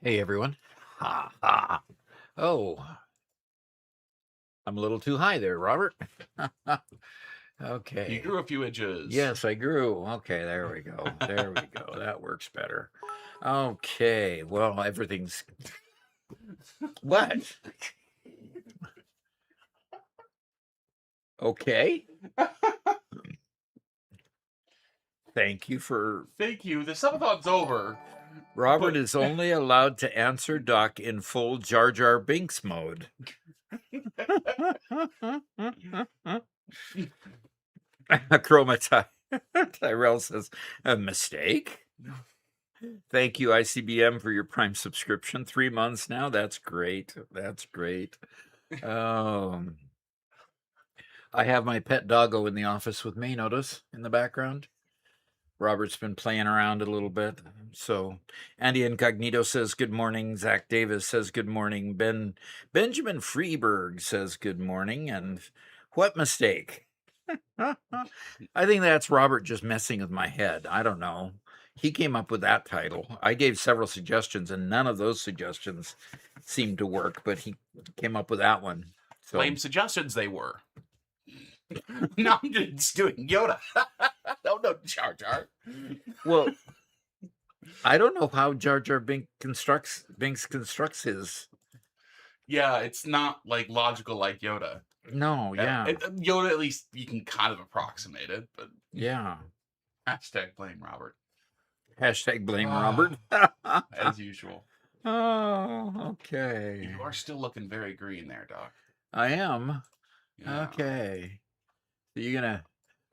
Hey everyone. Ha ha. Oh, I'm a little too high there, Robert. You Okay. grew a few inches. Yes, I grew. Okay, there we go. There we go. That works better. Okay. Well, everything's what? Okay. Thank you for Thank you. The subathon's over. Robert But is only allowed to answer Doc in full Jar Jar Binks mode. Chromati. Tyrell says, a mistake? Thank you, ICBM, for your Prime subscription. 3 months now. That's great. That's great. Um, I have my pet doggo in the office with me, notice, in the background. Robert's been playing around a little bit. So Andy Incognito says good morning. Zach Davis says good morning. Benjamin Freeberg says good morning. And what mistake? I think that's Robert just messing with my head. I don't know. He came up with that title. I gave several suggestions, and none of those suggestions seemed to work, but he came up with that one. So lame suggestions they were. No, I'm just doing Yoda. No, Jar Jar. well, I don't know how Jar Jar Binks constructs his. Yeah, it's not like logical like Yoda. No, yeah, Yoda, at least you can kind of approximate it, but yeah. hashtag blame Robert. Hashtag blame Ah, Robert. as usual. Oh, okay. You are still looking very green there, Doc. I am. Yeah, Okay. So you're gonna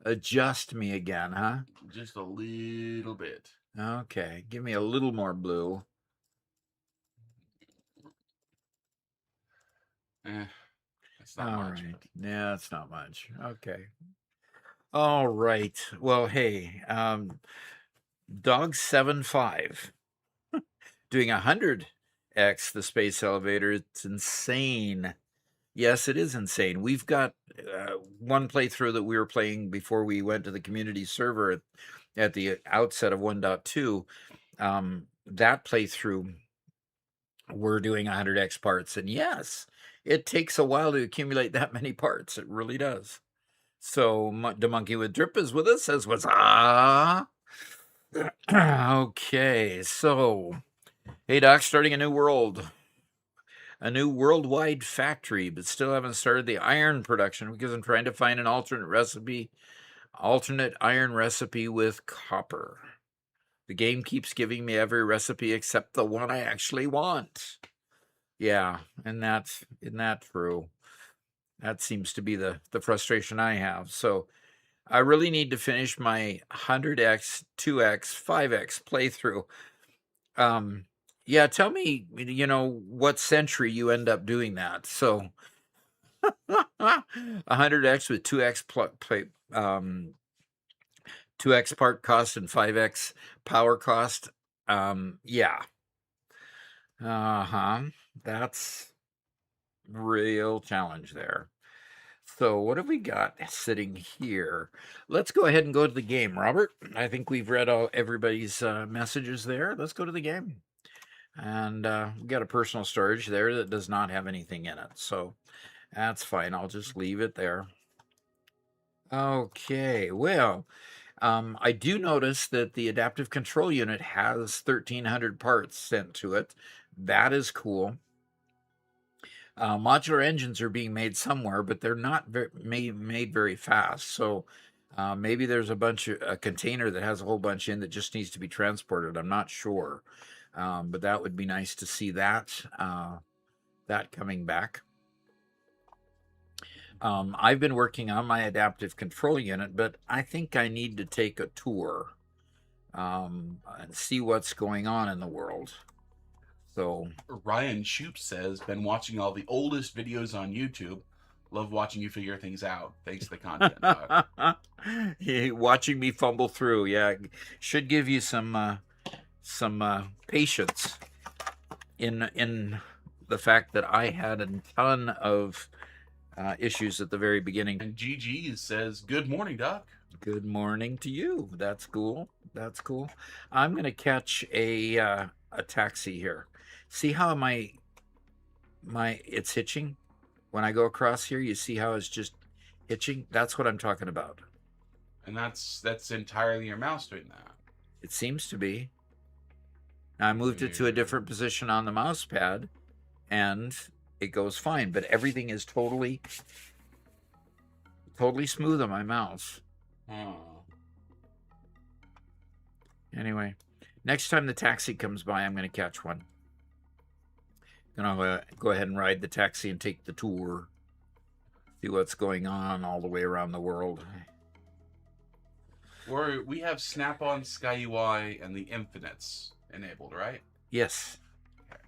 adjust me again, huh? just a little bit. Okay. Give me a little more blue. That's not All much. right. But Yeah, it's not much. Okay. All right. Well, hey, Dog75 doing 100x the space elevator. It's insane. Yes, it is insane. We've got one playthrough that we were playing before we went to the community server at the outset of 1.2. That playthrough, we're doing 100x parts. And yes, it takes a while to accumulate that many parts. It really does. So the monkey with drip is with us, says what's okay, so hey Doc, starting a new worldwide factory, but still haven't started the iron production because I'm trying to find an alternate iron recipe with copper. The game keeps giving me every recipe except the one I actually want. Yeah, and isn't that true? That seems to be the frustration I have. So I really need to finish my 100x, 2x, 5x playthrough. Yeah, tell me, what century you end up doing that. So 100x with 2x part cost and 5x power cost. Yeah. Uh-huh. That's real challenge there. So what have we got sitting here? Let's go ahead and go to the game, Robert. I think we've read everybody's messages there. Let's go to the game. And we got a personal storage there that does not have anything in it. So that's fine. I'll just leave it there. Okay, well, I do notice that the adaptive control unit has 1,300 parts sent to it. That is cool. Modular engines are being made somewhere, but they're not made very fast. So maybe there's a container that has a whole bunch in that just needs to be transported. I'm not sure, but that would be nice to see that coming back. I've been working on my adaptive control unit, but I think I need to take a tour and see what's going on in the world. So Ryan Shoop says, been watching all the oldest videos on YouTube. Love watching you figure things out. Thanks to the content, Doc. watching me fumble through, yeah, should give you some patience in the fact that I had a ton of issues at the very beginning. And GG says, good morning, Doc. Good morning to you. That's cool. That's cool. I'm gonna catch a taxi here. See how it's hitching? When I go across here, you see how it's just hitching? That's what I'm talking about. And that's entirely your mouse doing that. It seems to be. Now I moved it to a different position on the mouse pad, and it goes fine. But everything is totally smooth on my mouse. Anyway, next time the taxi comes by, I'm going to catch one. Gonna go ahead and ride the taxi and take the tour. See what's going on all the way around the world. We have Snap-on, SkyUI, and the Infinites enabled, right? Yes. Okay.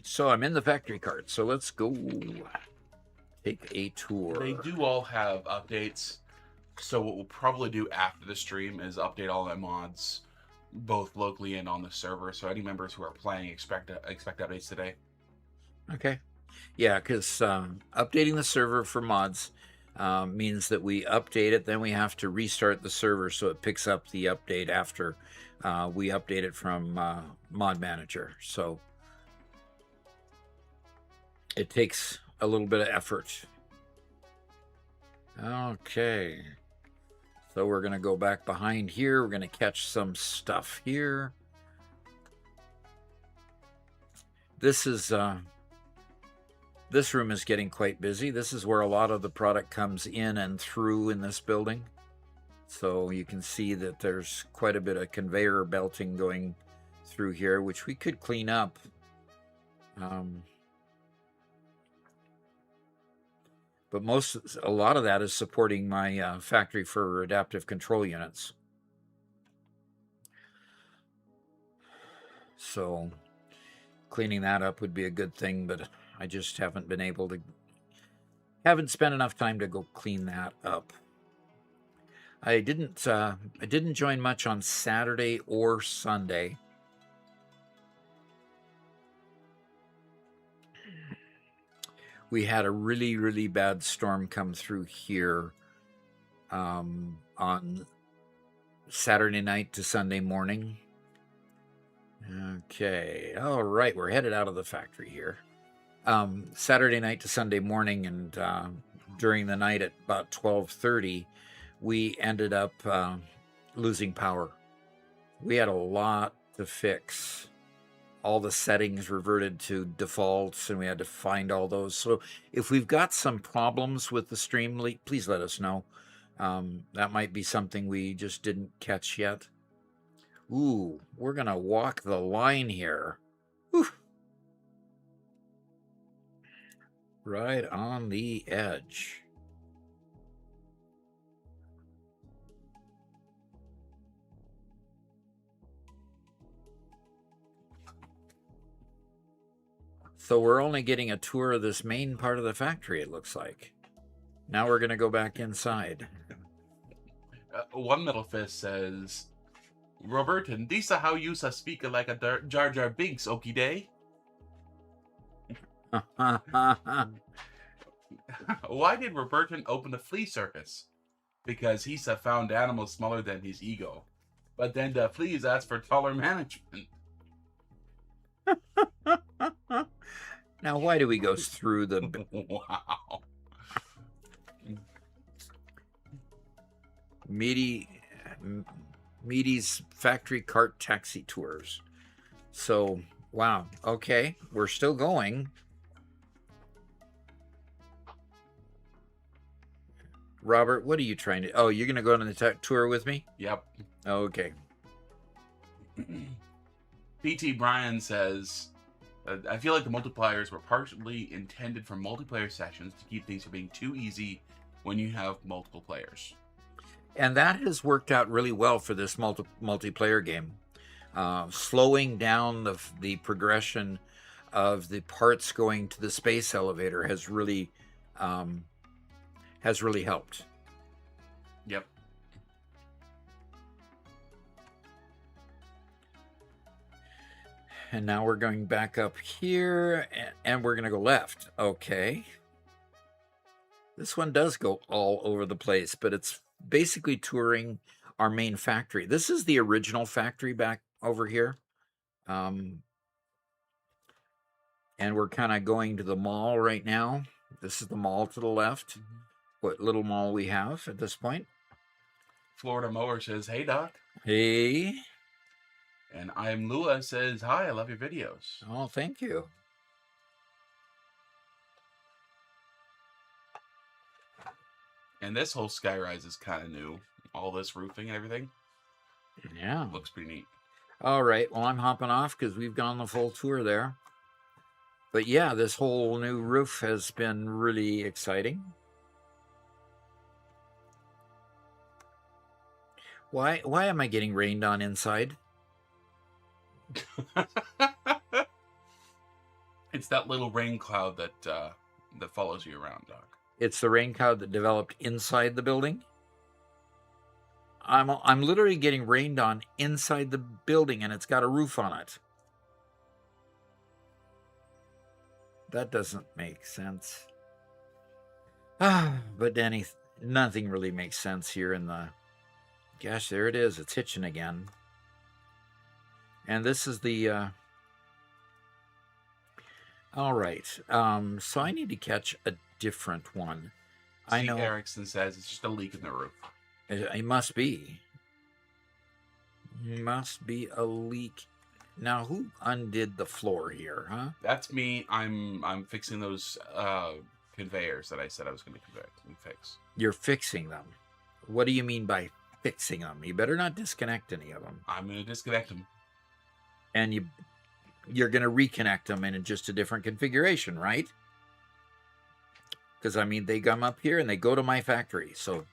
So I'm in the factory cart. So let's go take a tour. They do all have updates. So what we'll probably do after the stream is update all the mods, both locally and on the server. So any members who are playing expect updates today. Okay. Yeah, because updating the server for mods means that we update it, then we have to restart the server so it picks up the update after we update it from Mod Manager. So it takes a little bit of effort. Okay. So we're going to go back behind here. We're going to catch some stuff here. This room is getting quite busy. This is where a lot of the product comes in and through in this building. So you can see that there's quite a bit of conveyor belting going through here, which we could clean up. But a lot of that is supporting my factory for adaptive control units. So cleaning that up would be a good thing, but I just haven't been able to, haven't spent enough time to go clean that up. I didn't join much on Saturday or Sunday. We had a really, really bad storm come through here on Saturday night to Sunday morning. Okay, all right, we're headed out of the factory here. Saturday night to Sunday morning, and during the night at about 12:30, we ended up losing power. We had a lot to fix. All the settings reverted to defaults, and we had to find all those. So if we've got some problems with the stream, please let us know. That might be something we just didn't catch yet. Ooh, we're going to walk the line here. Whew. Right on the edge. So we're only getting a tour of this main part of the factory, it looks like. Now we're going to go back inside. One Metal Fist says, Roberton, this is how you speak like a Jar Jar Binks, okie day. Why did Roberton open the flea circus? Because he's a found animal smaller than his ego. But then the fleas asked for taller management. Now, why do we go through the... Wow. Meaty's factory cart taxi tours. So, wow. Okay, we're still going. Robert, what are you trying to... Oh, you're going to go on the tour with me? Yep. Okay. PT Brian says, I feel like the multipliers were partially intended for multiplayer sessions to keep things from being too easy when you have multiple players. And that has worked out really well for this multiplayer game. Slowing down the progression of the parts going to the space elevator has really helped. Yep. And now we're going back up here, and we're going to go left. Okay. This one does go all over the place, but it's basically touring our main factory. This is the original factory back over here. And we're kind of going to the mall right now. This is the mall to the left. What little mall we have at this point. Florida Mower says, "Hey Doc." Hey. And I am Lua says, "Hi, I love your videos." Oh, thank you. And this whole skyrise is kind of new. All this roofing and everything. Yeah. Looks pretty neat. All right. Well, I'm hopping off because we've gone the full tour there. But yeah, this whole new roof has been really exciting. Why am I getting rained on inside? It's that little rain cloud that that follows you around, Doc. It's the rain cloud that developed inside the building. I'm literally getting rained on inside the building, and it's got a roof on it. That doesn't make sense. But Danny, nothing really makes sense here in the... Gosh, there it is. It's hitching again. And this is the... All right. So I need to catch a different one. I know Erickson says it's just a leak in the roof. it must be. Must be a leak. Now, who undid the floor here, huh? That's me. I'm fixing those conveyors that I said I was going to fix. You're fixing them. What do you mean by fixing them? You better not disconnect any of them. I'm going to disconnect them. And you're going to reconnect them in just a different configuration, right? Because, I mean, they come up here and they go to my factory. So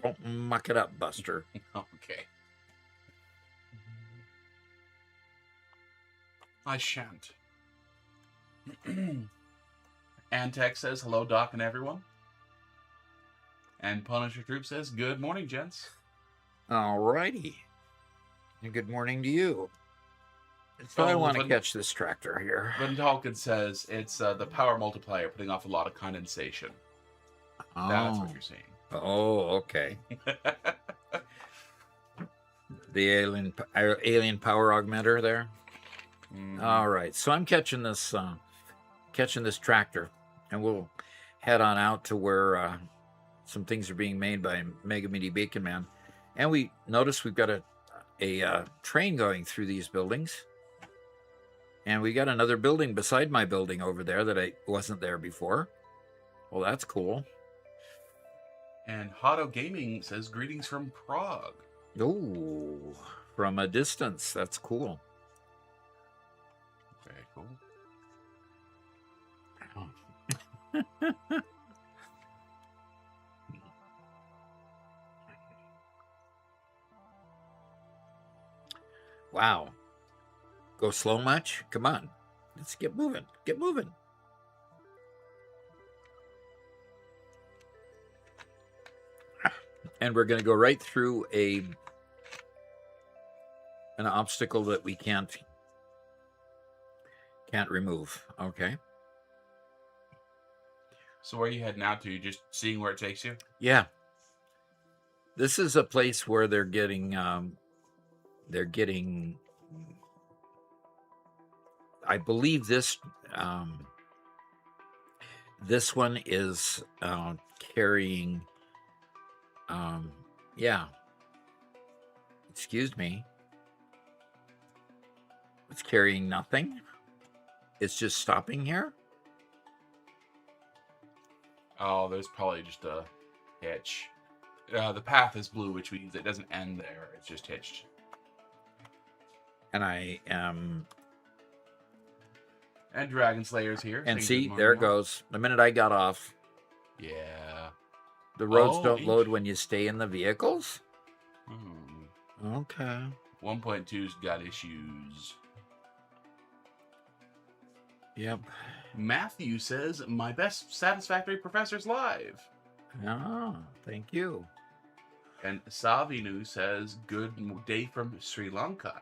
don't muck it up, Buster. Okay. I shan't. Antec says, "Hello, Doc and everyone." And Punisher Troop says, "Good morning, gents." All righty. And good morning to you. So I want to catch this tractor here. Van Talken says it's the power multiplier putting off a lot of condensation. That's what you're saying. Oh, okay. The alien power augmenter there. Mm-hmm. All right, so I'm catching this tractor, and we'll head on out to where some things are being made by Mega Meaty Bacon Man, and we notice we've got a train going through these buildings, and we got another building beside my building over there that I wasn't there before. Well, that's cool. And Hotto Gaming says, "Greetings from Prague." Oh, from a distance. That's cool. Very cool. Wow. Go slow much? Come on. Let's get moving. Get moving. And we're going to go right through an obstacle that we can't remove. Okay. So where are you heading out to? You just seeing where it takes you? Yeah. This is a place where they're getting I believe this one is carrying yeah. Excuse me. It's carrying nothing. It's just stopping here. Oh, there's probably just a hitch. The path is blue, which means it doesn't end there. It's just hitched. And I am... And Dragon Slayer's here. And see, there it goes. The minute I got off. Yeah. The roads don't load when you stay in the vehicles? Okay. 1.2's got issues. Yep. Matthew says, "My best Satisfactory Professor's live." Ah, thank you. And Savinu says, "Good day from Sri Lanka,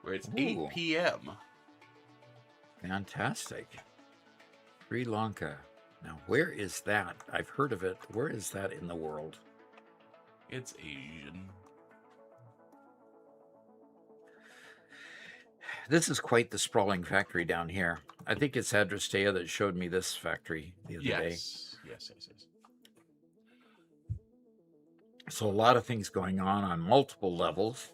where it's 8 p.m. Fantastic. Sri Lanka. Now, where is that? I've heard of it. Where is that in the world? It's Asian. This is quite the sprawling factory down here. I think it's Adrastea that showed me this factory the other day. Yes. So a lot of things going on multiple levels.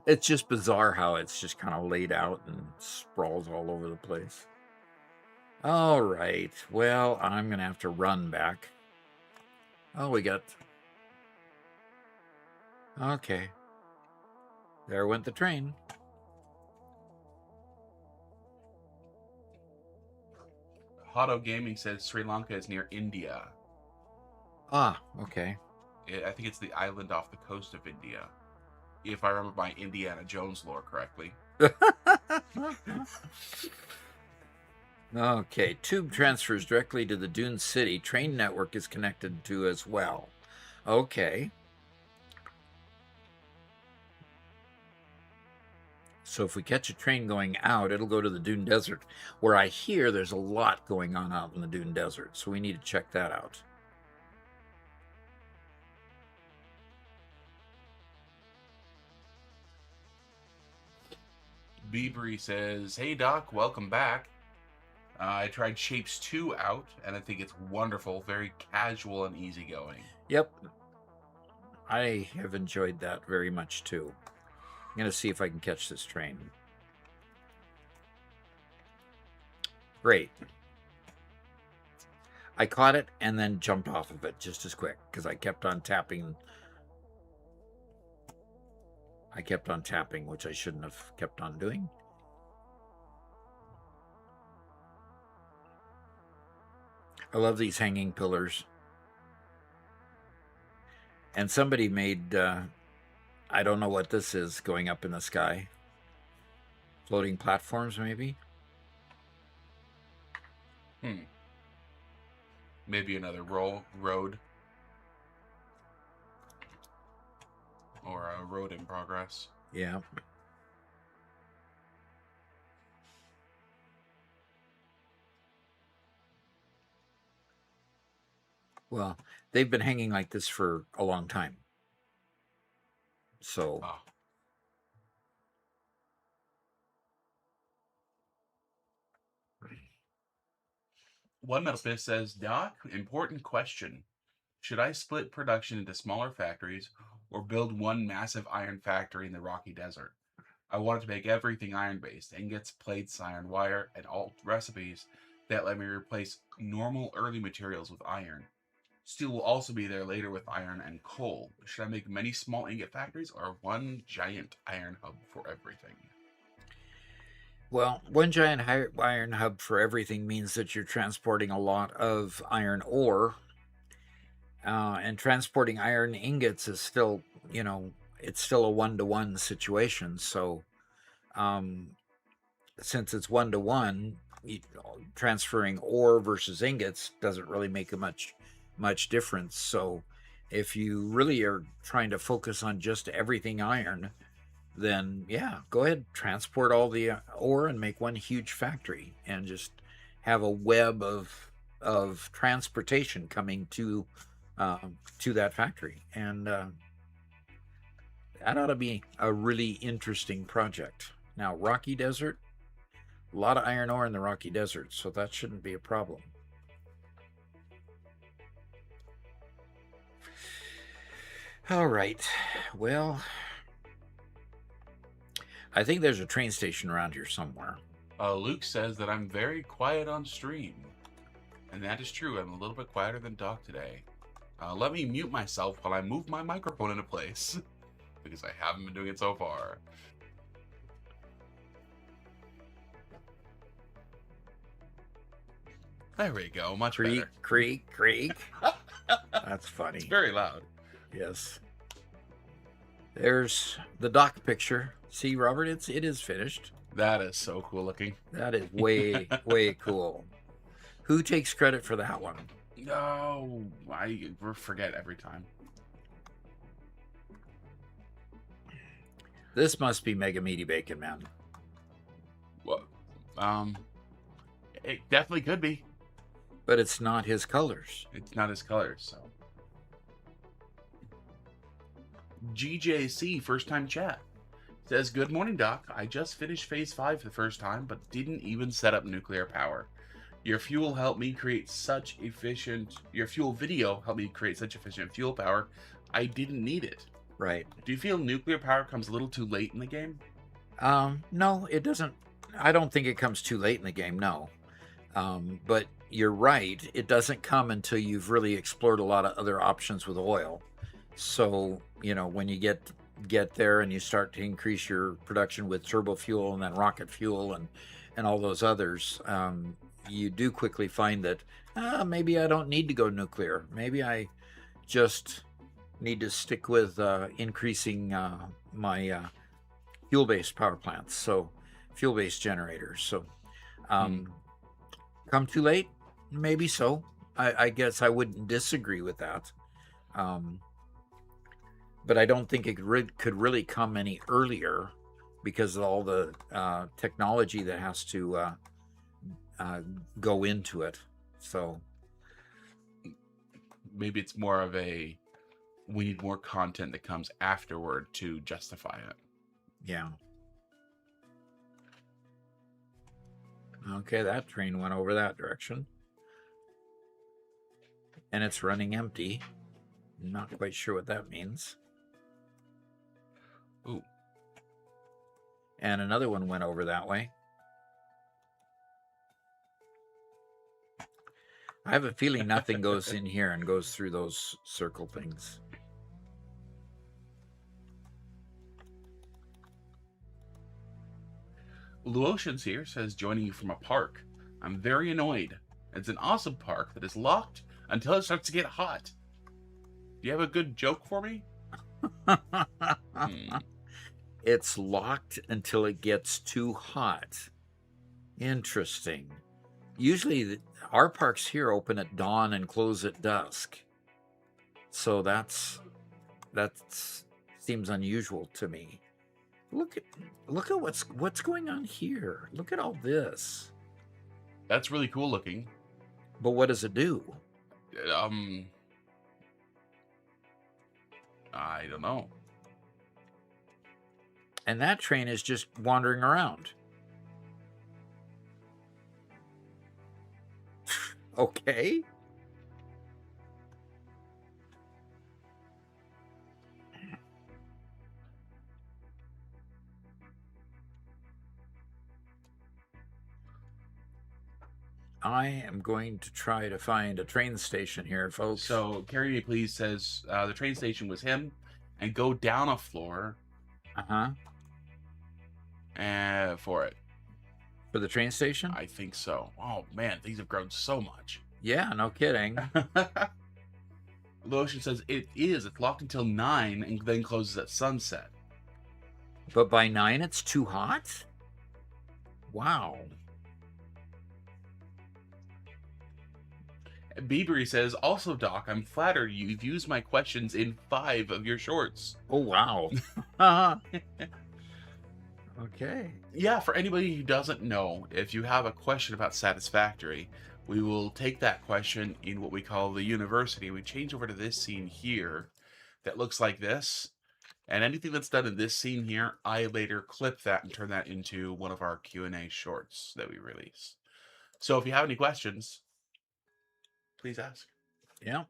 It's just bizarre how it's just kind of laid out and sprawls all over the place. All right, well, I'm gonna have to run back. Oh, we got... Okay. There went the train. Hotto Gaming says Sri Lanka is near India. Ah, okay. I think it's the island off the coast of India, if I remember my Indiana Jones lore correctly. Okay, tube transfers directly to the Dune City. Train network is connected to as well. Okay. So if we catch a train going out, it'll go to the Dune Desert, where I hear there's a lot going on out in the Dune Desert. So we need to check that out. Beebery says, "Hey Doc, welcome back. I tried Shapes 2 out, and I think it's wonderful, very casual and easygoing." Yep. I have enjoyed that very much too. I'm going to see if I can catch this train. Great. I caught it and then jumped off of it just as quick because I kept on tapping. Which I shouldn't have kept on doing. I love these hanging pillars. And somebody made, I don't know what this is, going up in the sky. Floating platforms, maybe? Maybe another road. Or a road in progress. Yeah. Well, they've been hanging like this for a long time. So... One Metal Fist says, "Doc, important question. Should I split production into smaller factories or build one massive iron factory in the Rocky Desert? I wanted to make everything iron-based, ingots, plates, iron wire, and all recipes that let me replace normal early materials with iron. Steel will also be there later with iron and coal. Should I make many small ingot factories or one giant iron hub for everything?" Well, one giant iron hub for everything means that you're transporting a lot of iron ore. And transporting iron ingots is still, it's still a one-to-one situation. So since it's one-to-one, transferring ore versus ingots doesn't really make a much difference. So if you really are trying to focus on just everything iron, then yeah, go ahead, transport all the ore and make one huge factory and just have a web of transportation coming to that factory. And that ought to be a really interesting project. Now, Rocky Desert, a lot of iron ore in the Rocky Desert, so that shouldn't be a problem. All right, well, I think there's a train station around here somewhere. Luke says that I'm very quiet on stream. And that is true. I'm a little bit quieter than Doc today. Let me mute myself while I move my microphone into place. Because I haven't been doing it so far. There we go. Much better. Creak. That's funny. It's very loud. Yes. There's the dock picture. See, Robert, it is finished. That is so cool looking. That is way cool. Who takes credit for that one? No, I forget every time. This must be Mega Meaty Bacon Man. What? It definitely could be. But it's not his colors. It's not his colors, so. GJC, first time chat. Says, good morning, Doc. I just finished phase 5 for the first time, but didn't even set up nuclear power. Your fuel video helped me create such efficient fuel power. I didn't need it. Right. Do you feel nuclear power comes a little too late in the game? No, it doesn't. I don't think it comes too late in the game, no. But you're right. It doesn't come until you've really explored a lot of other options with oil. So, when you get there and you start to increase your production with turbo fuel and then rocket fuel and all those others, you do quickly find that maybe I don't need to go nuclear. Maybe I just need to stick with increasing my fuel-based power plants, so fuel-based generators. So come too late? Maybe so. I guess I wouldn't disagree with that. But I don't think it could really come any earlier because of all the technology that has to go into it. So maybe it's more of we need more content that comes afterward to justify it. Yeah. Okay, that train went over that direction. And it's running empty. Not quite sure what that means. Ooh. And another one went over that way. I have a feeling nothing goes in here and goes through those circle things. Luotians here says, joining you from a park. I'm very annoyed. It's an awesome park that is locked until it starts to get hot. Do you have a good joke for me? It's locked until it gets too hot. Interesting. Usually our parks here open at dawn and close at dusk. So that seems unusual to me. Look at what's going on here. Look at all this. That's really cool looking. But what does it do? I don't know. And that train is just wandering around. Okay. I am going to try to find a train station here, folks. So, Carry Me Please says the train station was him, and go down a floor. For it. For the train station? I think so. Oh, man, things have grown so much. Yeah, no kidding. Lotion says it is. It's locked until 9 and then closes at sunset. But by 9, it's too hot? Wow. Biebery says, also, Doc, I'm flattered you've used my questions in 5 of your shorts. Oh, wow. Okay. Yeah, for anybody who doesn't know, if you have a question about Satisfactory, we will take that question in what we call the university. We change over to this scene here that looks like this. And anything that's done in this scene here, I later clip that and turn that into one of our Q&A shorts that we release. So if you have any questions, please ask. Yeah.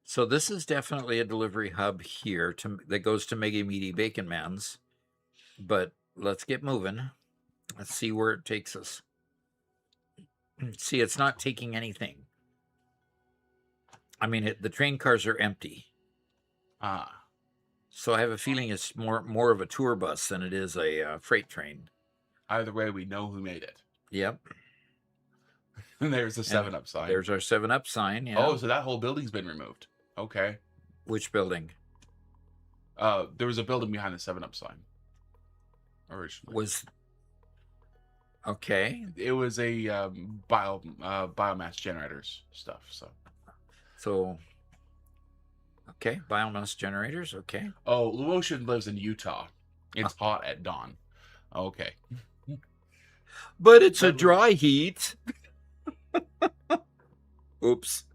So this is definitely a delivery hub here that goes to Mega Meaty Bacon Man's. But let's get moving. Let's see where it takes us. See, it's not taking anything. I mean, the train cars are empty. So I have a feeling it's more of a tour bus than it is a freight train. Either way, we know who made it. Yep. And there's the 7-Up sign. There's our 7-Up sign, yeah. Oh, so that whole building's been removed. Okay. Which building? There was a building behind the 7-Up sign. Originally. Okay. It was a biomass generators stuff. So okay, biomass generators. Okay. Oh, Luotian lives in Utah. It's hot at dawn. Okay. But it's a dry heat. Oops.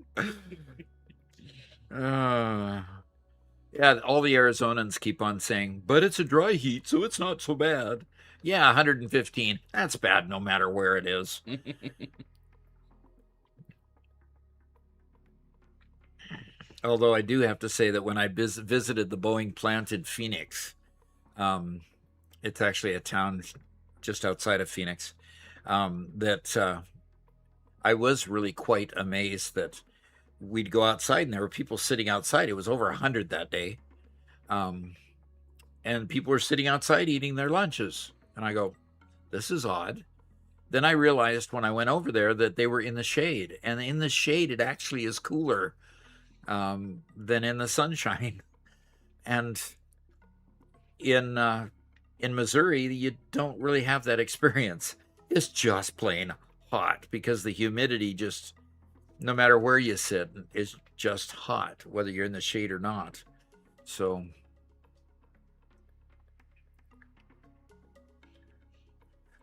Yeah, all the Arizonans keep on saying, but it's a dry heat, so it's not so bad. Yeah, 115. That's bad no matter where it is. Although I do have to say that when I visited the Boeing plant in Phoenix, it's actually a town just outside of Phoenix, that I was really quite amazed that we'd go outside and there were people sitting outside. It was over 100 that day. And people were sitting outside eating their lunches. And I go, this is odd. Then I realized when I went over there that they were in the shade. And in the shade, it actually is cooler than in the sunshine. And in Missouri, you don't really have that experience. It's just plain hot because the humidity just, no matter where you sit, is just hot, whether you're in the shade or not. So,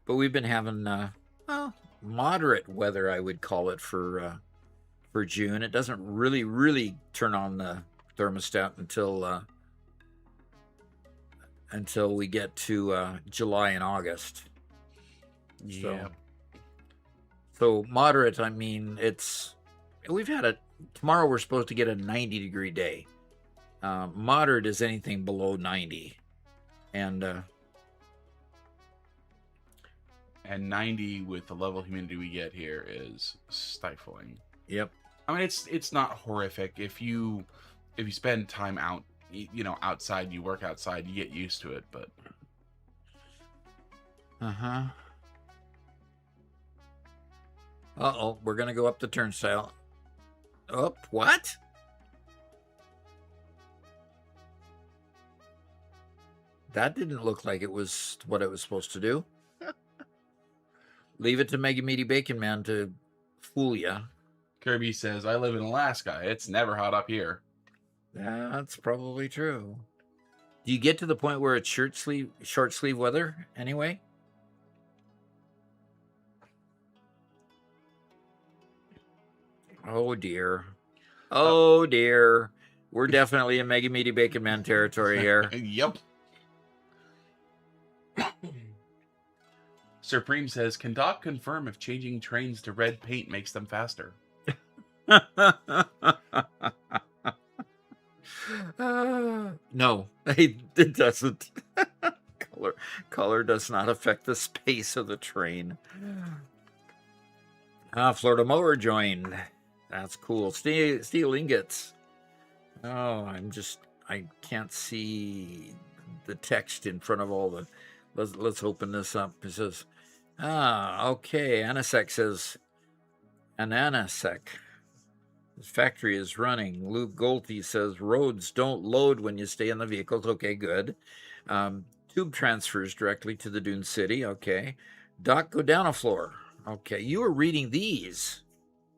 but we've been having moderate weather, I would call it, for June. It doesn't really turn on the thermostat until we get to July and August. Yeah. So moderate, I mean, we've had tomorrow we're supposed to get a 90-degree day. Moderate is anything below 90. And 90 with the level of humidity we get here is stifling. Yep. I mean, it's not horrific. If you spend time out, outside, you work outside, you get used to it, but we're gonna go up the turnstile. Up, what? That didn't look like it was what it was supposed to do. Leave it to Mega Meaty Bacon Man to fool you. Kirby says, I live in Alaska. It's never hot up here. That's probably true. Do you get to the point where it's short sleeve weather anyway? Oh dear. Oh dear. We're definitely in Mega Meaty Bacon Man territory here. Yep. Supreme says, can Doc confirm if changing trains to red paint makes them faster? No, it doesn't. Color does not affect the space of the train. Florida Mower joined. That's cool. Steel ingots. Oh, I can't see the text in front of all the. Let's open this up. It says, okay. Anasek says, Ananasek. This factory is running. Luke Golte says, roads don't load when you stay in the vehicles. Okay, good. Tube transfers directly to the Dune City. Okay. Doc, go down a floor. Okay, you were reading these.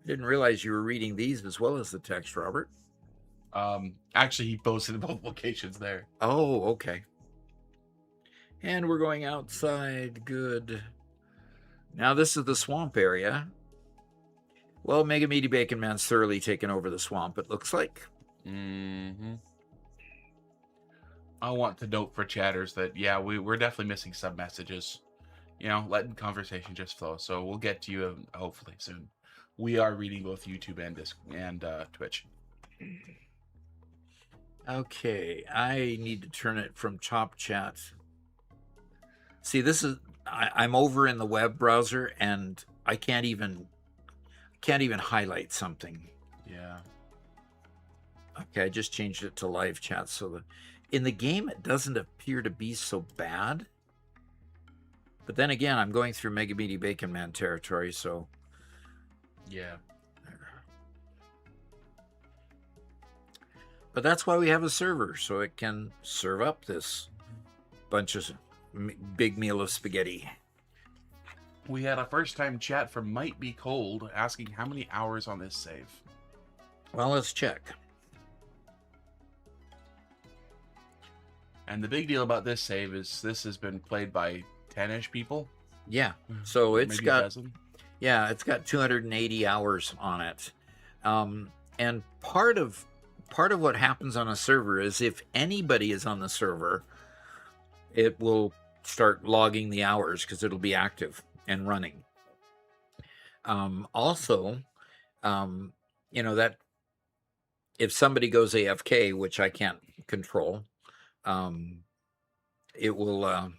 I didn't realize you were reading these as well as the text, Robert. Actually, he posted both locations there. Oh, okay. And we're going outside. Good. Now this is the swamp area. Well, Mega Meaty Bacon Man's thoroughly taken over the swamp, it looks like. Mm-hmm. I want to note for chatters that, yeah, we're definitely missing some messages. Letting conversation just flow. So we'll get to you hopefully soon. We are reading both YouTube and Twitch. Okay, I need to turn it from top chat. See, this is I'm over in the web browser and I can't even highlight something. Yeah. Okay, I just changed it to live chat so in the game it doesn't appear to be so bad. But then again, I'm going through Mega Meaty Bacon Man territory, so yeah. But that's why we have a server, so it can serve up this bunch of big meal of spaghetti. We had a first-time chat from Might Be Cold asking how many hours on this save. Well, let's check. And the big deal about this save is this has been played by 10-ish people. Yeah, so it's Maybe got a dozen. Yeah, it's got 280 hours on it. And part of part of what happens on a server is if anybody is on the server, it will start logging the hours because it'll be active and running. Also, that if somebody goes AFK, which I can't control, it will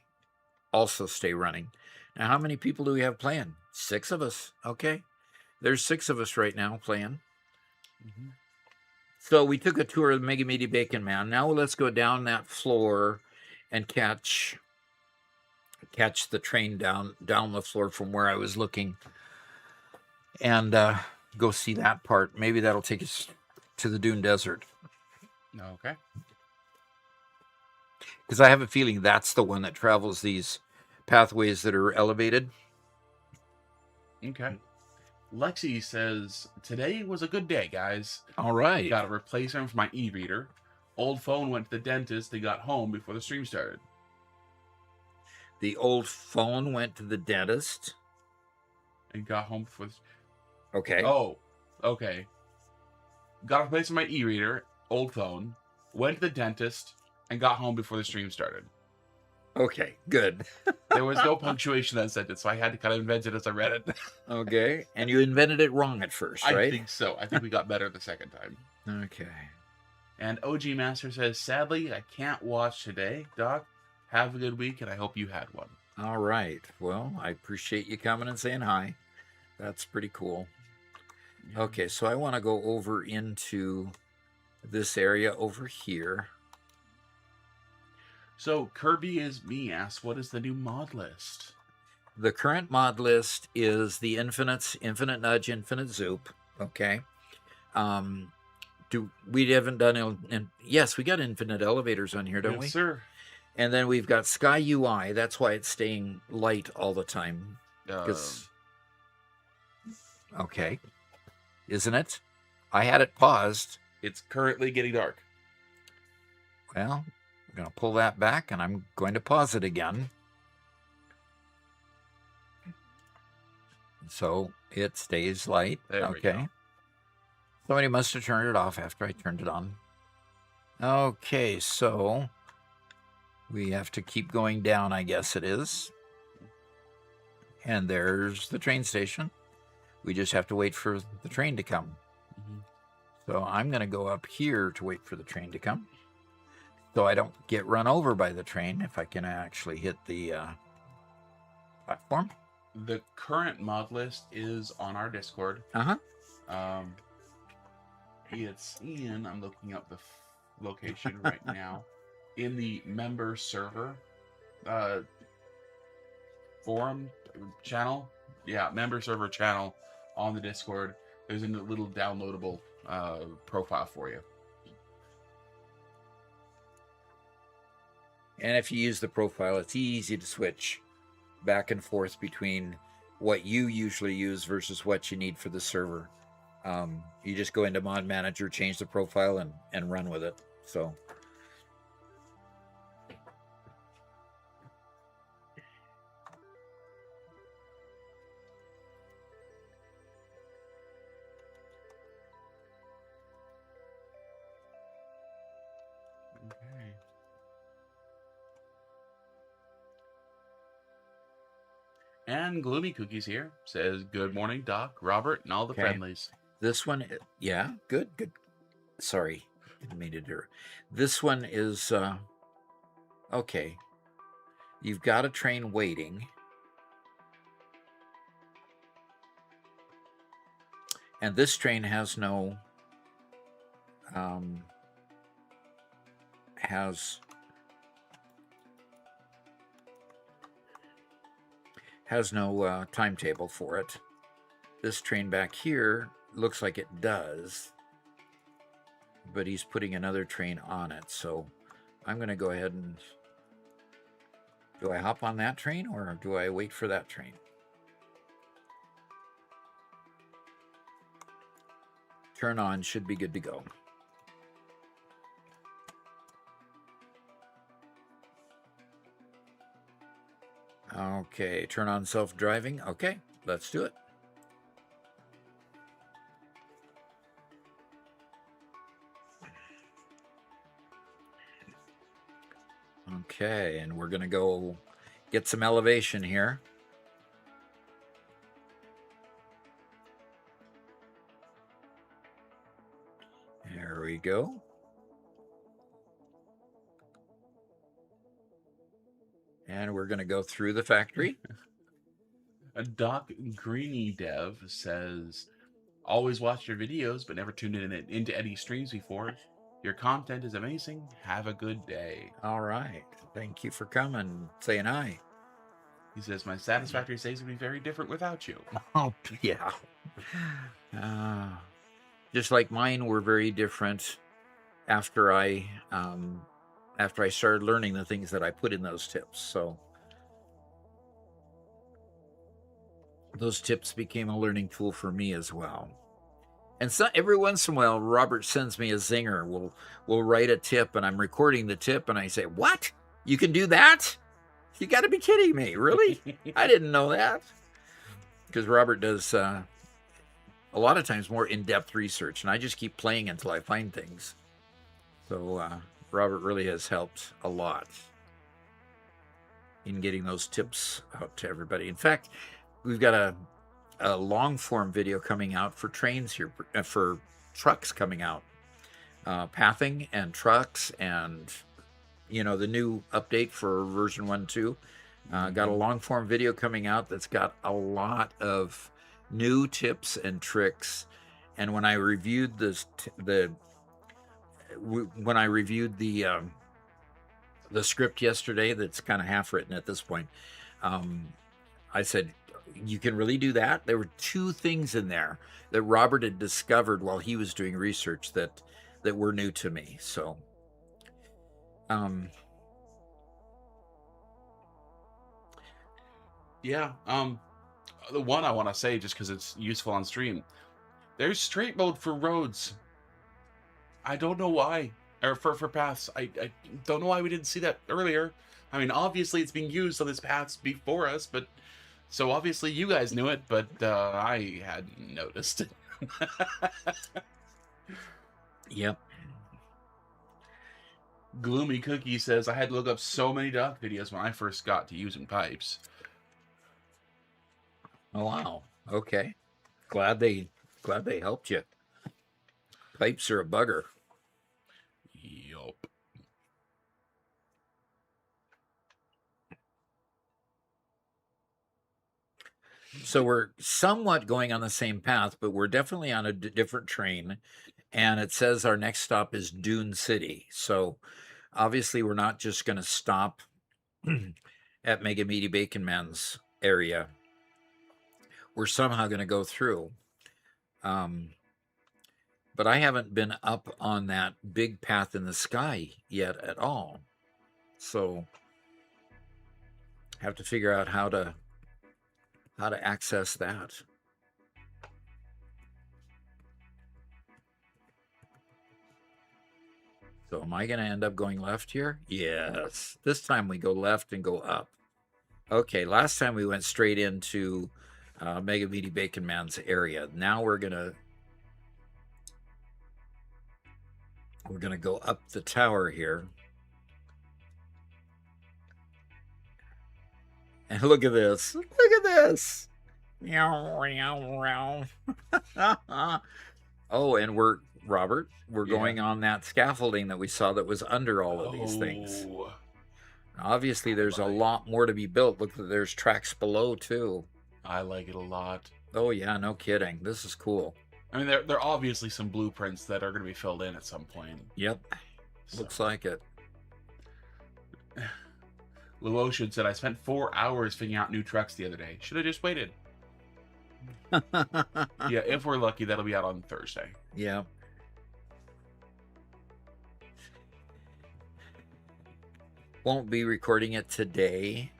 also stay running. Now, how many people do we have playing? 6 of us. Okay. There's 6 of us right now playing. Mm-hmm. So we took a tour of the Mega Meaty Bacon Man. Now let's go down that floor and catch the train down the floor from where I was looking, and go see that part. Maybe that'll take us to the Dune Desert. Okay. Because I have a feeling that's the one that travels these pathways that are elevated. Okay. Lexi says, today was a good day, guys. All right. Got a replacement for my e-reader. Old phone went to the dentist. They got home before the stream started. The old phone went to the dentist. And got home before Okay. Oh, okay. Got a replacement for my e-reader. Old phone. Went to the dentist. And got home before the stream started. Okay, good. There was no punctuation in that sentence, so I had to kind of invent it as I read it. Okay. And you invented it wrong at first, right? I think so. I think we got better the second time. Okay. And OG Master says, sadly, I can't watch today. Doc, have a good week, and I hope you had one. All right. Well, I appreciate you coming and saying hi. That's pretty cool. Yeah. Okay, so I want to go over into this area over here. So Kirby is me asks, what is the new mod list? The current mod list is the Infinite Nudge, Infinite Zoop. Okay. We haven't done yes, we got Infinite Elevators on here, don't we? Yes, sir. And then we've got Sky UI. That's why it's staying light all the time. Okay. Isn't it? I had it paused. It's currently getting dark. Well, I'm going to pull that back, and I'm going to pause it again. So it stays light. There we go. Somebody must have turned it off after I turned it on. Okay, so we have to keep going down, I guess it is. And there's the train station. We just have to wait for the train to come. Mm-hmm. So I'm going to go up here to wait for the train to come, so I don't get run over by the train if I can actually hit the platform. The current mod list is on our Discord. Uh-huh. It's in, I'm looking up the location right now, in the member server forum channel. Yeah, member server channel on the Discord. There's a little downloadable profile for you. And if you use the profile, it's easy to switch back and forth between what you usually use versus what you need for the server. You just go into Mod Manager, change the profile, and run with it. So. Okay. And Gloomy Cookies here says, good morning, Doc, Robert, and all the friendlies. This one, yeah, good. Sorry, didn't mean to do it. This one is, okay. You've got a train waiting. And this train has no, has no timetable for it. This train back here looks like it does, but he's putting another train on it. So I'm going to go ahead and, do I hop on that train or do I wait for that train? Turn on, should be good to go. Okay, turn on self-driving. Okay, let's do it. Okay, and we're gonna go get some elevation here. There we go. And we're gonna go through the factory. A Doc Greeny Dev says, always watched your videos, but never tuned into any streams before. Your content is amazing. Have a good day. All right. Thank you for coming, saying hi. He says, my Satisfactory days would be very different without you. Oh, yeah. Just like mine were very different after I started learning the things that I put in those tips. So those tips became a learning tool for me as well. And so every once in a while, Robert sends me a zinger. We'll write a tip, and I'm recording the tip, and I say, "What? You can do that? You got to be kidding me! Really? I didn't know that." Because Robert does a lot of times more in-depth research, and I just keep playing until I find things. So Robert really has helped a lot in getting those tips out to everybody. In fact, we've got a long form video coming out for trains here, for trucks coming out, pathing and trucks, and the new update for version 1.2. Got a long form video coming out that's got a lot of new tips and tricks. And when I reviewed the script yesterday, that's kind of half written at this point, I said, you can really do that. There were 2 things in there that Robert had discovered while he was doing research that were new to me. So, yeah. The one I want to say, just because it's useful on stream, there's straight mode for roads. I don't know why, or for paths. I don't know why we didn't see that earlier. I mean, obviously it's being used on this paths before us, but so obviously you guys knew it, but I hadn't noticed. Yep. Gloomy Cookie says, I had to look up so many doc videos when I first got to using pipes. Oh, wow. Okay. Glad they helped you. Pipes are a bugger. Yup. So we're somewhat going on the same path, but we're definitely on a different train. And it says our next stop is Dune City. So obviously we're not just going to stop at Mega Meaty Bacon Man's area. We're somehow going to go through. But I haven't been up on that big path in the sky yet at all. So have to figure out how to access that. So am I going to end up going left here? Yes. This time we go left and go up. Okay, last time we went straight into Mega Meaty Bacon Man's area. Now we're gonna go up the tower here. And look at this. Look at this. Oh, and we're going on that scaffolding that we saw that was under all of these things. Obviously, there's a lot more to be built. Look, there's tracks below too. I like it a lot. Oh yeah, no kidding. This is cool. I mean, there are obviously some blueprints that are going to be filled in at some point. Yep. So. Looks like it. Lou Ocean said, I spent 4 hours figuring out new trucks the other day. Should have just waited. Yeah, if we're lucky, that'll be out on Thursday. Yeah. Won't be recording it today.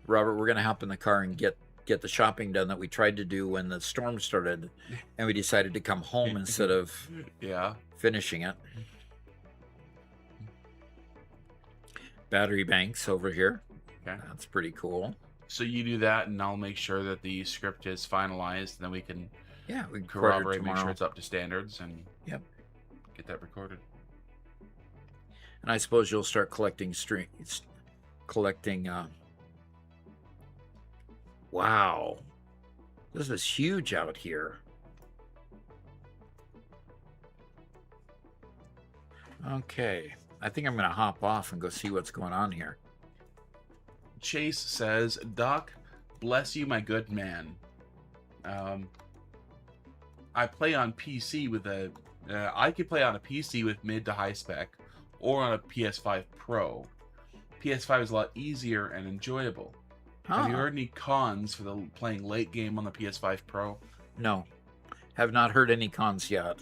Robert, we're going to hop in the car and get the shopping done that we tried to do when the storm started, and we decided to come home instead of finishing it. Battery banks over here. Okay. That's pretty cool. So you do that, and I'll make sure that the script is finalized, and then we can we can corroborate, make sure it's up to standards, and get that recorded. And I suppose you'll start collecting collecting. Wow, this is huge out here. Okay, I think I'm gonna hop off and go see what's going on here. Chase says, Doc, bless you, my good man. I play on PC with a. I could play on a PC with mid to high spec, or on a PS5 Pro. PS5 is a lot easier and enjoyable. Have you heard any cons for the playing late game on the PS5 Pro? No, have not heard any cons yet.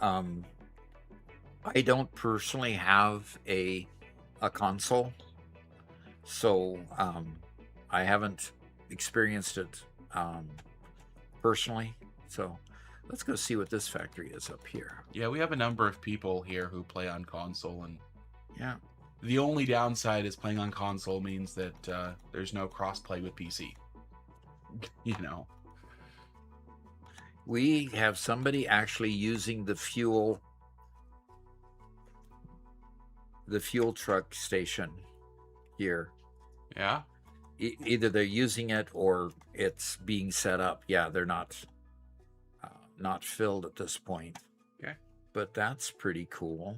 I don't personally have a console, so I haven't experienced it personally. So let's go see what this factory is up here. Yeah, we have a number of people here who play on console, and Yeah, the only downside is playing on console means that there's no cross-play with PC. You know. we have somebody actually using the fuel truck station here. Yeah. Either they're using it or it's being set up. Yeah, they're not filled at this point. Okay. But that's pretty cool.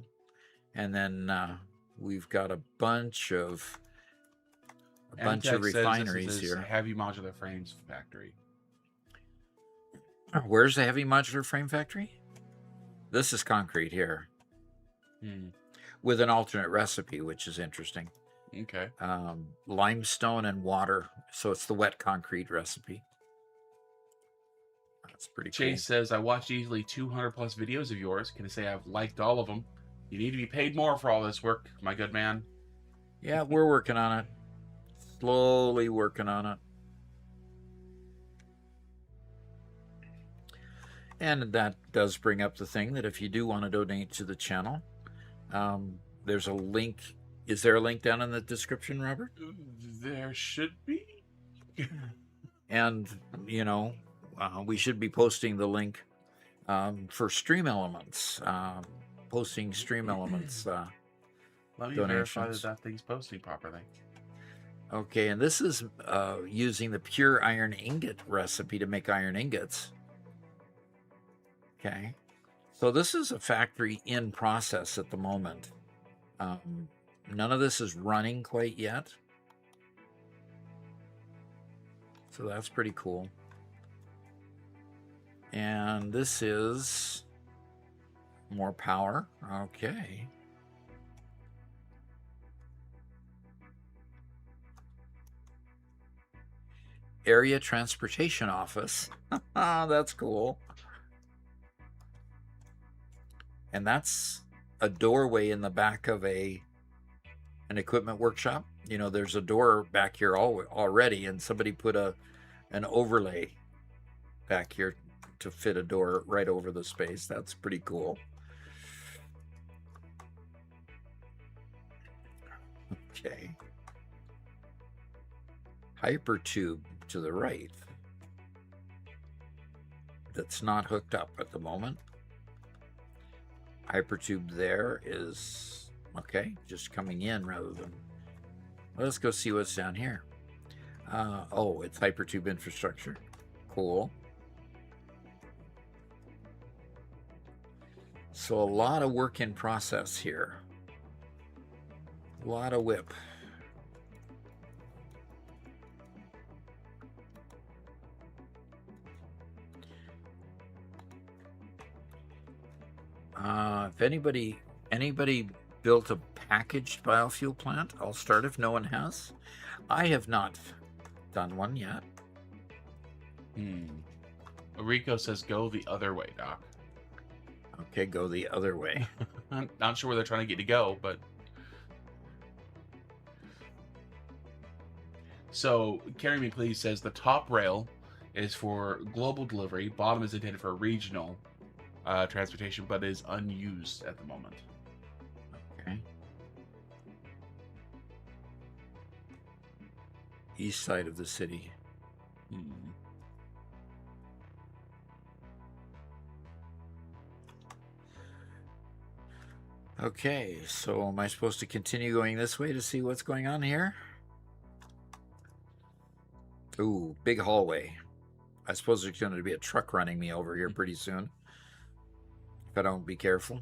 And then we've got a bunch of refineries here. Heavy modular frames factory. Where's the heavy modular frame factory? This is concrete here. With an alternate recipe, which is interesting. Okay. Limestone and water, so it's the wet concrete recipe. That's pretty cool. Chase says, I watched easily 200 plus videos of yours. Can I say I've liked all of them? You need to be paid more for all this work, my good man. Yeah, we're working on it. Slowly working on it. And that does bring up the thing that if you do want to donate to the channel, there's a link. Is there a link down in the description, Robert? There should be. And, you know, we should be posting the link for Stream Elements. Posting Stream Elements Let me donations. verify that thing's posting properly. Okay, and this is using the pure iron ingot recipe to make iron ingots. Okay, so this is a factory in process at the moment. None of this is running quite yet. So that's pretty cool. And this is more power. Okay. Area Transportation Office. That's cool. And that's a doorway in the back of an equipment workshop. You know, there's a door back here already, and somebody put an overlay back here to fit a door right over the space. That's pretty cool. Okay. Hypertube to the right. That's not hooked up at the moment. Hypertube there is okay, just coming in rather than. Let's go see what's down here. Oh, it's hypertube infrastructure. Cool. So a lot of work in process here. A lot of whip. If anybody built a packaged biofuel plant, I'll start if no one has. I have not done one yet. Rico says go the other way, Doc. Okay, go the other way. I'm not sure where they're trying to get to go, but... So, Carry Me Please says the top rail is for global delivery, bottom is intended for regional transportation, but is unused at the moment. Okay. East side of the city. Okay, so am I supposed to continue going this way to see what's going on here? Ooh, big hallway. I suppose there's going to be a truck running me over here pretty soon if I don't be careful.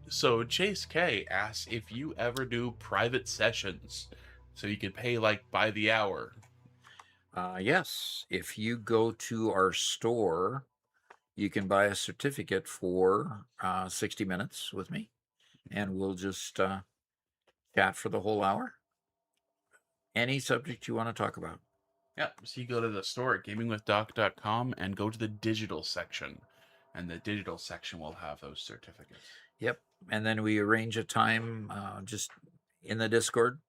So Chase K asks if you ever do private sessions, so you can pay like by the hour. Yes, if you go to our store, you can buy a certificate for 60 minutes with me, and we'll just chat for the whole hour. Any subject you want to talk about. Yep. So you go to the store at gamingwithdoc.com and go to the digital section, and the digital section will have those certificates. Yep. And then we arrange a time just in the Discord.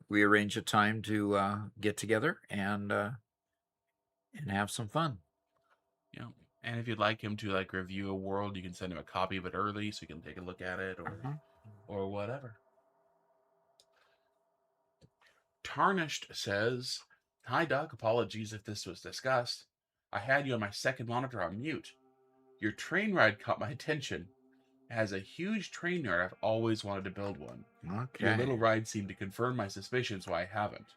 We arrange a time to get together and have some fun. Yeah. And if you'd like him to like review a world, you can send him a copy of it early so he can take a look at it or whatever. Tarnished says, "Hi Doc, apologies if this was discussed. I had you on my second monitor on mute. Your train ride caught my attention. As a huge train nerd, I've always wanted to build one. Okay. Your little ride seemed to confirm my suspicions why I haven't.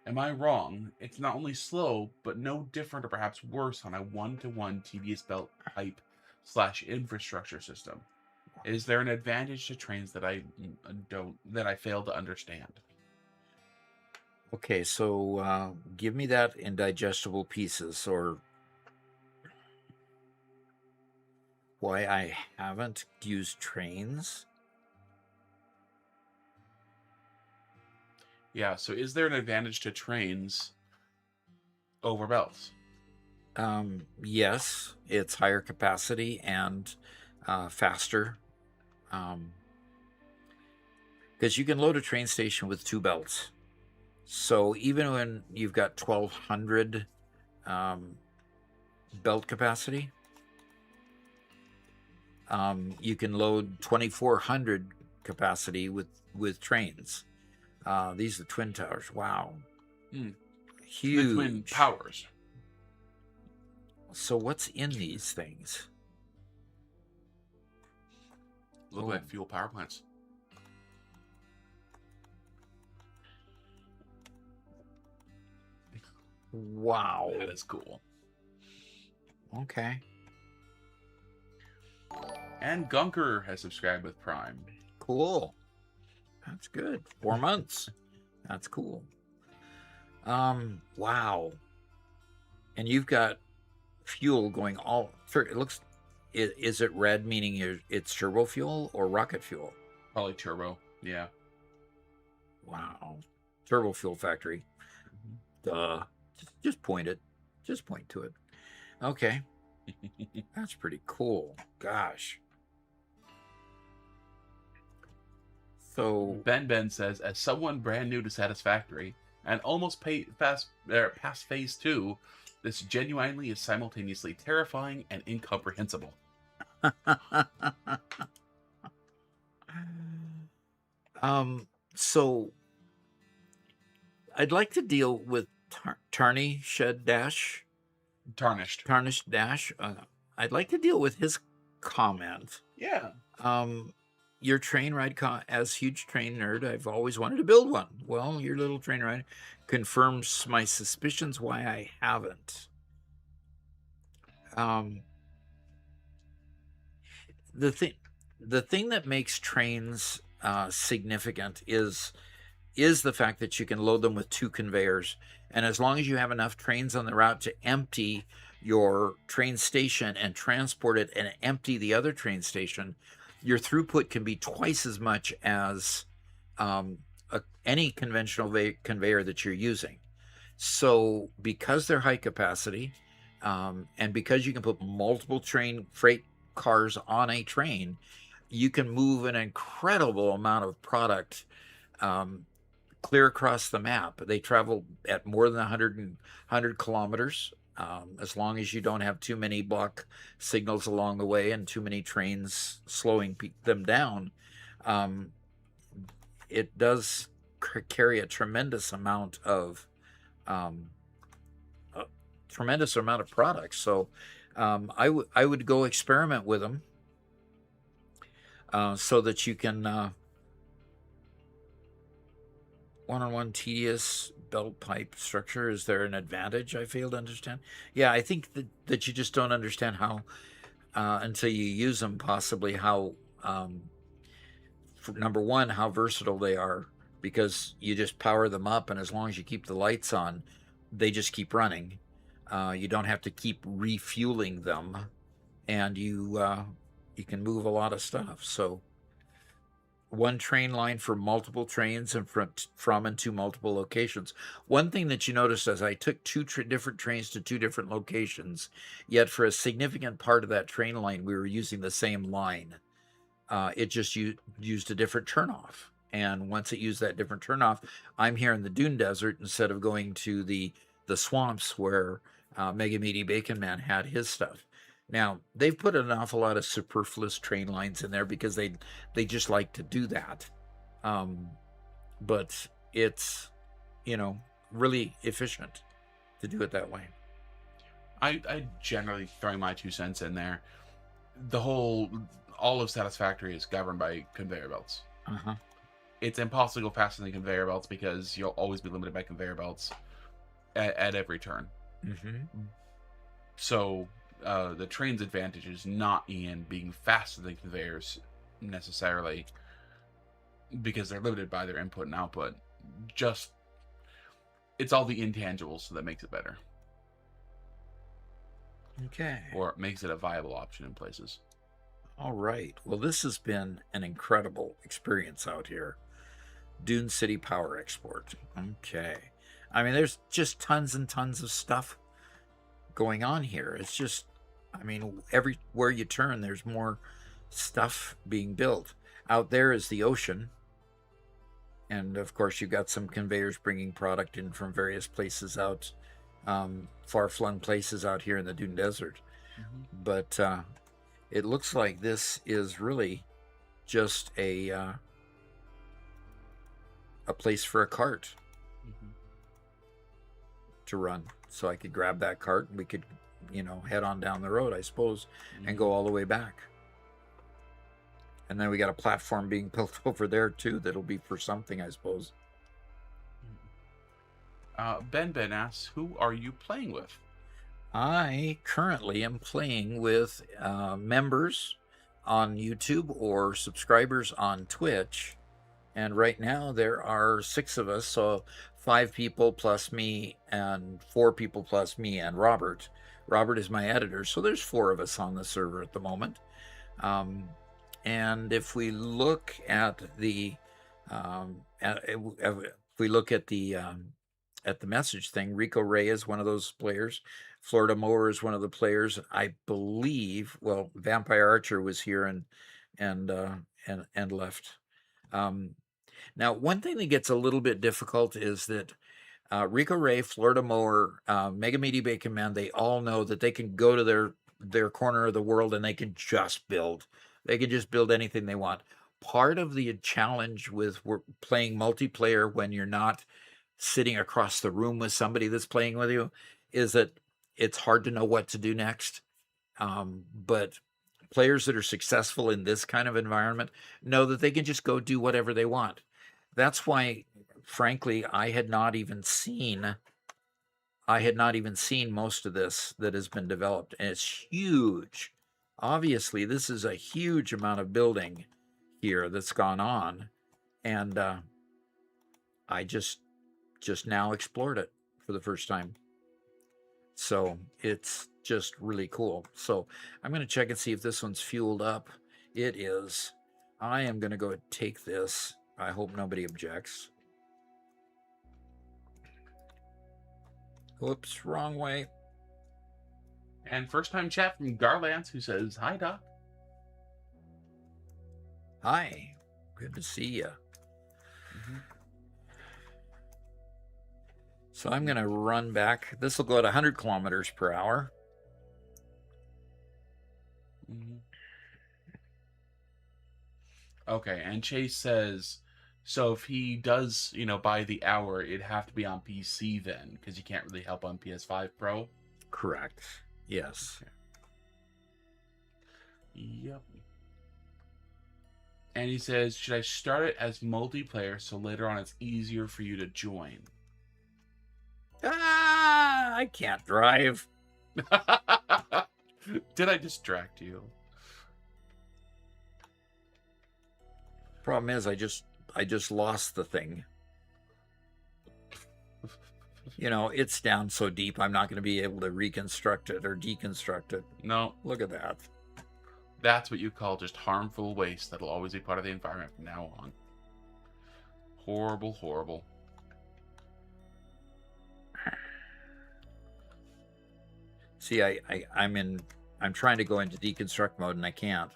Am I wrong? It's not only slow, but no different or perhaps worse on a one-to-one TVS belt pipe / infrastructure system. Is there an advantage to trains that I fail to understand?" Okay, so give me that in digestible pieces, or why I haven't used trains. Yeah, so is there an advantage to trains over belts? Yes, it's higher capacity and faster. Because you can load a train station with 2 belts. So even when you've got 1,200 belt capacity, you can load 2,400 capacity with trains. These are the twin towers. Wow. Huge. The twin powers. So what's in these things? Look like fuel power plants. Wow. That is cool. Okay. And Gunker has subscribed with Prime. Cool. That's good. 4 months. That's cool. Wow. And you've got fuel going all. It looks. Is it red, meaning it's turbo fuel or rocket fuel? Probably turbo. Yeah. Wow. Turbo fuel factory. Duh. Just point it. Just point to it. Okay. That's pretty cool. Gosh. So Ben says, as someone brand new to Satisfactory and almost past phase 2, this genuinely is simultaneously terrifying and incomprehensible. So I'd like to deal with Tarnished Dash. I'd like to deal with his comment. Yeah. Your train ride, as huge train nerd, I've always wanted to build one. Well, your little train ride confirms my suspicions why I haven't. The thing that makes trains significant is the fact that you can load them with 2 conveyors, and as long as you have enough trains on the route to empty your train station and transport it and empty the other train station, your throughput can be twice as much as any conventional conveyor that you're using. So because they're high capacity, and because you can put multiple freight cars on a train, you can move an incredible amount of product clear across the map. They travel at more than 100 kilometers, as long as you don't have too many block signals along the way and too many trains slowing them down. It does carry a tremendous amount of products. So I would go experiment with them so that you can one-on-one tedious belt pipe structure. Is there an advantage? I fail to understand. Yeah, I think that you just don't understand how, until you use them, possibly how, number one, how versatile they are, because you just power them up, and as long as you keep the lights on, they just keep running. You don't have to keep refueling them, and you can move a lot of stuff. So one train line for multiple trains and from and to multiple locations. One thing that you noticed as I took two different trains to two different locations, yet for a significant part of that train line, we were using the same line. It just used a different turnoff. And once it used that different turnoff, I'm here in the Dune Desert instead of going to the swamps where Mega Meaty Bacon Man had his stuff. Now, they've put an awful lot of superfluous train lines in there because they just like to do that. But it's, really efficient to do it that way. I generally throwing my 2 cents in there. All of Satisfactory is governed by conveyor belts. Uh-huh. It's impossible to go faster than conveyor belts because you'll always be limited by conveyor belts at every turn. Mm-hmm. So the train's advantage is not in being faster than conveyors necessarily, because they're limited by their input and output. Just, it's all the intangibles that makes it better. Okay. Or it makes it a viable option in places. All right. Well, this has been an incredible experience out here. Dune City Power Export. Okay. I mean, there's just tons and tons of stuff going on here. It's just, everywhere you turn, there's more stuff being built. Out there is the ocean. And of course, you've got some conveyors bringing product in from various places out, far-flung places out here in the Dune Desert. Mm-hmm. But it looks like this is really just a place for a cart to run. So I could grab that cart and we could, head on down the road, I suppose, and go all the way back. And then we got a platform being built over there too that'll be for something, I suppose. Ben asks, who are you playing with? I currently am playing with members on YouTube or subscribers on Twitch. And right now there are 6 of us, so 5 people plus me and 4 people plus me and Robert. Robert is my editor, so there's 4 of us on the server at the moment. And if we look at the message thing, Rico Ray is one of those players. Florida Mower is one of the players. I believe. Well, Vampire Archer was here and left. Now, one thing that gets a little bit difficult is that Rico Ray, Florida Mower, Mega Meaty Bacon Man, they all know that they can go to their corner of the world and they can just build. They can just build anything they want. Part of the challenge with playing multiplayer when you're not sitting across the room with somebody that's playing with you is that it's hard to know what to do next. But players that are successful in this kind of environment know that they can just go do whatever they want. That's why, frankly, I had not even seen most of this that has been developed, and it's huge. Obviously, this is a huge amount of building here that's gone on, and I just now explored it for the first time. So it's just really cool. So I'm going to check and see if this one's fueled up. It is. I am going to go take this. I hope nobody objects. Whoops, wrong way. And first time chat from Garlance, who says, hi, Doc. Hi, good to see you. Mm-hmm. So I'm going to run back. This will go at 100 kilometers per hour. Mm-hmm. Okay, and Chase says, so if he does, by the hour, it'd have to be on PC then, because you can't really help on PS5 Pro? Correct. Yes. Okay. Yep. And he says, should I start it as multiplayer so later on it's easier for you to join? I can't drive. Did I distract you? Problem is, I just lost the thing. You know, it's down so deep, I'm not going to be able to reconstruct it or deconstruct it. No. Look at that. That's what you call just harmful waste that'll always be part of the environment from now on. Horrible, horrible. See, I'm trying to go into deconstruct mode and I can't.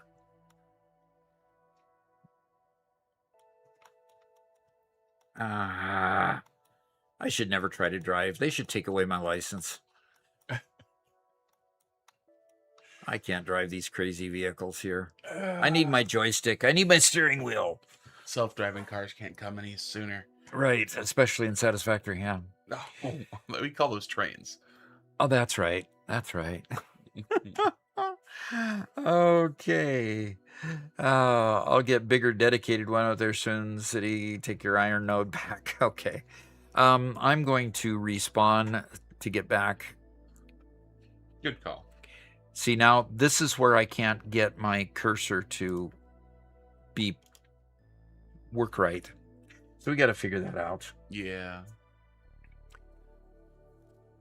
I should never try to drive. They should take away my license. I can't drive these crazy vehicles here. I need my joystick. I need my steering wheel. Self-driving cars can't come any sooner. Right, especially in Satisfactory, yeah. Oh, we call those trains. Oh, that's right. That's right. Okay. I'll get bigger dedicated one out there soon. City, take your iron node back. Okay. I'm going to respawn to get back. Good call. See, now this is where I can't get my cursor to work right. So we got to figure that out. Yeah.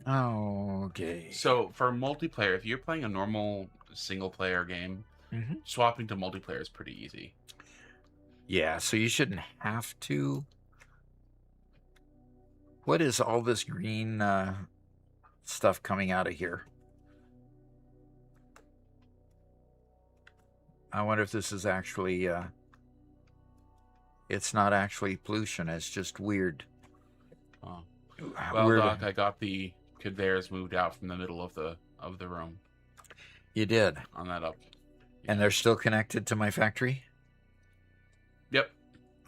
Okay. So for multiplayer, if you're playing a normal single player game, swapping to multiplayer is pretty easy. Yeah, so you shouldn't have to. What is all this green stuff coming out of here? I wonder if this is actually it's not actually pollution, it's just weird. Oh. Well, Weird. Doc, I got the conveyors moved out from the middle of the room. You did. On that up. And they're still connected to my factory? Yep.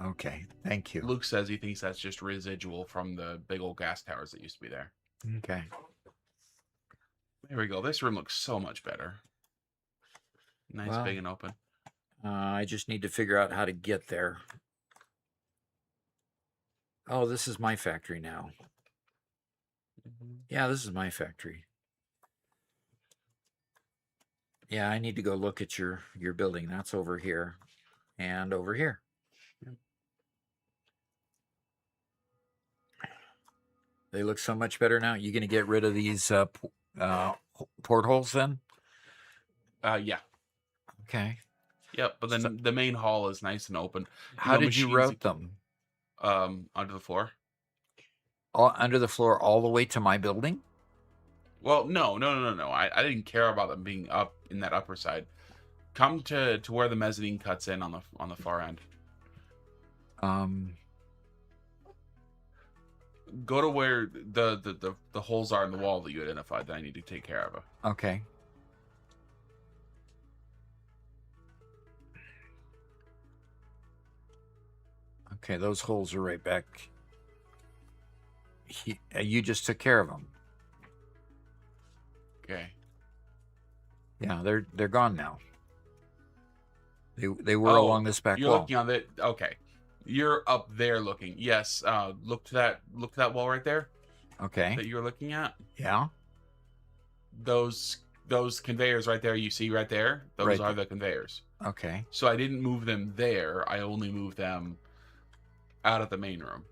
Okay, thank you. Luke says he thinks that's just residual from the big old gas towers that used to be there. Okay. There we go. This room looks so much better. Nice, Well, big and open. I just need to figure out how to get there. Oh, this is my factory now. Yeah, this is my factory. Yeah, I need to go look at your building. That's over here and over here. Yep. They look so much better now. You going to get rid of these portholes then? Yeah. Okay. Yep, but then the main hall is nice and open. How did you route them? Under the floor. Under the floor all the way to my building? Well, no. I didn't care about them being up in that upper side. Come to where the mezzanine cuts in on the far end. Go to where the holes are in the wall that you identified that I need to take care of. Okay. Okay, those holes are right back. You just took care of them. Okay. Yeah, they're gone now. They were along this back you're wall. Looking on the okay. You're up there looking. Yes. Look to that wall right there. Okay. That you were looking at. Yeah. Those conveyors right there you see right there. Those are the conveyors. Okay. So I didn't move them there. I only moved them out of the main room.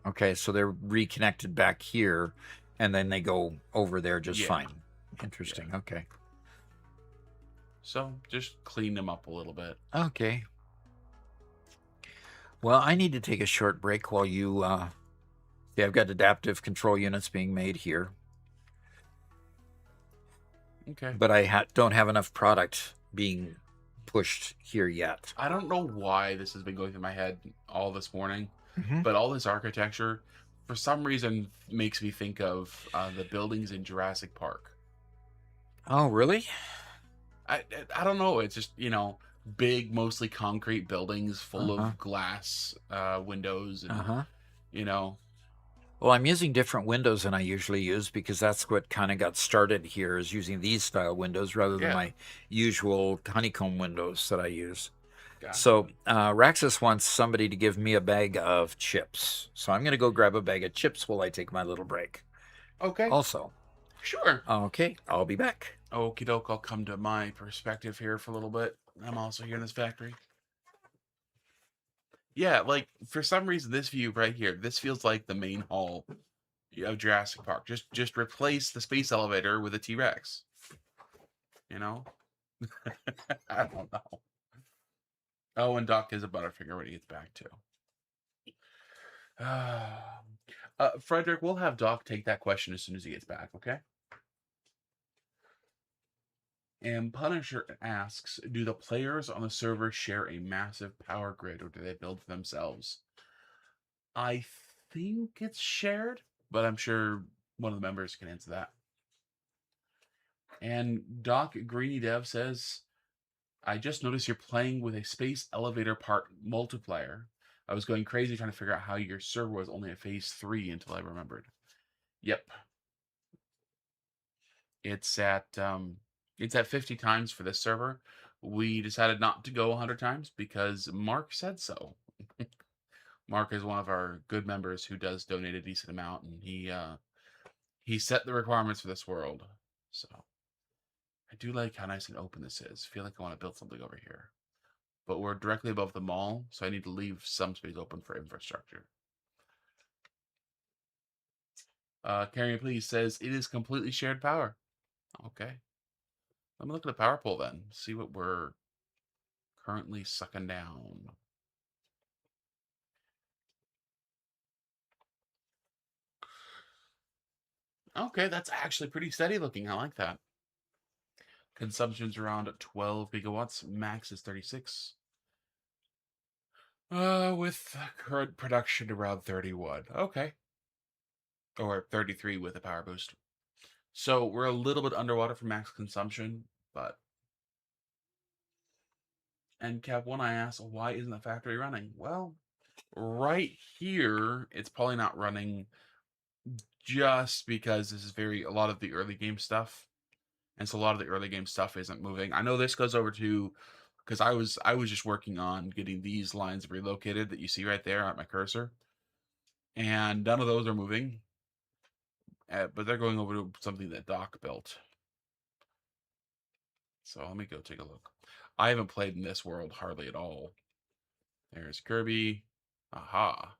Okay, so they're reconnected back here, and then they go over there just fine. Interesting. Yeah. Okay. So just clean them up a little bit. Okay. Well, I need to take a short break while you... see, I've got adaptive control units being made here. Okay. But I don't have enough product being pushed here yet. I don't know why this has been going through my head all this morning, but all this architecture, for some reason, makes me think of the buildings in Jurassic Park. Oh, really? I don't know. It's just, big, mostly concrete buildings full of glass windows and, Well, I'm using different windows than I usually use because that's what kind of got started here, is using these style windows rather than Yeah, my usual honeycomb windows that I use. gotcha. So Raxus wants somebody to give me a bag of chips. So I'm going to go grab a bag of chips while I take my little break. Okay, Also, sure. okay, I'll be back. Okie doke, I'll come to my perspective here for a little bit. I'm also here in this factory. Yeah, like for some reason, this view right here, this feels like the main hall of Jurassic Park. Just replace the space elevator with a T-Rex. You know? I don't know. Oh, and Doc is a Butterfinger when he gets back too. Frederick, we'll have Doc take that question as soon as he gets back, okay? And Punisher asks, do the players on the server share a massive power grid or do they build for themselves? I think it's shared, but I'm sure one of the members can answer that. And Doc Greeny Dev says, I just noticed you're playing with a space elevator part multiplier. I was going crazy trying to figure out how your server was only at phase 3 until I remembered. Yep. It's at 50 times for this server. We decided not to go 100 times because Mark said so. Mark is one of our good members who does donate a decent amount, and he set the requirements for this world. So I do like how nice and open this is. I feel like I want to build something over here. But we're directly above the mall, so I need to leave some space open for infrastructure. Carrion Please says it is completely shared power. Okay. Let me look at the power pole then. See what we're currently sucking down. Okay, that's actually pretty steady looking. I like that. Consumption's around 12 gigawatts. Max is 36. With current production around 31. Okay. Or 33 with a power boost. So we're a little bit underwater for max consumption, but. And Cap 1, I asked, why isn't the factory running? Well, right here, it's probably not running just because this is a lot of the early game stuff. And so a lot of the early game stuff isn't moving. I know this goes over to because I was just working on getting these lines relocated that you see right there at my cursor, and none of those are moving. But they're going over to something that Doc built. So let me go take a look. I haven't played in this world hardly at all. There's Kirby. Aha.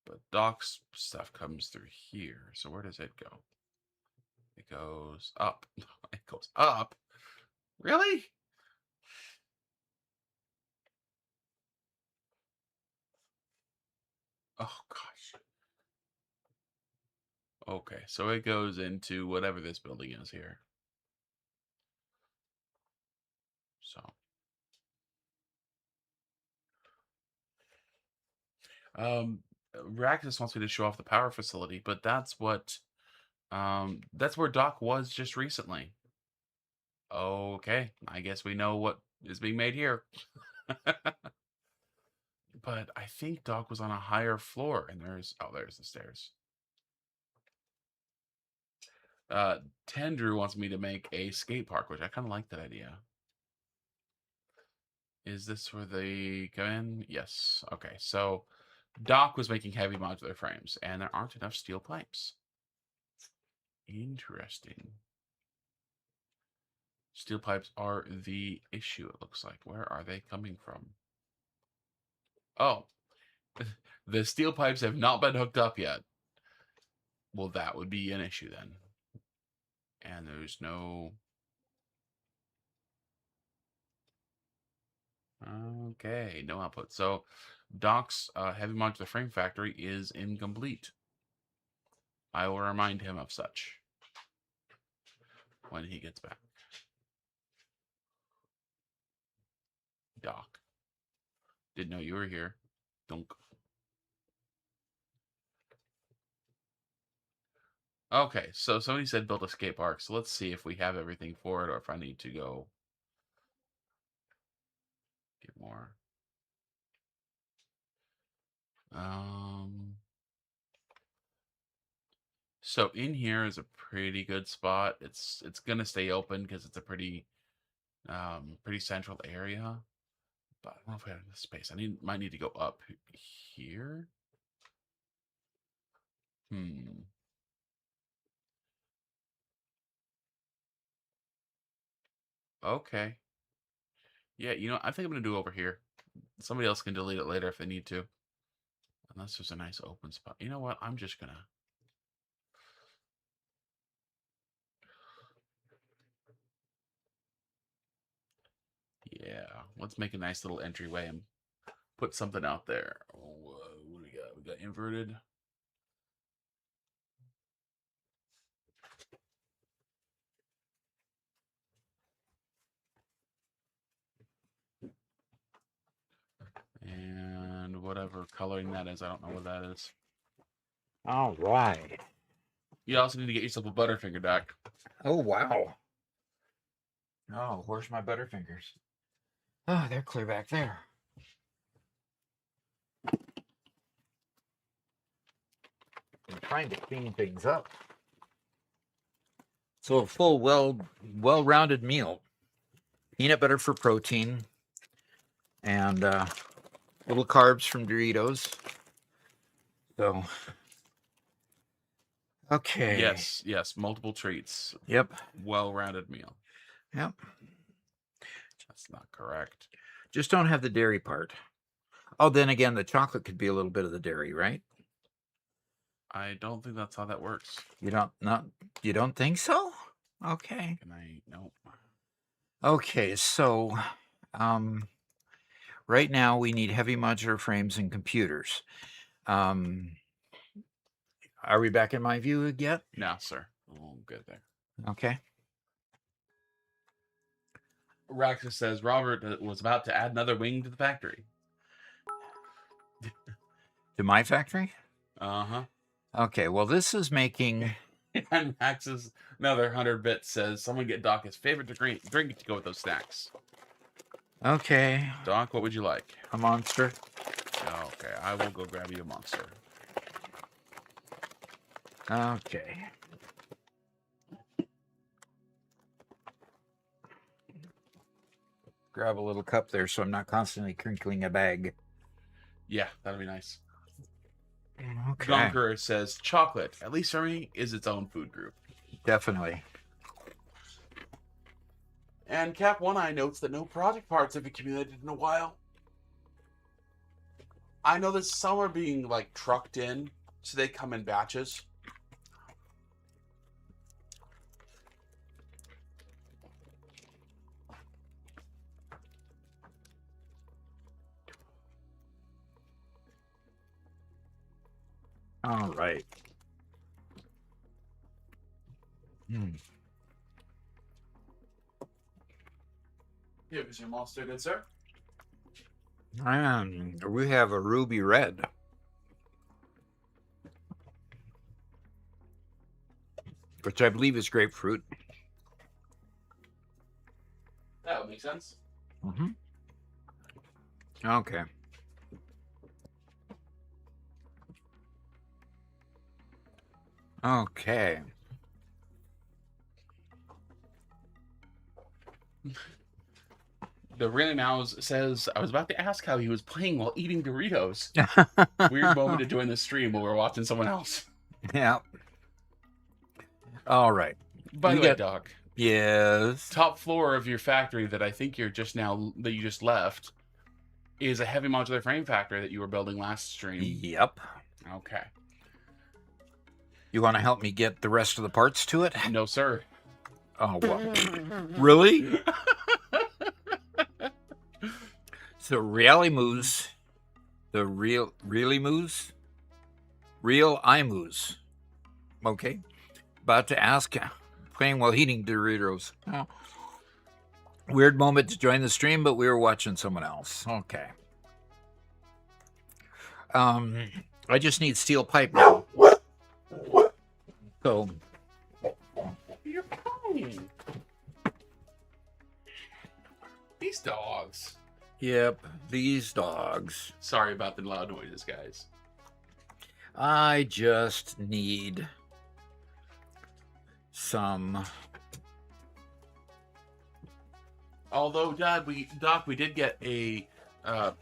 But Doc's stuff comes through here. So where does it go? It goes up. It goes up. Really? Oh gosh. Okay, so it goes into whatever this building is here. So, um, Raxus wants me to show off the power facility, but that's where Doc was just recently. Okay, I guess we know what is being made here. But I think Doc was on a higher floor, and there's the stairs. Uh, Tendrew wants me to make a skate park, which I kind of like that idea. Is this where they go in? Yes. Okay, so Doc was making heavy modular frames, and there aren't enough steel pipes. Interesting. Steel pipes are the issue, it looks like. Where are they coming from? Oh, the steel pipes have not been hooked up yet. Well, that would be an issue then. And there's no... Okay, no output. So Doc's heavy modular frame factory is incomplete. I will remind him of such when he gets back. Doc, didn't know you were here. Dunk. Okay, so somebody said build a skate park. So let's see if we have everything for it or if I need to go get more. Um, So in here is a pretty good spot. It's gonna stay open because it's a pretty central area. But I don't know if we have enough space. Might need to go up here. Okay. Yeah, I think I'm gonna do over here. Somebody else can delete it later if they need to. Unless there's a nice open spot. You know what? I'm just gonna. Yeah, let's make a nice little entryway and put something out there. Oh, what do we got? We got inverted. And whatever coloring that is, I don't know what that is. All right. You also need to get yourself a Butterfinger, Doc. Oh, wow. Oh, where's my Butterfingers? Oh, they're clear back there. I'm trying to clean things up. So a full, well-rounded meal. Peanut butter for protein, and little carbs from Doritos. So, okay. Yes, multiple treats. Yep. Well-rounded meal. Yep. That's not correct. Just don't have the dairy part. Oh, then again, the chocolate could be a little bit of the dairy, right? I don't think that's how that works. You don't think so? Okay. Nope. Okay, so right now we need heavy modular frames and computers. Are we back in my view yet? No, sir. We'll get there. Okay. Raxus says Robert was about to add another wing to the factory. To my factory? Uh-huh. Okay, well, this is making... And Max's another 100 bits says, someone get Doc his favorite drink to go with those snacks. Okay. Doc, what would you like? A Monster. Okay, I will go grab you a Monster. Okay. Grab a little cup there so I'm not constantly crinkling a bag. Yeah, that'd be nice. Okay. Conqueror says, chocolate, at least for me, is its own food group. Definitely. And Cap One Eye notes that no project parts have accumulated in a while. I know that some are being like trucked in, so they come in batches. All right. Here is your Monster, good sir. And we have a ruby red. Which I believe is grapefruit. That would make sense. Mm-hmm. Okay. Okay. The Really Mouse says, I was about to ask how he was playing while eating Doritos. Weird moment to join the stream while we're watching someone else. Yeah. All right. By the way, Doc. Yes. Top floor of your factory that I think you just left is a heavy modular frame factory that you were building last stream. Yep. Okay. You want to help me get the rest of the parts to it? No, sir. Oh, well. Really? So, Really Moose, the Really Moose, Real Imoose. Okay. About to ask, playing while eating Doritos. Oh. Weird moment to join the stream, but we were watching someone else. Okay. I just need steel pipe now. So. You're fine. These dogs. Yep, these dogs. Sorry about the loud noises, guys. I just need some. Although, Doc, we did get a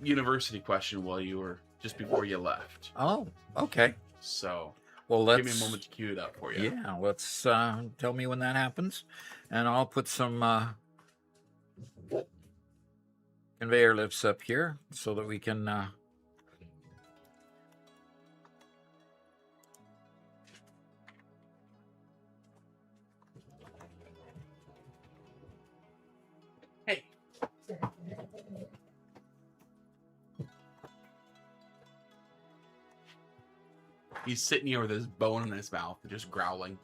university question while you were just before you left. Oh, okay. So, Well, let's give me a moment to cue it up for you. Yeah, let's tell me when that happens, and I'll put some conveyor lifts up here so that we can. Hey. He's sitting here with his bone in his mouth, just growling.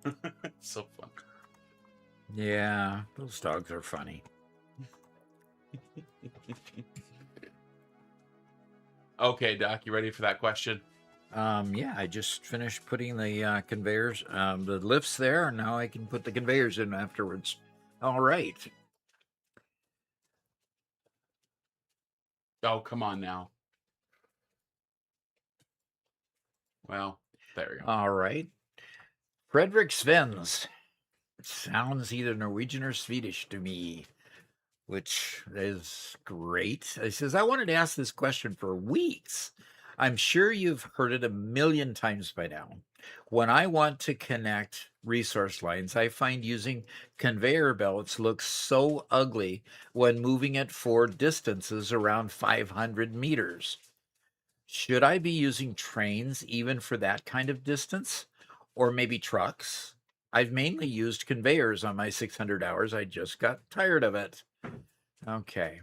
It's so fun. Yeah, those dogs are funny. Okay, Doc, you ready for that question? Yeah, I just finished putting the conveyors, the lifts there, and now I can put the conveyors in afterwards. All right. Oh, come on now. Well, there we go. All right. Frederick Svens. Sounds either Norwegian or Swedish to me, which is great. He says, I wanted to ask this question for weeks. I'm sure you've heard it a million times by now. When I want to connect resource lines, I find using conveyor belts looks so ugly when moving it for distances around 500 meters. Should I be using trains even for that kind of distance? Or maybe trucks? I've mainly used conveyors on my 600 hours. I just got tired of it. Okay.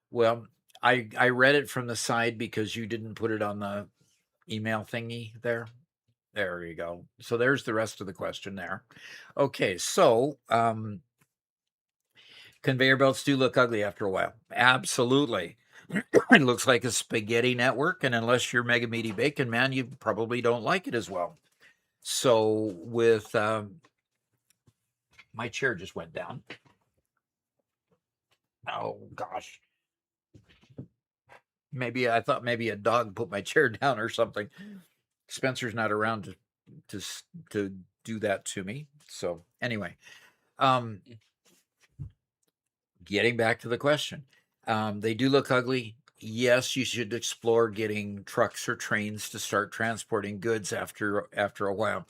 Well, I read it from the side because you didn't put it on the email thingy there. There you go. So there's the rest of the question there. Okay, so conveyor belts do look ugly after a while. Absolutely. It looks like a spaghetti network, and unless you're Mega Meaty Bacon Man, you probably don't like it as well. So with my chair just went down. Oh gosh. Maybe I thought maybe a dog put my chair down or something. Spencer's not around to do that to me. So anyway, getting back to the question, they do look ugly. Yes, you should explore getting trucks or trains to start transporting goods after a while,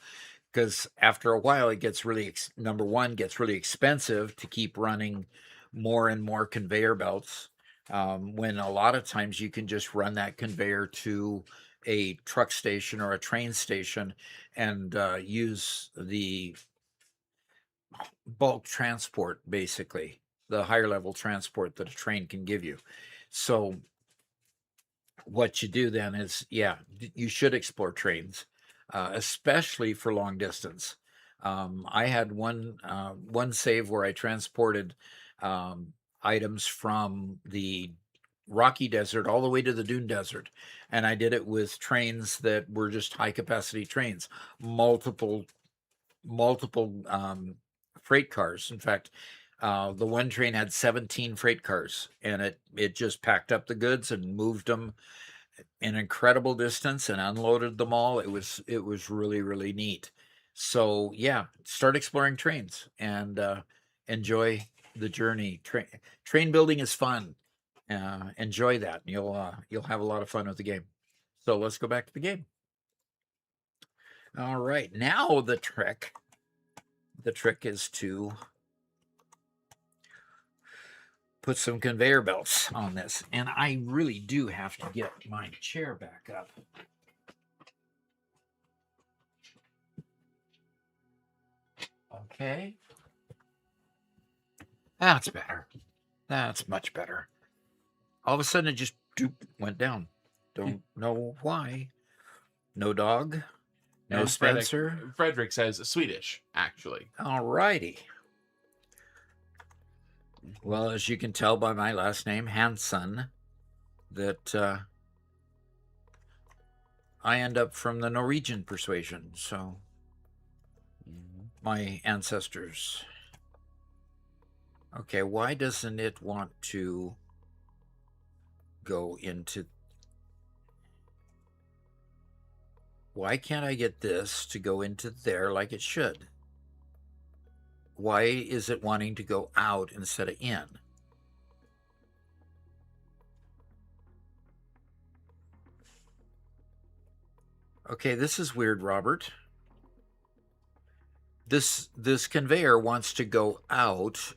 because after a while it gets really number one, gets really expensive to keep running more and more conveyor belts, when a lot of times you can just run that conveyor to a truck station or a train station and use the bulk transport, basically the higher level transport that a train can give you. So what you do then is, yeah, you should explore trains, especially for long distance. I had one save where I transported items from the Rocky Desert all the way to the Dune Desert, and I did it with trains that were just high capacity trains, multiple freight cars. In fact, the one train had 17 freight cars, and it just packed up the goods and moved them an incredible distance and unloaded them all. It was really, really neat. So yeah, start exploring trains and enjoy the journey. Train building is fun. Enjoy that, and you'll have a lot of fun with the game. So let's go back to the game. All right, now the trick is to put some conveyor belts on this, and I really do have to get my chair back up. Okay, that's better. That's much better. All of a sudden it just went down. Don't know why. No dog, no And Spencer. Frederick says Swedish, actually. All righty. Well, as you can tell by my last name, Hansen, that I end up from the Norwegian persuasion. So my ancestors. Okay, why doesn't it want to go into... Why can't I get this to go into there like it should? Why is it wanting to go out instead of in? Okay, this is weird, Robert. This conveyor wants to go out.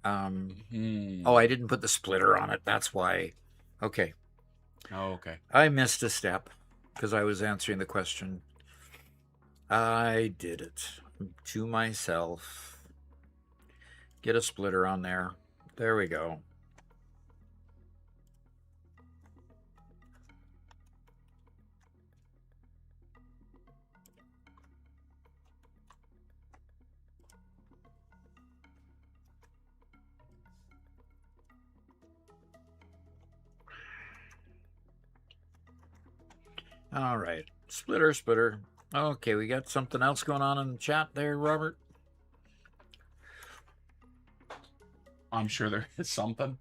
Oh, I didn't put the splitter on it. That's why. Okay. Oh, okay. I missed a step because I was answering the question. I did it to myself. Get a splitter on there. There we go. All right. Splitter. Okay, we got something else going on in the chat there, Robert? I'm sure there is something.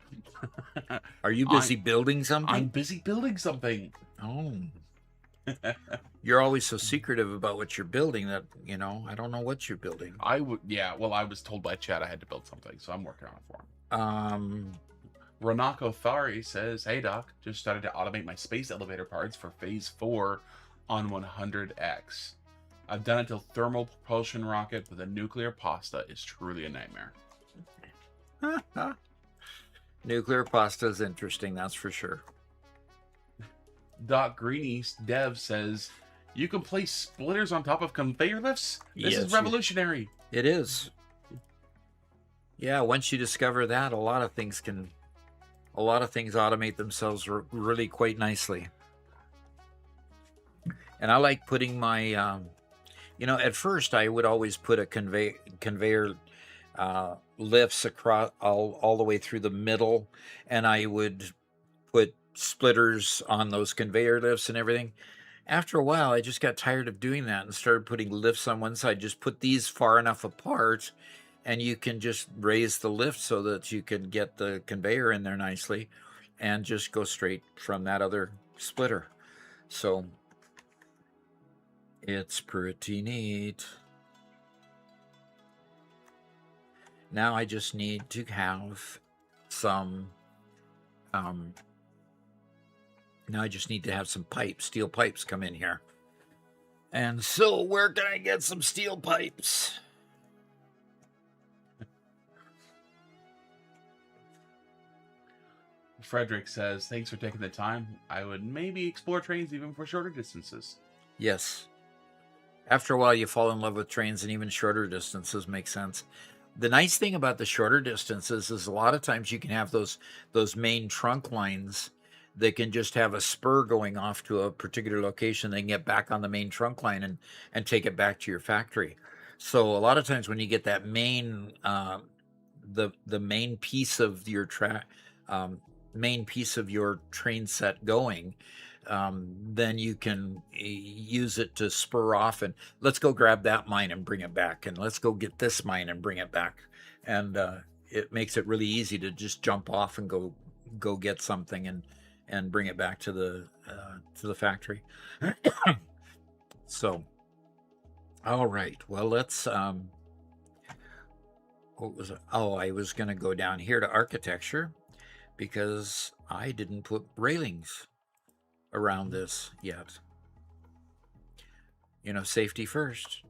Are you busy building something? I'm busy building something. Oh. You're always so secretive about what you're building that, I don't know what you're building. Well, I was told by Chad I had to build something, so I'm working on it for him. Ranako Thari says, "Hey Doc, just started to automate my space elevator parts for phase 4 on 100X. I've done it till thermal propulsion rocket, but the nuclear pasta is truly a nightmare." Nuclear pasta is interesting, that's for sure. Doc Greenie Dev says, "You can place splitters on top of conveyor lifts? This is revolutionary." It is. Yeah, once you discover that, a lot of things automate themselves really quite nicely. And I like putting my, at first I would always put a conveyor lifts across all the way through the middle, and I would put splitters on those conveyor lifts and everything. After a while, I just got tired of doing that and started putting lifts on one side. Just put these far enough apart, and you can just raise the lift so that you can get the conveyor in there nicely and just go straight from that other splitter. So it's pretty neat. Now I just need to have some steel pipes come in here. And so where can I get some steel pipes? Frederick says, "Thanks for taking the time. I would maybe explore trains even for shorter distances." Yes. After a while, you fall in love with trains, and even shorter distances make sense. The nice thing about the shorter distances is a lot of times you can have those main trunk lines that can just have a spur going off to a particular location. They can get back on the main trunk line and take it back to your factory. So a lot of times when you get that main, the main piece of your train set going, then you can use it to spur off and let's go grab that mine and bring it back, and let's go get this mine and bring it back. And it makes it really easy to just jump off and go get something and bring it back to the factory. So, all right. Well, let's. What was it? Oh, I was going to go down here to architecture because I didn't put railings around this yet. Safety first.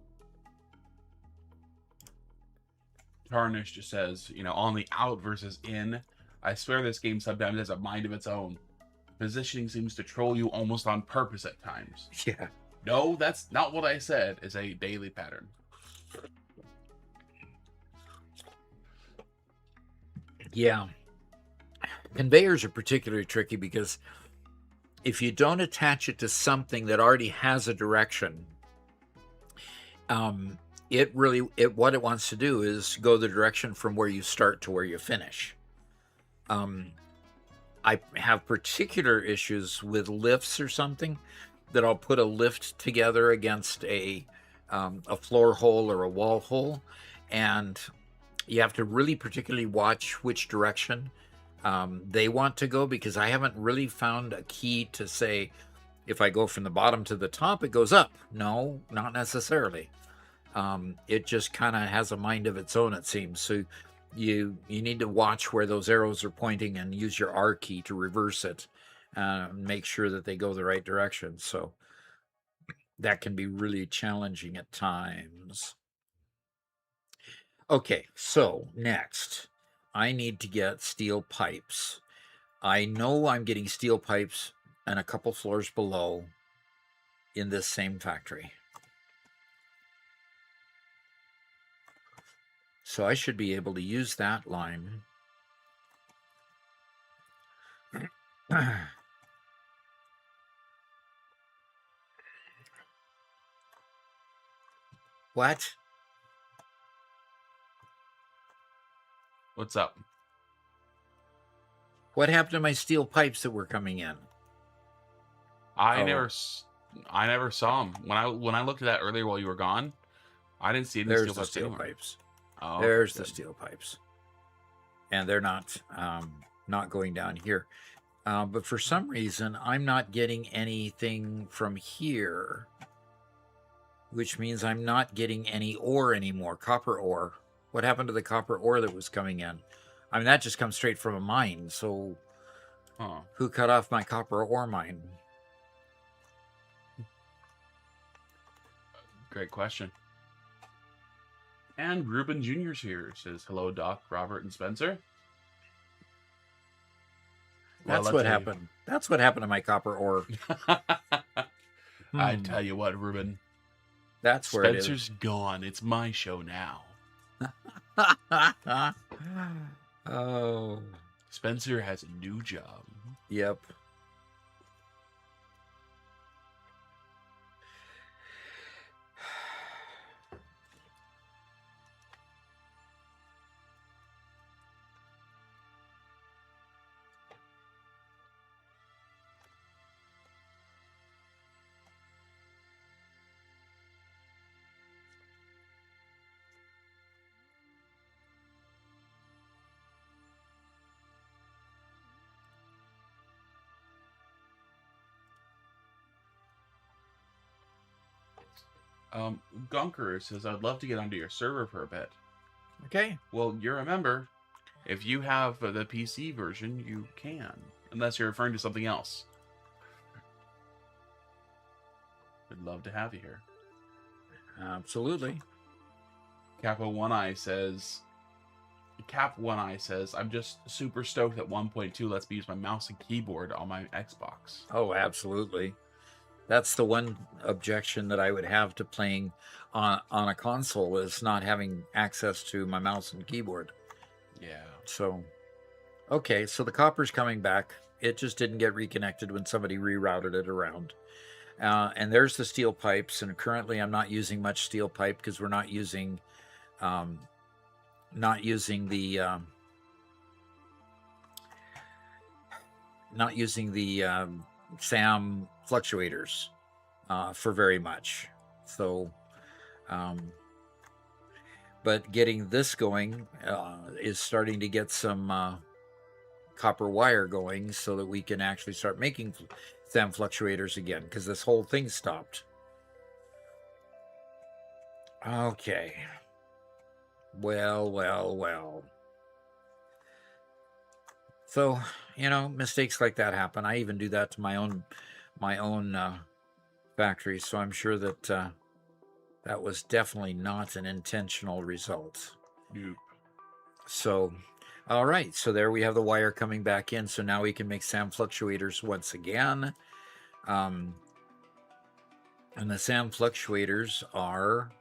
Tarnish just says, on the out versus in, I swear this game sometimes has a mind of its own. Positioning seems to troll you almost on purpose at times. Yeah. No, that's not what I said. It's a daily pattern. Yeah. Conveyors are particularly tricky because if you don't attach it to something that already has a direction, what it wants to do is go the direction from where you start to where you finish. I have particular issues with lifts or something that I'll put a lift together against a floor hole or a wall hole, and you have to really particularly watch which direction they want to go, because I haven't really found a key to say if I go from the bottom to the top, it goes up. No, not necessarily. It just kind of has a mind of its own, it seems. So you need to watch where those arrows are pointing and use your R key to reverse it, make sure that they go the right direction. So that can be really challenging at times. Okay, so next, I need to get steel pipes. I know I'm getting steel pipes and a couple floors below in this same factory. So I should be able to use that line. What? What's up? What happened to my steel pipes that were coming in? I Oh. never saw them when I looked at that earlier while you were gone. I didn't see any There's steel the pipes steel anywhere. pipes. Oh, There's the good. steel pipes, and they're not going down here. But for some reason, I'm not getting anything from here, which means I'm not getting any ore anymore, copper ore. What happened to the copper ore that was coming in? I mean, that just comes straight from a mine. So Huh. who cut off my copper ore mine? Great question. And Ruben Jr.'s here. Says, hello, Doc, Robert, and Spencer. That's what happened. That's what happened to my copper ore. I tell you what, Ruben. That's where Spencer's gone. It's my show now. Oh. Spencer has a new job. Yep. Gunker says, I'd love to get onto your server for a bit. Okay. Well, you're a member. If you have the PC version, you can. Unless you're referring to something else. We'd love to have you here. Absolutely. Cap One Eye says, I'm just super stoked that 1.2 lets me use my mouse and keyboard on my Xbox. Oh, absolutely. That's the one objection that I would have to playing on a console, is not having access to my mouse and keyboard. Yeah. So, okay, so the copper's coming back. It just didn't get reconnected when somebody rerouted it around. And there's the steel pipes. And currently, I'm not using much steel pipe because we're not using the SAM fluctuators for very much. So, but getting this going is starting to get some copper wire going so that we can actually start making SAM fluctuators again, because this whole thing stopped. Okay. Well. So, mistakes like that happen. I even do that to my own factory. So I'm sure that that was definitely not an intentional result. Nope. So, all right. So there we have the wire coming back in. So now we can make SAM fluctuators once again. And the SAM fluctuators are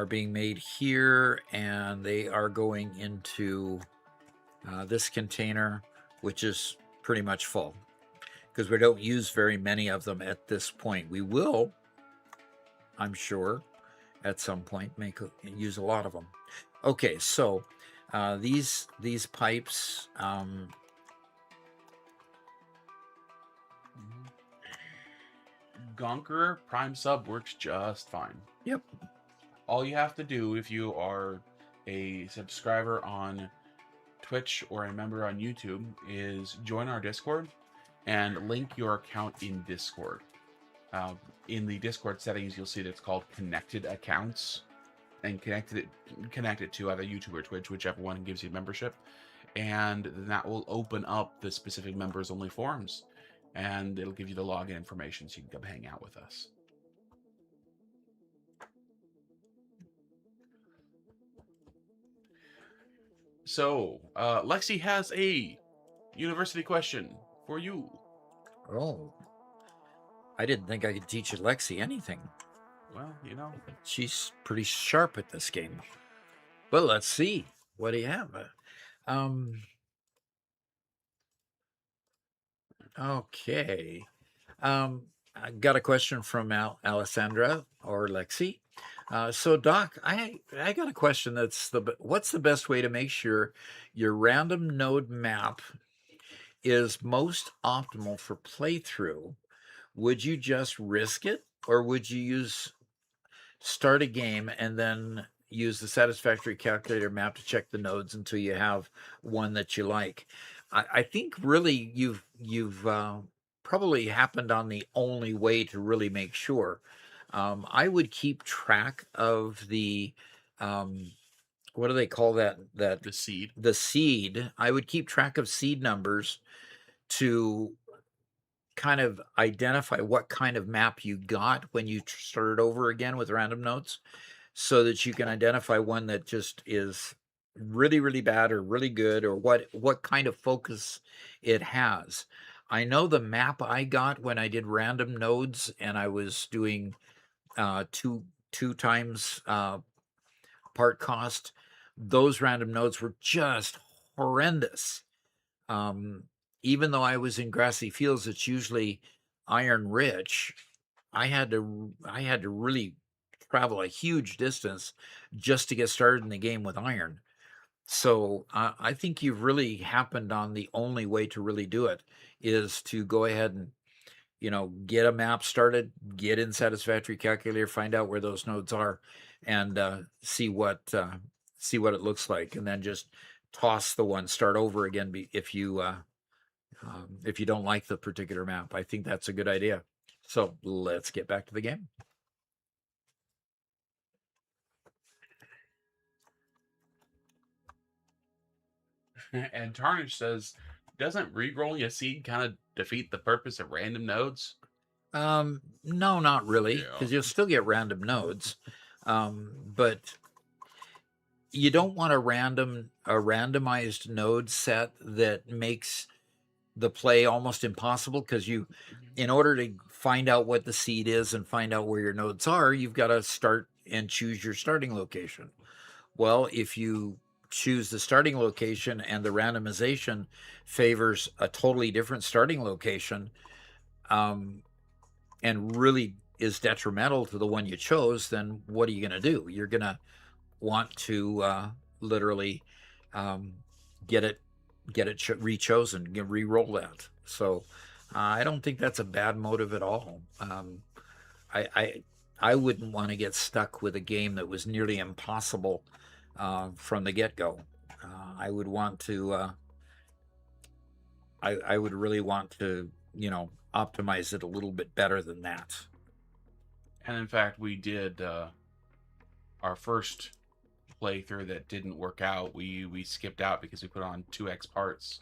being made here, and they are going into this container, which is pretty much full, because we don't use very many of them at this point. We will, I'm sure, at some point use a lot of them. Okay, so these pipes. Gonker Prime Sub works just fine. Yep. All you have to do if you are a subscriber on Twitch or a member on YouTube is join our Discord and link your account in Discord. In the Discord settings, you'll see that it's called Connected Accounts, and connect it to either YouTube or Twitch, whichever one gives you membership, and then that will open up the specific members only forums, and it'll give you the login information so you can come hang out with us. So, Lexi has a university question for you. Oh, I didn't think I could teach Alexi anything. Well, you know. She's pretty sharp at this game. Well, let's see. What do you have? Okay. I got a question from Alessandra or Lexi. So Doc, I got a question. What's the best way to make sure your random node map is most optimal for playthrough? Would you just risk it, or would you start a game and then use the Satisfactory calculator map to check the nodes until you have one that you like? I think really you've probably happened on the only way to really make sure. I would keep track of the what do they call that? The seed. The seed. I would keep track of seed numbers to kind of identify what kind of map you got when you started over again with random nodes, so that you can identify one that just is really, really bad or really good, or what kind of focus it has. I know the map I got when I did random nodes and I was doing two times part cost. Those random nodes were just horrendous. Even though I was in grassy fields, it's usually iron rich. I had to really travel a huge distance just to get started in the game with iron. So I think you've really happened on the only way to really do it is to go ahead and, get a map started, get in Satisfactory Calculator, find out where those nodes are, and see what it looks like, and then just toss the one, start over again if you don't like the particular map. I think that's a good idea. So let's get back to the game. And Tarnish says, doesn't re-rolling a seed kind of defeat the purpose of random nodes? No, not really, because you'll still get random nodes. But you don't want a randomized node set that makes the play almost impossible, because in order to find out what the seed is and find out where your nodes are, you've got to start and choose your starting location. Well, if you choose the starting location and the randomization favors a totally different starting location, and really is detrimental to the one you chose, then what are you going to do? You're going to want to literally get it rechosen, re-roll that. So I don't think that's a bad motive at all. I wouldn't want to get stuck with a game that was nearly impossible from the get-go. I would want to I would really want to optimize it a little bit better than that. And in fact, we did our first playthrough that didn't work out. We skipped out because we put on 2x parts,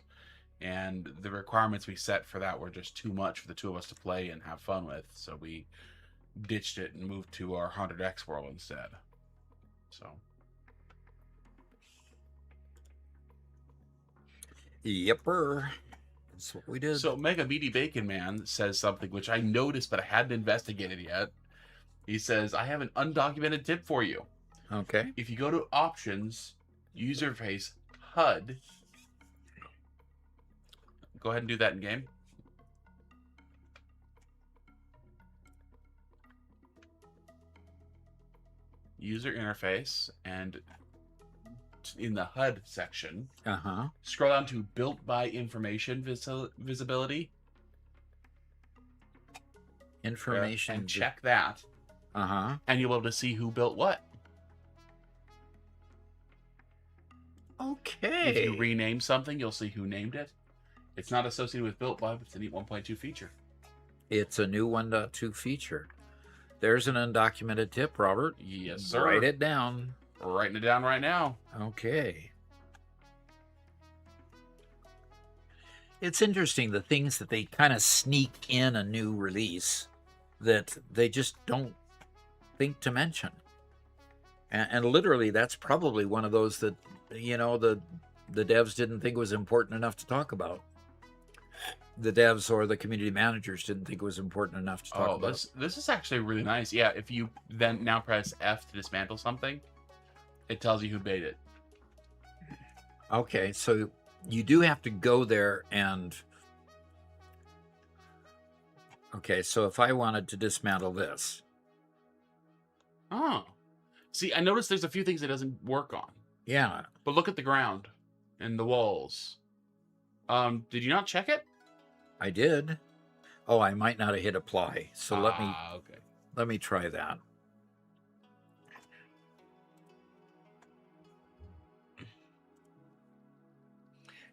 and the requirements we set for that were just too much for the two of us to play and have fun with. So we ditched it and moved to our 100x world instead. So. Yepper. That's what we did. So Mega Meaty Bacon Man says something which I noticed but I hadn't investigated yet. He says, I have an undocumented tip for you. Okay. If you go to Options, User Interface, HUD, go ahead and do that in game. User Interface, and in the HUD section, scroll down to Built by Information Visibility. Information. And check that. And you'll be able to see who built what. Okay. If you rename something, you'll see who named it. It's not associated with built by, but it's a neat 1.2 feature. It's a new 1.2 feature. There's an undocumented tip, Robert. Yes, sir. Write it down. We're writing it down right now. Okay. It's interesting, the things that they kind of sneak in a new release that they just don't think to mention. And literally, that's probably one of those that, you know, the devs didn't think was important enough to talk about. The devs or the community managers didn't think it was important enough to talk about. This is actually really nice. Yeah, if you then now press F to dismantle something, it tells you who made it. Okay, so you do have to go there and... Okay, so if I wanted to dismantle this... Oh. See, I noticed there's a few things it doesn't work on. Yeah. But look at the ground and the walls. Did you not check it? I did. Oh, I might not have hit apply. So okay. Let me try that.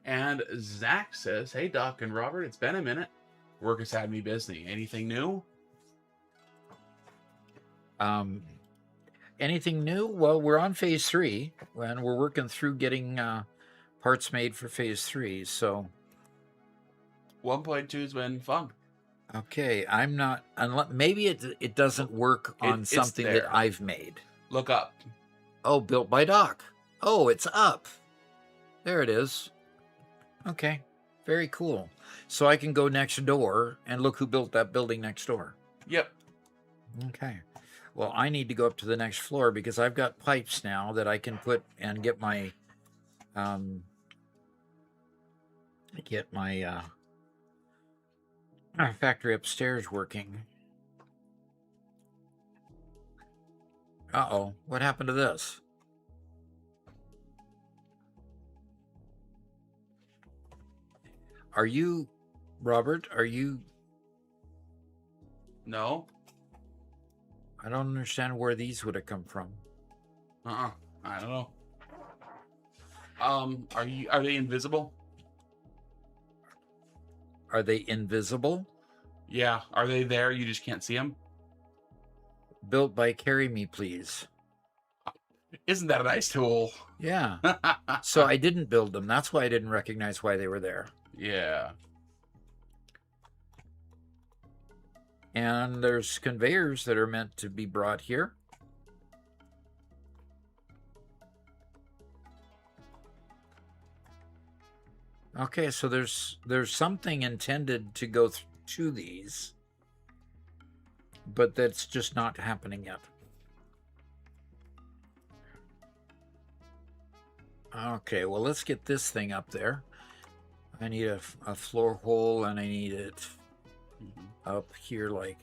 And Zach says, "Hey Doc and Robert, it's been a minute. Work has had me busy. Anything new?" Anything new? Well, we're on phase 3 and we're working through getting parts made for phase 3. So 1.2's been fun. Okay, I'm not... Maybe it doesn't work on something that I've made. Look up. Oh, built by Doc. Oh, it's up. There it is. Okay, very cool. So I can go next door and look who built that building next door. Yep. Okay. Well, I need to go up to the next floor because I've got pipes now that I can put and get my factory upstairs working. Uh-oh, what happened to this? Are you, Robert, are you... No. I don't understand where these would have come from. I don't know. Are they invisible? Are they invisible? Yeah. Are they there? You just can't see them? Built by Carry Me, Please. Isn't that a nice tool? Yeah. So I didn't build them. That's why I didn't recognize why they were there. Yeah. And there's conveyors that are meant to be brought here. Okay, so there's something intended to go to these, but that's just not happening yet. Okay, well, let's get this thing up there. I need a floor hole, and I need it up here like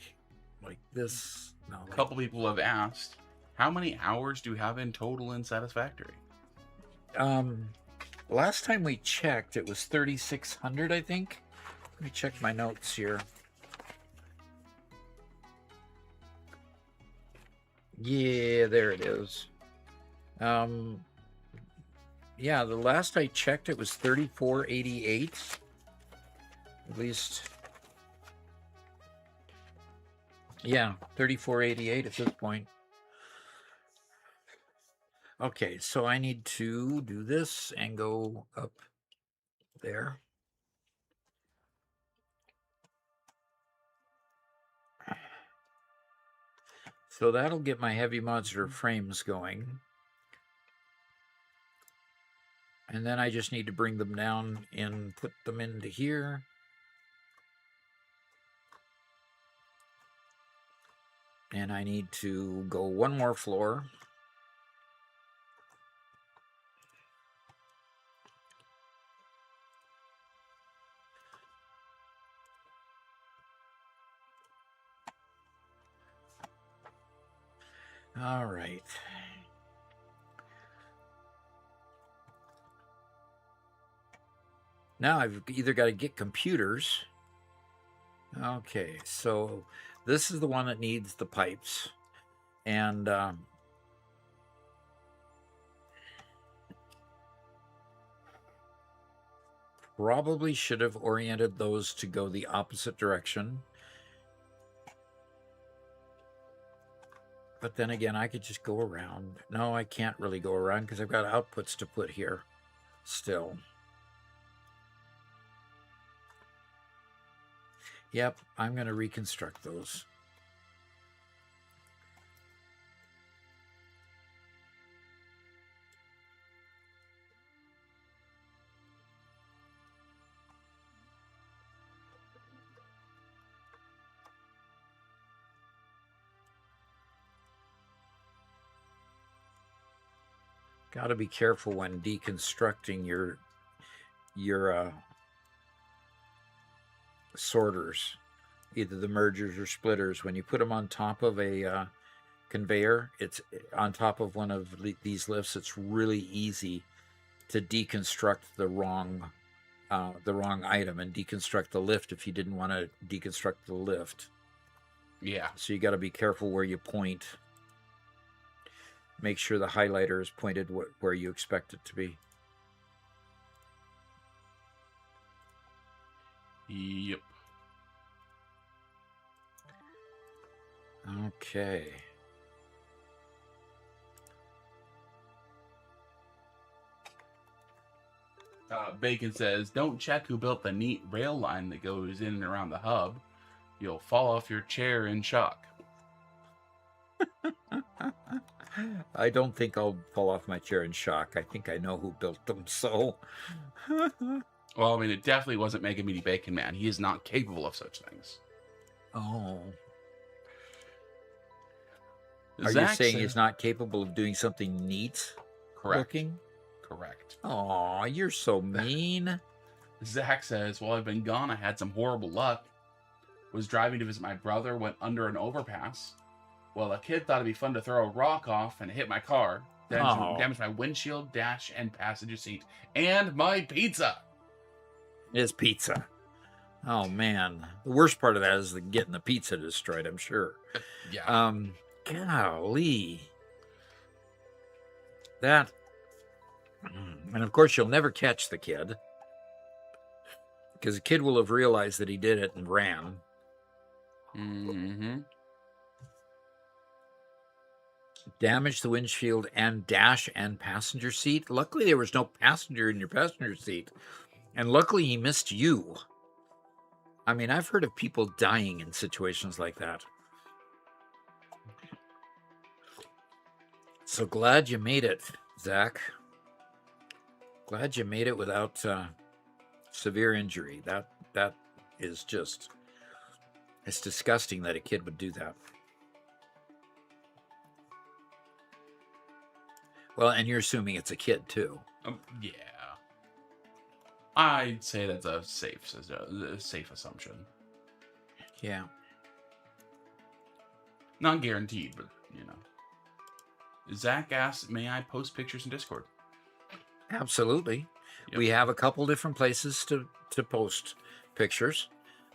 this. No, A couple people have asked, how many hours do you have in total in Satisfactory? Last time we checked, it was 3,600, I think. Let me check my notes here. Yeah, there it is. Yeah, the last I checked, it was 3488. At least, yeah, 3488 at this point. Okay, so I need to do this and go up there. So that'll get my heavy modular frames going. And then I just need to bring them down and put them into here. And I need to go one more floor. All right. Now I've either got to get computers. Okay, so this is the one that needs the pipes. And probably should have oriented those to go the opposite direction. But then again, I could just go around. No, I can't really go around because I've got outputs to put here still. Yep, I'm going to reconstruct those. Got to be careful when deconstructing your sorters, either the mergers or splitters. When you put them on top of a conveyor, it's on top of one of these lifts. It's really easy to deconstruct the wrong item and deconstruct the lift if you didn't want to deconstruct the lift. Yeah. So you got to be careful where you point. Make sure the highlighter is pointed where you expect it to be. Yep. Okay. Bacon says, don't check who built the neat rail line that goes in and around the hub. You'll fall off your chair in shock. I don't think I'll fall off my chair in shock. I think I know who built them, so... Well, I mean, it definitely wasn't Mega Meaty Bacon Man. He is not capable of such things. Oh. Are you saying he's not capable of doing something neat? Correct. Looking? Correct. Aw, you're so mean. Zach says, while I've been gone, I had some horrible luck. Was driving to visit my brother, went under an overpass. Well, a kid thought it'd be fun to throw a rock off and hit my car. Damaged my windshield, dash, and passenger seat. And my pizza! His pizza. Oh, man. The worst part of that is getting the pizza destroyed, I'm sure. Yeah. Golly. That... And of course, you'll never catch the kid. Because the kid will have realized that he did it and ran. Mm-hmm. Damaged the windshield and dash and passenger seat. Luckily, there was no passenger in your passenger seat. And luckily, he missed you. I mean, I've heard of people dying in situations like that. So glad you made it, Zach. Glad you made it without severe injury. That is just... It's disgusting that a kid would do that. Well, and you're assuming it's a kid, too. Yeah. I'd say that's a safe assumption. Yeah. Not guaranteed, but, you know. Zach asks, may I post pictures in Discord? Absolutely. Yep. We have a couple different places to post pictures.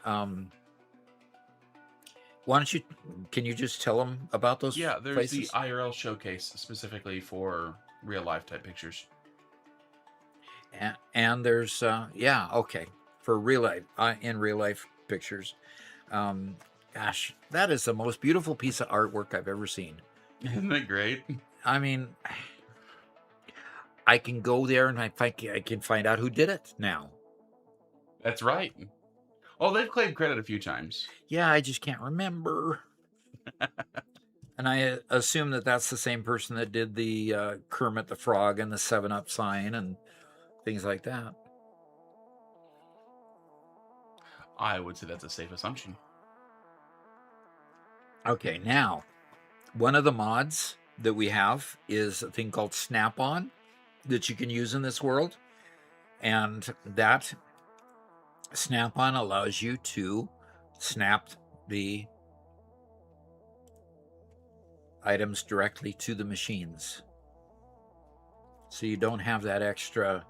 Can you just tell them about those Yeah, there's places? the IRL showcase specifically for real life type pictures. And there's, okay, for real life, in real life pictures. Gosh, that is the most beautiful piece of artwork I've ever seen. Isn't it great? I mean, I can go there and I can find out who did it now. That's right. Oh, they've claimed credit a few times. Yeah, I just can't remember. And I assume that that's the same person that did the Kermit the Frog and the 7-Up sign and things like that. I would say that's a safe assumption. Okay, now, one of the mods that we have is a thing called Snap-on that you can use in this world. And that Snap-on allows you to snap the items directly to the machines. So you don't have that extra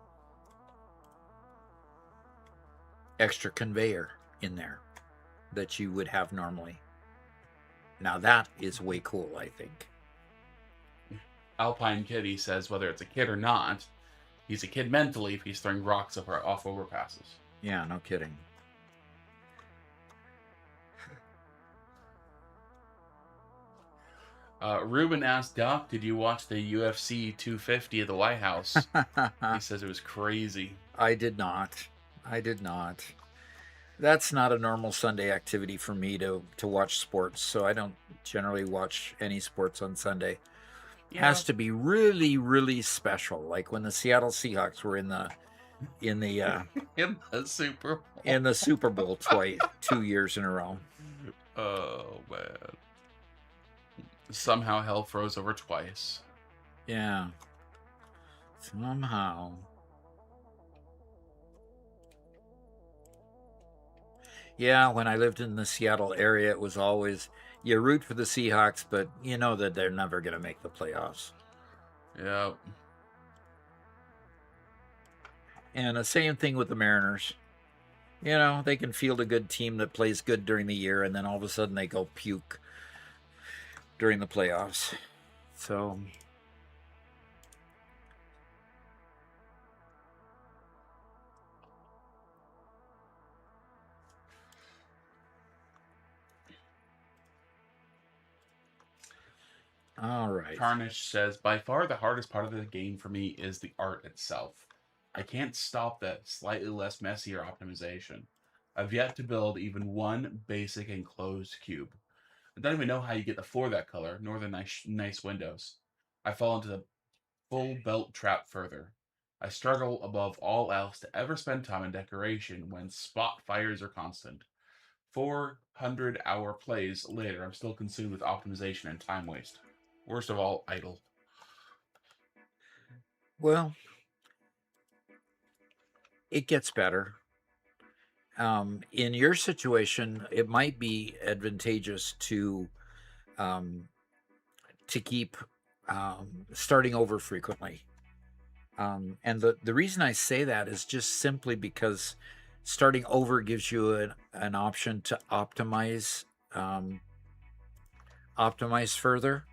conveyor in there that you would have normally. Now that is way cool, I think. Alpine Kitty says whether it's a kid or not, He's a kid mentally if he's throwing rocks off overpasses. Yeah, no kidding. Ruben asked Doc, "Did you watch the UFC 250 at the White House?" He says it was crazy. I did not. I did not. That's not a normal Sunday activity for me to watch sports, so I don't generally watch any sports on Sunday. Yeah. Has to be really, really special, like when the Seattle Seahawks were in the in the Super Bowl. In the Super Bowl 2 years in a row. Oh man! Somehow hell froze over twice. Yeah. Somehow. Yeah, when I lived in the Seattle area, it was always, you root for the Seahawks, but you know that they're never going to make the playoffs. Yep. And the same thing with the Mariners. You know, they can field a good team that plays good during the year, and then all of a sudden they go puke during the playoffs. So... All right. Tarnish says, by far the hardest part of the game for me is the art itself. I can't stop that slightly less messier optimization. I've yet to build even one basic enclosed cube. I don't even know how you get the floor that color, nor the nice windows. I fall into the full belt trap further. I struggle above all else to ever spend time in decoration when spot fires are constant. 400-hour plays later, I'm still consumed with optimization and time waste. Worst of all, idle. Well, it gets better. In your situation, it might be advantageous to keep starting over frequently. And the reason I say that is just simply because starting over gives you an option to optimize further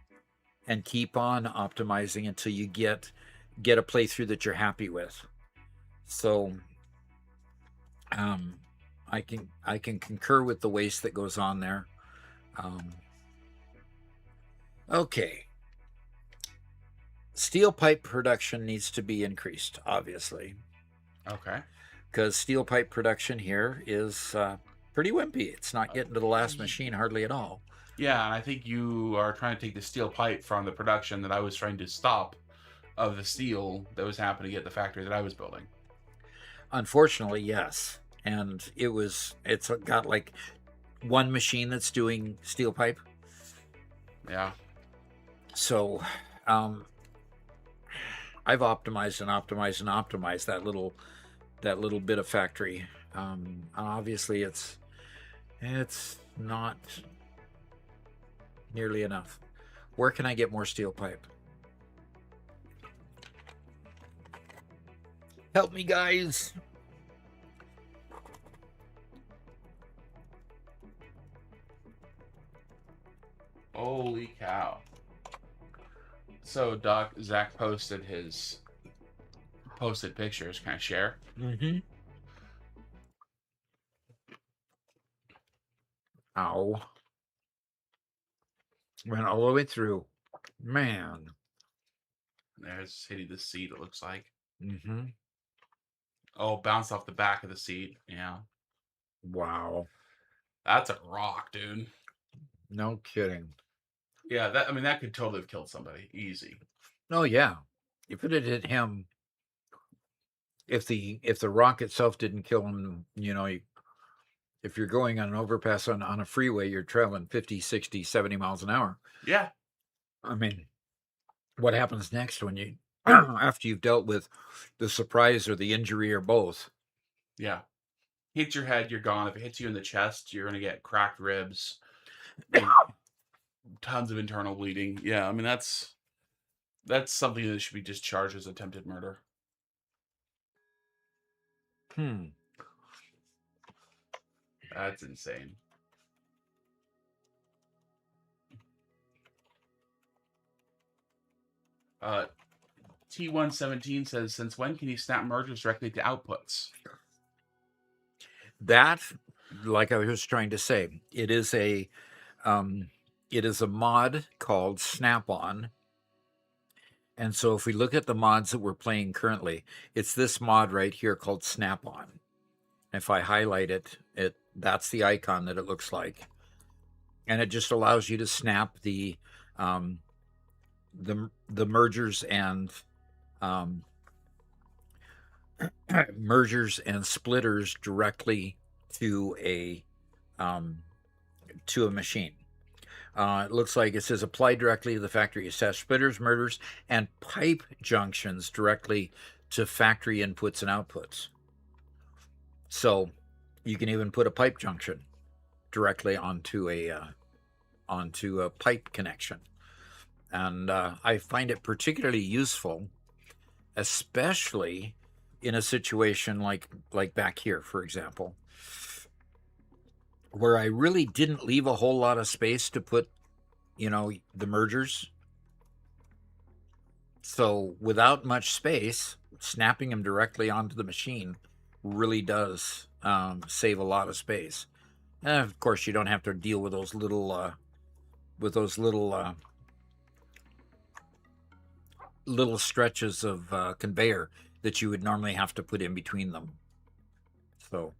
and keep on optimizing until you get a playthrough that you're happy with. So I can concur with the waste that goes on there. Okay. Steel pipe production needs to be increased, obviously. Okay. Because steel pipe production here is pretty wimpy. It's not getting to the last machine hardly at all. Yeah, and I think you are trying to take the steel pipe from the production that I was trying to stop of the steel that was happening at the factory that I was building. Unfortunately, yes. And it's got like one machine that's doing steel pipe. Yeah. So I've optimized and optimized and optimized that little bit of factory. Obviously, it's not nearly enough. Where can I get more steel pipe? Help me, guys. Holy cow. So Zach posted pictures. Can I share? Mm-hmm. Ow. Went all the way through. Man. There's hitting the seat, it looks like. Mm-hmm. Oh, bounced off the back of the seat. Yeah. Wow. That's a rock, dude. No kidding. Yeah, that could totally have killed somebody. Easy. Oh yeah. If it had hit him, if the rock itself didn't kill him, if you're going on an overpass on a freeway, you're traveling 50, 60, 70 miles an hour. Yeah. I mean, what happens next when you after you've dealt with the surprise or the injury or both? Yeah. Hits your head, you're gone. If it hits you in the chest, you're going to get cracked ribs, tons of internal bleeding. Yeah, I mean, that's something that should be discharged as attempted murder. That's insane. T117 says, since when can you snap mergers directly to outputs? That, like I was trying to say, it is a mod called Snap-on. And so if we look at the mods that we're playing currently, it's this mod right here called Snap-on. If I highlight it, that's the icon that it looks like. And it just allows you to snap the mergers and mergers and splitters directly to a machine. It looks like it says apply directly to the factory assess splitters, mergers, and pipe junctions directly to factory inputs and outputs. So you can even put a pipe junction directly onto a pipe connection. And I find it particularly useful, especially in a situation like back here, for example, where I really didn't leave a whole lot of space to put, the mergers. So without much space, snapping them directly onto the machine really does save a lot of space. And of course, you don't have to deal with those little little stretches of conveyor that you would normally have to put in between them. So,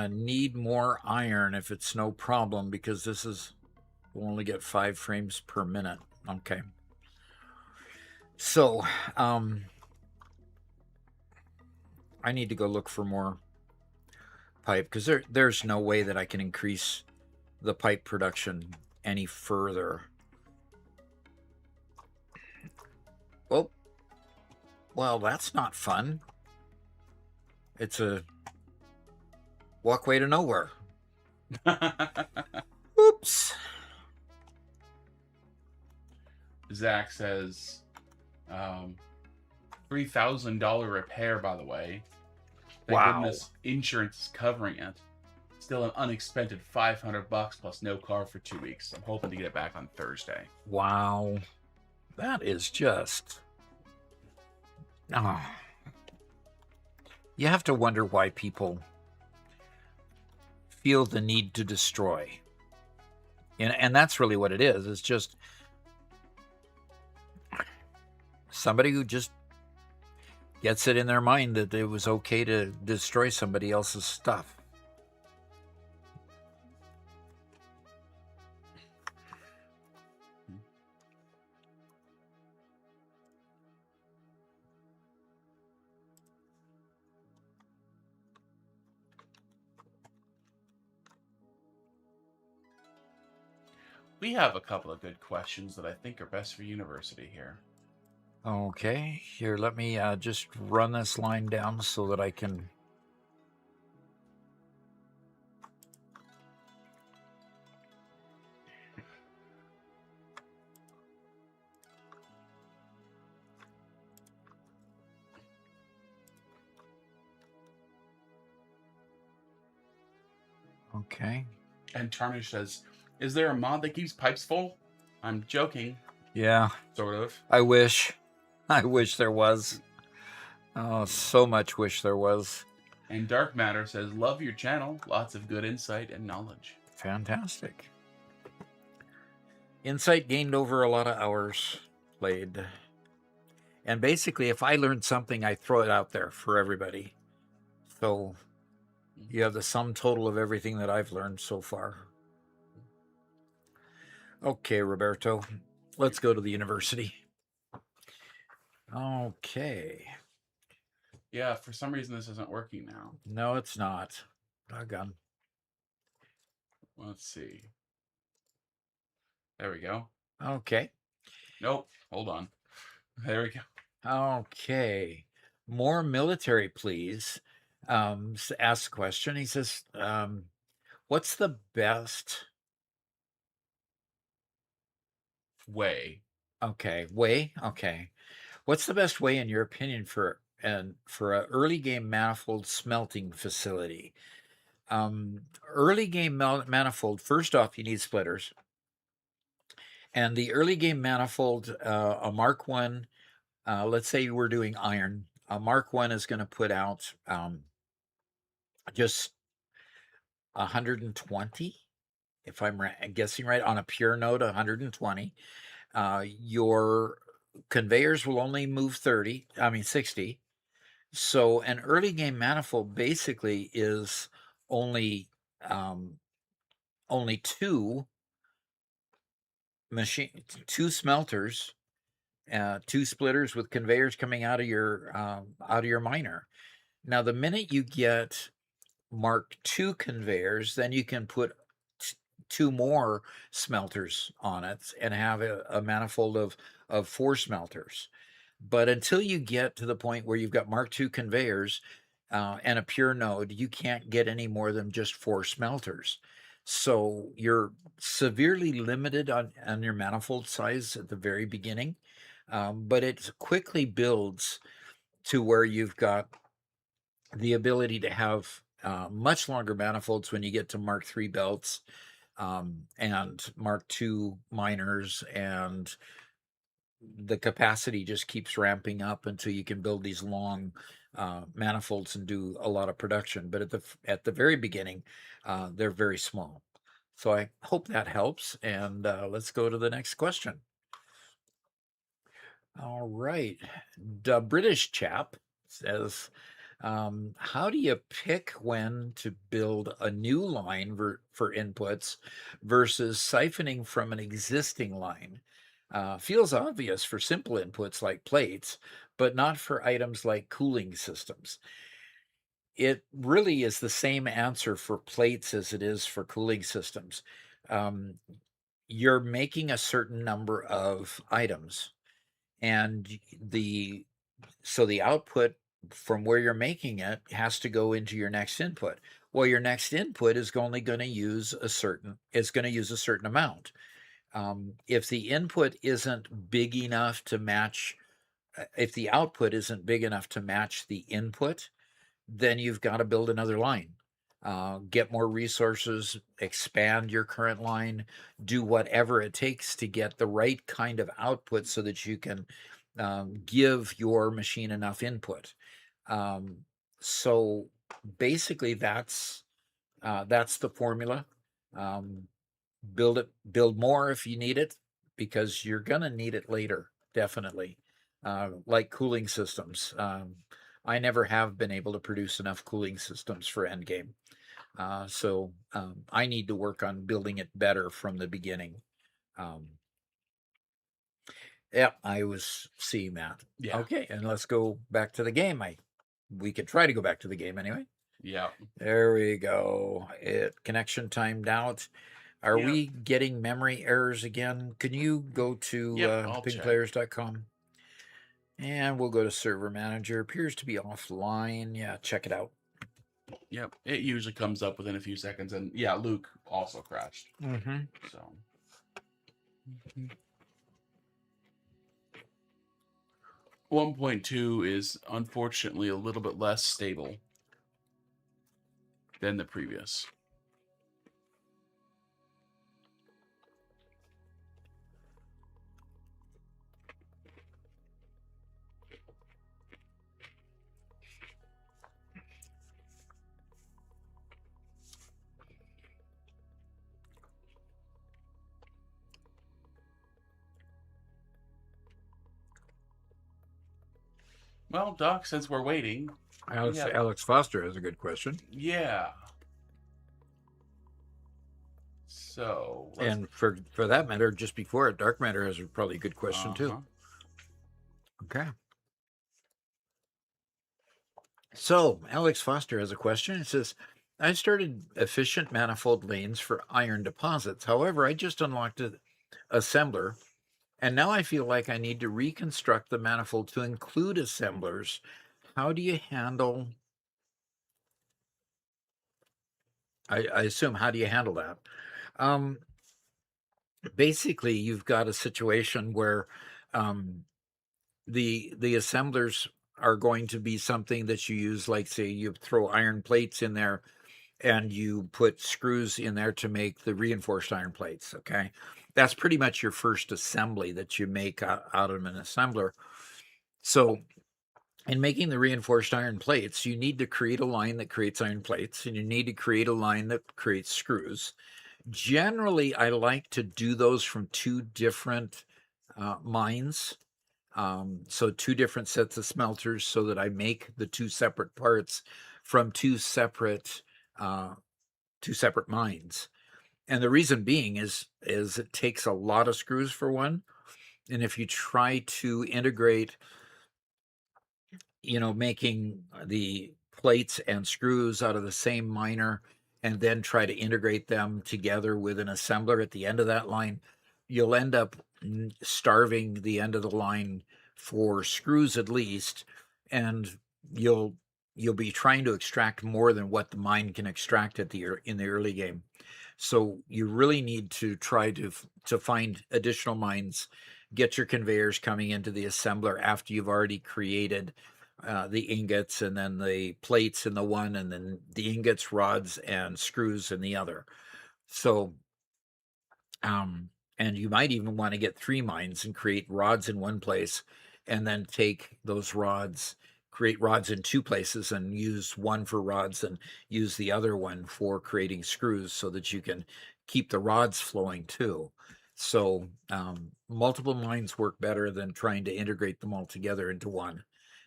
need more iron if it's no problem, because we'll only get 5 frames per minute. Okay. So, I need to go look for more pipe, because there's no way that I can increase the pipe production any further. Oh, well, that's not fun. It's a walkway to nowhere. Oops. Zach says, $3,000 repair, by the way. Thank goodness insurance is covering it. Still an unexpected $500 plus no car for 2 weeks. I'm hoping to get it back on Thursday. Wow. That is just... You have to wonder why people feel the need to destroy. And that's really what it is. It's just somebody who just gets it in their mind that it was okay to destroy somebody else's stuff. We have a couple of good questions that I think are best for university here. Okay, here, let me just run this line down so that I can... Okay. And Tarnish says, is there a mod that keeps pipes full? I'm joking. Yeah. Sort of. I wish. I wish there was. Oh, so much wish there was. And Dark Matter says, love your channel. Lots of good insight and knowledge. Fantastic. Insight gained over a lot of hours played. And basically, if I learned something, I throw it out there for everybody. So you have the sum total of everything that I've learned so far. Okay, Roberto, let's go to the university. Okay. Yeah, for some reason this isn't working now. No, it's not. Doggone. Let's see. There we go. Okay. Nope. Hold on. There we go. Okay. More military, please. Asks a question. He says, what's the best way? Okay. What's the best way, in your opinion, for an early game manifold smelting facility? Early game manifold, first off, you need splitters. And the early game manifold, a Mark 1 let's say we're doing iron. Mark 1 is going to put out just 120, if I'm guessing right, on a pure node, 120. Your conveyors will only move 60. So an early game manifold basically is only um, only two smelters, two splitters with conveyors coming out of your miner. Now, the minute you get Mark II conveyors, then you can put two more smelters on it and have a manifold of four smelters. But until you get to the point where you've got Mark II conveyors and a pure node, you can't get any more than just four smelters. So you're severely limited on your manifold size at the very beginning, but it quickly builds to where you've got the ability to have much longer manifolds when you get to Mark III belts and Mark II miners, and the capacity just keeps ramping up until you can build these long manifolds and do a lot of production. But at the very beginning, they're very small. So I hope that helps. And let's go to the next question. All right. The British chap says, how do you pick when to build a new line for inputs versus siphoning from an existing line? Feels obvious for simple inputs like plates, but not for items like cooling systems. It really is the same answer for plates as it is for cooling systems. Um, you're making a certain number of items, and the output from where you're making it has to go into your next input. Well, your next input is only going to use a certain amount. If the input isn't big enough to match, if the output isn't big enough to match the input, then you've got to build another line. Get more resources, expand your current line, do whatever it takes to get the right kind of output so that you can give your machine enough input. So basically, that's the formula. Build more if you need it, because you're gonna need it later, definitely. Like cooling systems. I never have been able to produce enough cooling systems for endgame. So I need to work on building it better from the beginning. Yeah, I was seeing that. Yeah. Okay, and let's go back to the game. We could try to go back to the game anyway. Yeah. There we go. Connection timed out. Are Yep. we getting memory errors again? Can you go to pingplayers.com? And we'll go to server manager. Appears to be offline. Yeah, check it out. Yep. It usually comes up within a few seconds. And yeah, Luke also crashed. Mm-hmm. So. 1.2 is unfortunately a little bit less stable than the previous. Well, Doc, since we're waiting, Alex Foster has a good question. Yeah. So. And for that matter, just before it, Dark Matter has probably a good question too. Okay. So Alex Foster has a question. It says, I started efficient manifold lanes for iron deposits. However, I just unlocked an assembler, and now I feel like I need to reconstruct the manifold to include assemblers. How do you handle... I assume, how do you handle that? Basically, you've got a situation where the assemblers are going to be something that you use, like say you throw iron plates in there and you put screws in there to make the reinforced iron plates. Okay, that's pretty much your first assembly that you make out of an assembler. So in making the reinforced iron plates, you need to create a line that creates iron plates, and you need to create a line that creates screws. Generally, I like to do those from two different mines. So two different sets of smelters, so that I make the two separate parts from two separate mines. And the reason being is it takes a lot of screws for one. And if you try to integrate, making the plates and screws out of the same miner and then try to integrate them together with an assembler at the end of that line, you'll end up starving the end of the line for screws at least, and you'll be trying to extract more than what the mine can extract in the early game. So you really need to try to find additional mines, get your conveyors coming into the assembler after you've already created the ingots, and then the plates in the one, and then the ingots, rods, and screws in the other. So, and you might even want to get 3 mines and create rods in one place, and then take those rods, create rods in 2 places, and use one for rods and use the other one for creating screws, so that you can keep the rods flowing too. So multiple mines work better than trying to integrate them all together into one.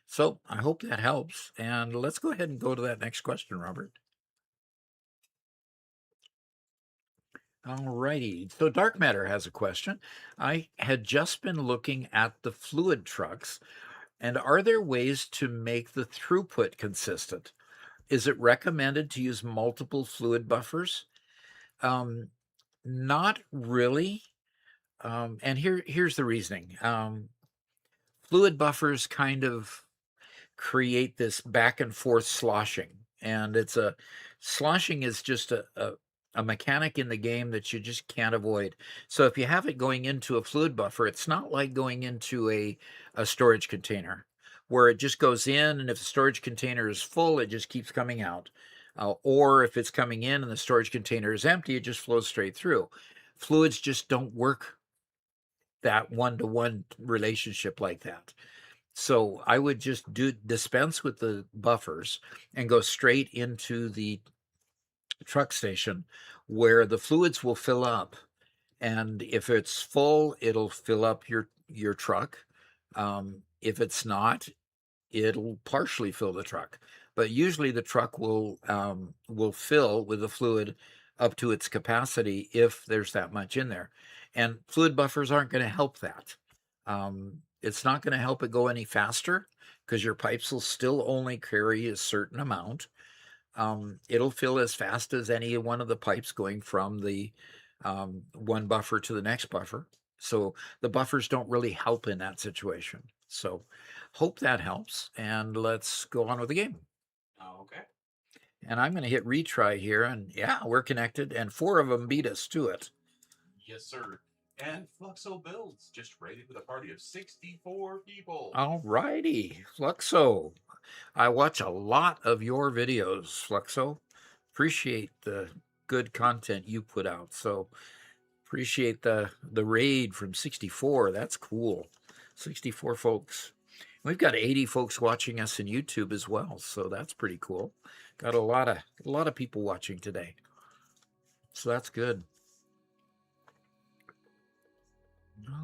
So I hope that helps. And let's go ahead and go to that next question, Robert. All righty. So Dark Matter has a question. I had just been looking at the fluid trucks, and are there ways to make the throughput consistent? Is it recommended to use multiple fluid buffers? Not really. And here's the reasoning. Fluid buffers kind of create this back and forth sloshing, and sloshing is just a mechanic in the game that you just can't avoid. So if you have it going into a fluid buffer, it's not like going into a storage container, where it just goes in, and if the storage container is full, it just keeps coming out. Or if it's coming in and the storage container is empty, it just flows straight through. Fluids just don't work that one-to-one relationship like that. So I would just dispense with the buffers and go straight into the truck station, where the fluids will fill up. And if it's full, it'll fill up your truck. If it's not, it'll partially fill the truck. But usually the truck will fill with the fluid up to its capacity if there's that much in there. And fluid buffers aren't going to help that. It's not going to help it go any faster, because your pipes will still only carry a certain amount. It'll fill as fast as any one of the pipes going from the one buffer to the next buffer. So the buffers don't really help in that situation. So hope that helps, and let's go on with the game. Okay. And I'm going to hit retry here, and yeah, we're connected, and 4 of them beat us to it. Yes, sir. And Fluxo Builds just raided with a party of 64 people. All righty, Fluxo. I watch a lot of your videos, Fluxo. Appreciate the good content you put out. So appreciate the raid from 64. That's cool. 64 folks. We've got 80 folks watching us in YouTube as well, so that's pretty cool. Got a lot of people watching today. So that's good.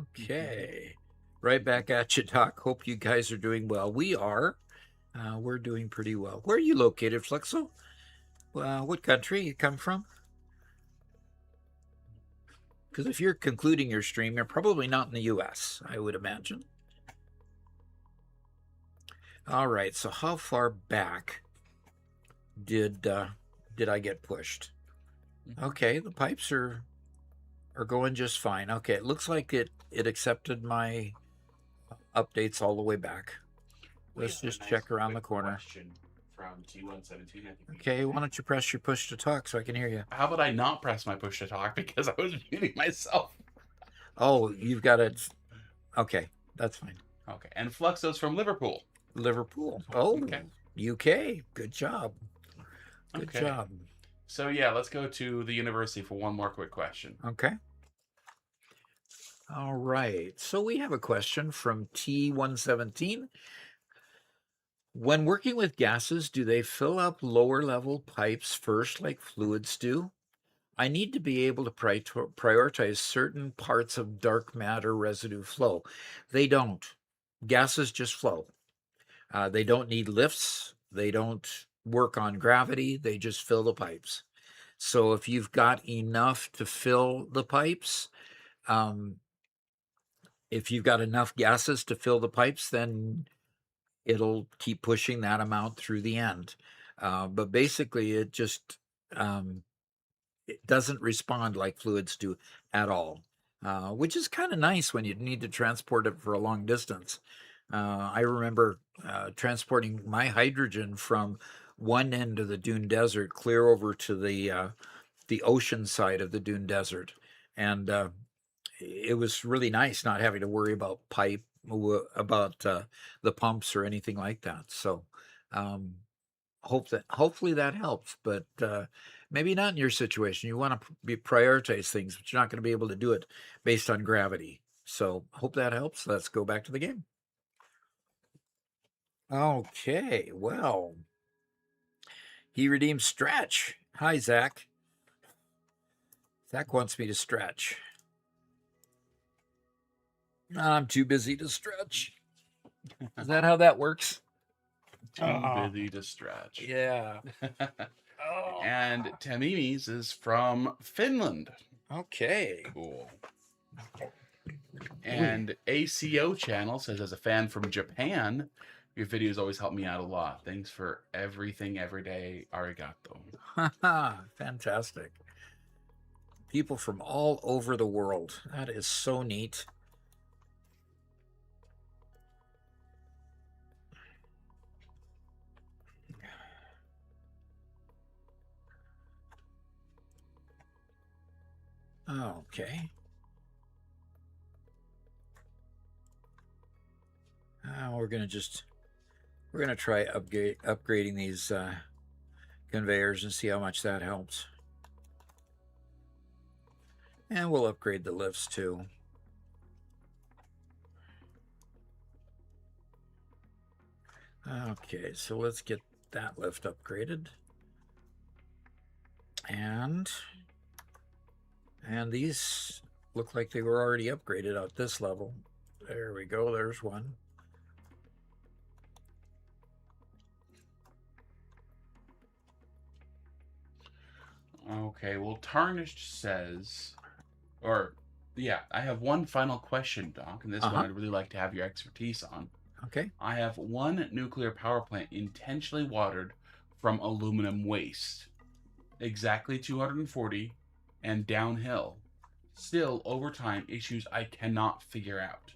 Okay. Right back at you, Doc. Hope you guys are doing well. We are. We're doing pretty well. Where are you located, Fluxo? What country you come from? Because if you're concluding your stream, you're probably not in the US, I would imagine. All right, so how far back did I get pushed? Okay, the pipes are going just fine. Okay, it looks like it accepted my updates all the way back. Let's just check around the corner. From T117. Okay, why don't you press your push to talk so I can hear you? How about I not press my push to talk, because I was muting myself? Oh, you've got it. Okay, that's fine. Okay, and Fluxo's from Liverpool. Liverpool. Oh, okay. UK. Good job. Good job. So yeah, let's go to the university for one more quick question. Okay. All right. So we have a question from T117. When working with gases, do they fill up lower level pipes first like fluids do? I need to be able to prioritize certain parts of dark matter residue flow. They don't. Gases just flow. They don't need lifts. They don't work on gravity. They just fill the pipes. So if you've got enough to fill the pipes, um, if you've got enough gases to fill the pipes, then it'll keep pushing that amount through the end. But basically, um, it doesn't respond like fluids do at all, which is kind of nice when you need to transport it for a long distance. I remember transporting my hydrogen from one end of the Dune Desert clear over to the ocean side of the Dune Desert, and it was really nice not having to worry about the pumps or anything like that. So um, hopefully that helps, but maybe not in your situation. You want to prioritize things, but you're not going to be able to do it based on gravity. So hope that helps. Let's go back to the game. Okay, well, he redeemed stretch. Hi, Zach. Zach wants me to stretch. I'm too busy to stretch. Is that how that works? Too busy to stretch. Yeah. And Tamimi's is from Finland. Okay. Cool. And ACO Channel says, as a fan from Japan, your videos always help me out a lot. Thanks for everything every day. Arigato. Fantastic. People from all over the world. That is so neat. Okay. We're gonna try upgrading these conveyors and see how much that helps. And we'll upgrade the lifts too. Okay, so let's get that lift upgraded. And these look like they were already upgraded at this level. There we go, there's one. Okay, well, Tarnished says, I have one final question, Doc, and this one I'd really like to have your expertise on. Okay. I have one nuclear power plant intentionally watered from aluminum waste, exactly 240 and downhill. Still, over time, issues I cannot figure out.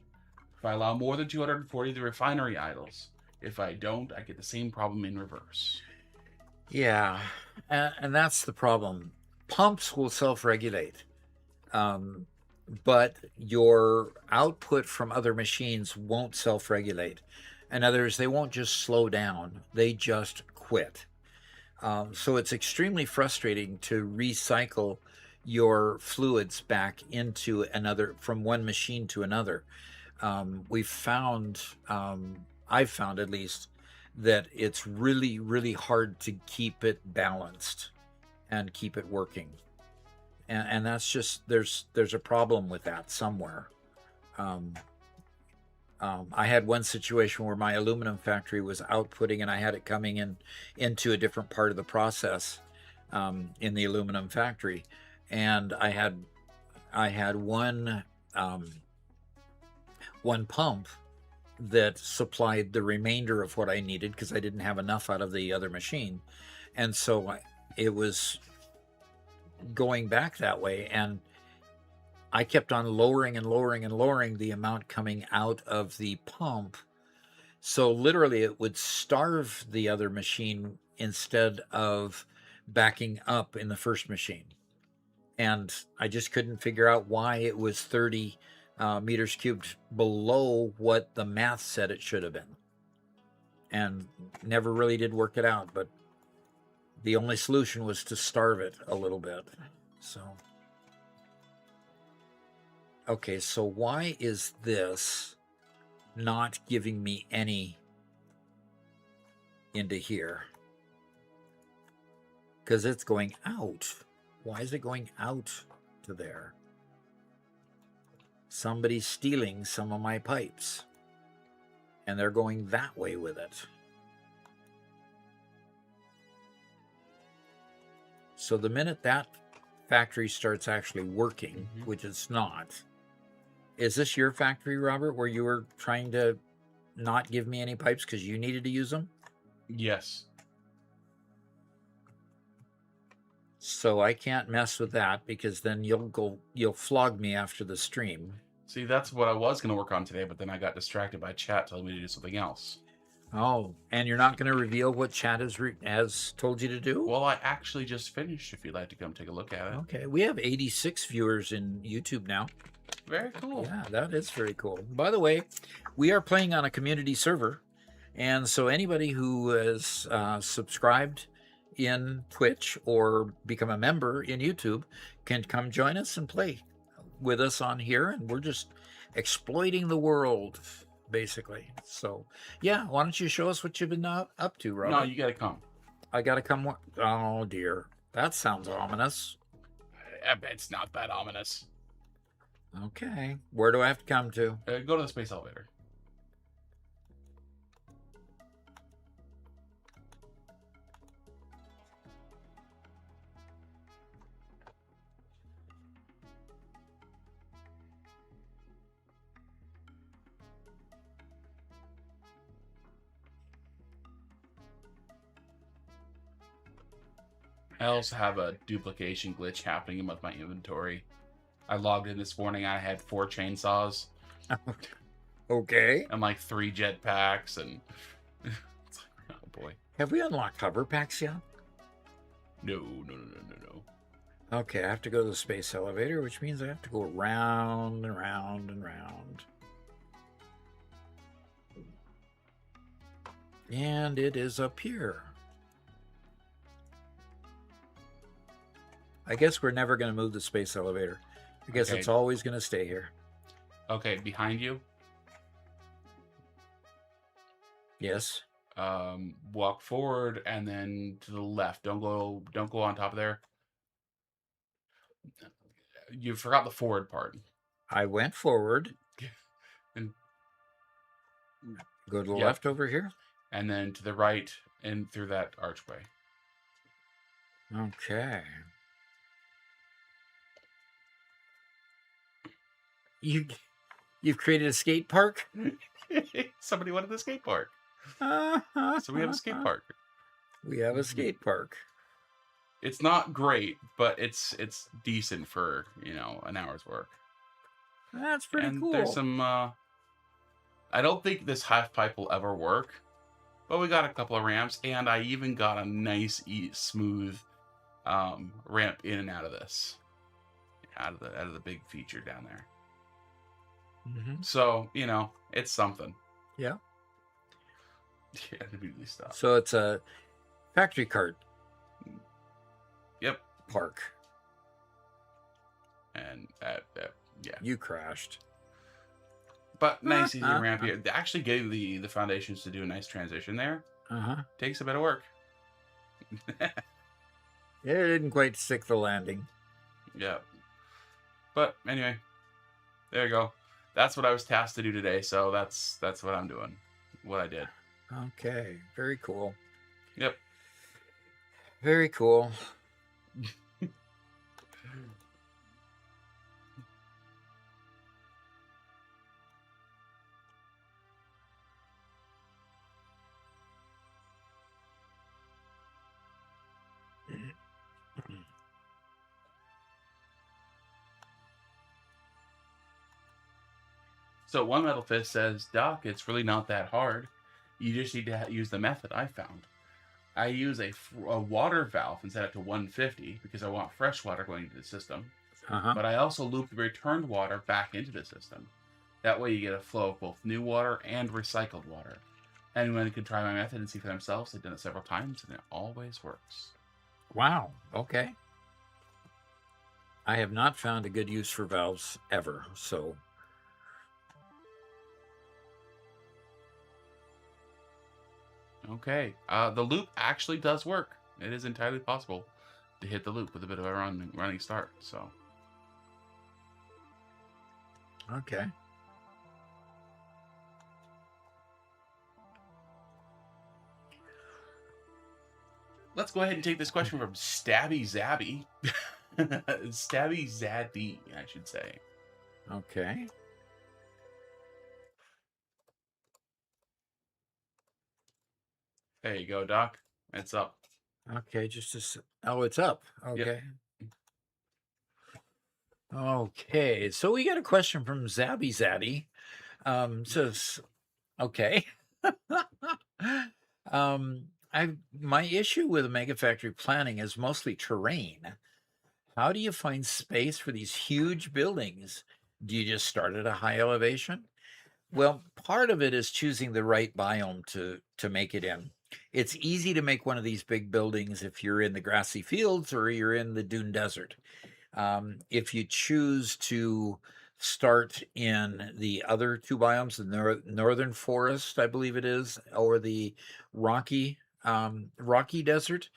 If I allow more than 240, the refinery idles. If I don't, I get the same problem in reverse. Yeah, and that's the problem. Pumps will self-regulate, but your output from other machines won't self-regulate. In other words, they won't just slow down, they just quit. So it's extremely frustrating to recycle your fluids back into from one machine to another. I've found at least, that it's really, really hard to keep it balanced and keep it working. And that's just, there's a problem with that somewhere. I had one situation where my aluminum factory was outputting and I had it coming into a different part of the process in the aluminum factory. And I had one pump that supplied the remainder of what I needed because I didn't have enough out of the other machine. And so it was going back that way, and I kept on lowering and lowering and lowering the amount coming out of the pump. So literally it would starve the other machine instead of backing up in the first machine. And I just couldn't figure out why it was 30 meters cubed below what the math said it should have been. And never really did work it out, but the only solution was to starve it a little bit. So, Okay, so why is this not giving me any into here? Because it's going out. Why is it going out to there? Somebody's stealing some of my pipes, and they're going that way with it. So the minute that factory starts actually working, which it's not, is this your factory, Robert, where you were trying to not give me any pipes because you needed to use them? Yes. So I can't mess with that because then you'll flog me after the stream. See, that's what I was going to work on today, but then I got distracted by chat telling me to do something else. Oh, and you're not going to reveal what chat has told you to do? Well, I actually just finished, if you'd like to come take a look at it. Okay, we have 86 viewers in YouTube now. Very cool. Yeah, that is very cool. By the way, we are playing on a community server, and so anybody who has subscribed in Twitch or become a member in YouTube can come join us and play with us on here, and we're just exploiting the world, basically. So, yeah, why don't you show us what you've been up to, Robert? No, you got to come. I got to come. Oh, dear. That sounds ominous. It's not that ominous. Okay. Where do I have to come to? Go to the space elevator. I also have a duplication glitch happening with my inventory. I logged in this morning. I had 4 chainsaws. Okay. And like 3 jetpacks, and it's like, oh boy. Have we unlocked hover packs yet? No. Okay, I have to go to the space elevator, which means I have to go round and round and round. And it is up here. I guess we're never going to move the space elevator. I guess it's always going to stay here. Okay, behind you. Yes. Walk forward and then to the left. Don't go on top of there. You forgot the forward part. I went forward. And go to the left over here. And then to the right and through that archway. Okay. You've created a skate park? Somebody wanted the skate park. So we have a skate park. We have a skate park. It's not great, but it's decent for, an hour's work. That's pretty cool. There's some I don't think this half pipe will ever work, but we got a couple of ramps, and I even got a nice smooth ramp in and out of this. Out of the big feature down there. Mm-hmm. So, it's something. Yeah. Yeah, immediately stop. So it's a factory cart. Yep. Park. And yeah. You crashed. But nice easy ramp here. They actually gave the foundations to do a nice transition there. Takes a bit of work. It didn't quite stick the landing. Yeah. But anyway, there you go. That's what I was tasked to do today, so that's what I'm doing. What I did. Okay. Very cool. Yep. Very cool. So One Metal Fist says, Doc, it's really not that hard. You just need to use the method I found. I use a water valve and set it to 150 because I want fresh water going into the system. But I also loop the returned water back into the system. That way you get a flow of both new water and recycled water. Anyone can try my method and see for themselves. They've done it several times, and it always works. Wow. Okay. I have not found a good use for valves ever, so. Okay. The loop actually does work. It is entirely possible to hit the loop with a bit of a running start. So. Okay. Let's go ahead and take this question from Stabby Zabby. Stabby Zaddy, I should say. Okay. There you go, Doc. It's up. Okay, oh, it's up. Okay. Yep. Okay, so we got a question from Zabby Zaddy. Says, okay. My issue with Mega Factory planning is mostly terrain. How do you find space for these huge buildings? Do you just start at a high elevation? Well, part of it is choosing the right biome to make it in. It's easy to make one of these big buildings if you're in the grassy fields or you're in the dune desert. If you choose to start in the other two biomes, the northern forest, I believe it is, or the rocky desert,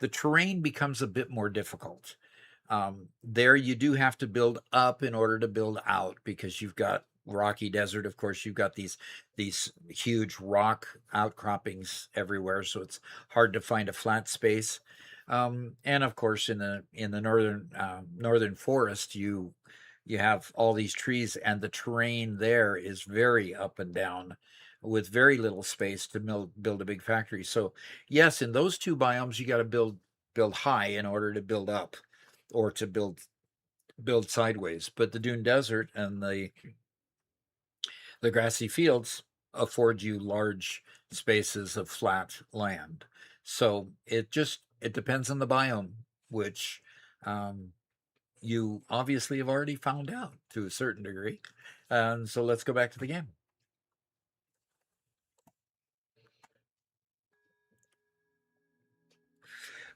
the terrain becomes a bit more difficult. There you do have to build up in order to build out, because you've got rocky desert. Of course, you've got these huge rock outcroppings everywhere, so it's hard to find a flat space. And of course, in the northern forest, you have all these trees, and the terrain there is very up and down, with very little space to build a big factory. So yes, in those two biomes, you got to build high in order to build up, or to build sideways. But the dune desert and the grassy fields afford you large spaces of flat land. So it depends on the biome, which you obviously have already found out to a certain degree. And so let's go back to the game.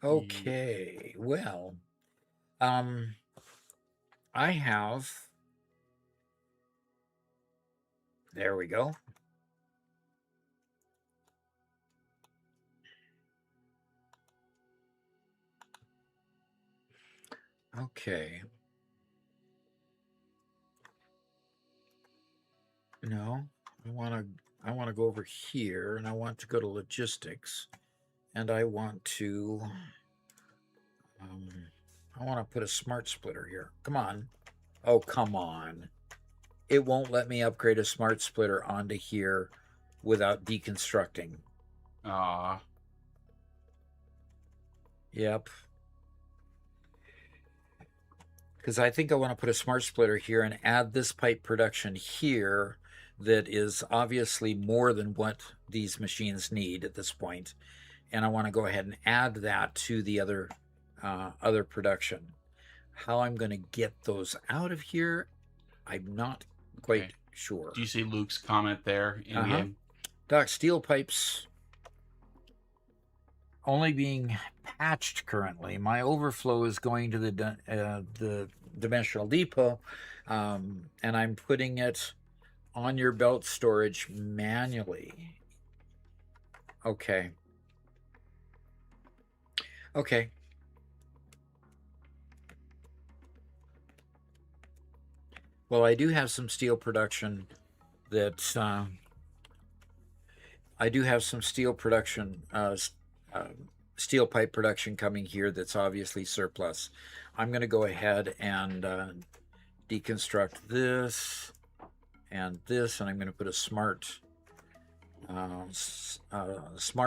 Okay, well, I have, there we go. Okay. No, I want to go over here, and I want to go to logistics, and I want to put a smart splitter here. Come on. Oh, come on. It won't let me upgrade a smart splitter onto here without deconstructing. Yep. Because I think I want to put a smart splitter here and add this pipe production here that is obviously more than what these machines need at this point. And I want to go ahead and add that to the other production. How I'm going to get those out of here, I'm not quite sure. Do you see Luke's comment there in game? Doc, steel pipes only being patched currently. My overflow is going to the dimensional depot, and I'm putting it on your belt storage manually. Okay. Okay. Well, I do have some steel production that steel pipe production coming here that's obviously surplus. I'm going to go ahead and deconstruct this and this, and I'm going to put a smart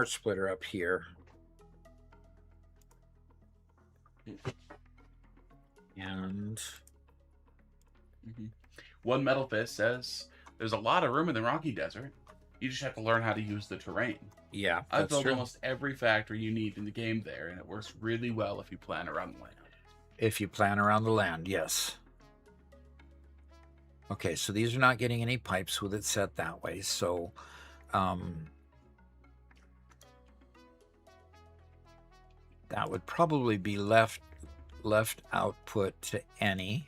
splitter up here. And One Metal Fist says there's a lot of room in the Rocky Desert. You just have to learn how to use the terrain. Yeah, I've built almost every factory you need in the game there, and it works really well if you plan around the land. If you plan around the land, yes. Okay, so these are not getting any pipes with it set that way, so that would probably be left left output to any,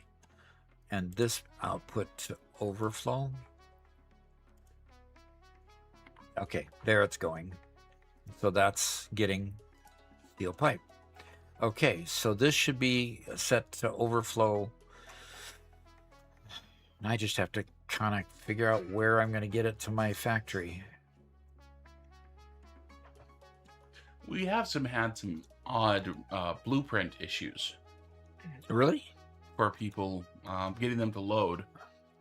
and this output to overflow. Okay, there it's going. So that's getting steel pipe. Okay, so this should be set to overflow. And I just have to kind of figure out where I'm going to get it to my factory. We have had some odd blueprint issues. Really? For people getting them to load,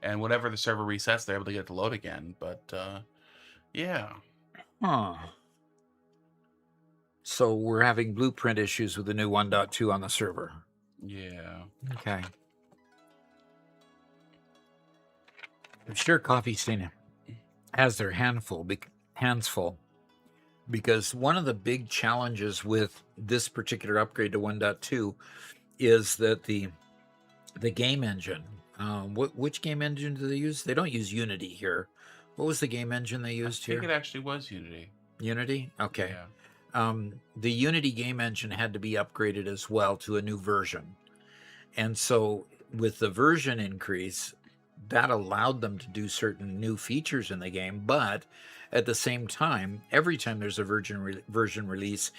and whenever the server resets, they're able to get it to load again. But yeah. Huh. So we're having blueprint issues with the new 1.2 on the server. Yeah. Okay. I'm sure Coffee Stain has their hands full, because one of the big challenges with this particular upgrade to 1.2 is that the game engine. Which game engine do they use? They don't use Unity here. What was the game engine they used here? I think it actually was Unity. Unity? Okay. Yeah. The Unity game engine had to be upgraded as well to a new version. And so with the version increase, that allowed them to do certain new features in the game. But at the same time, every time there's a version release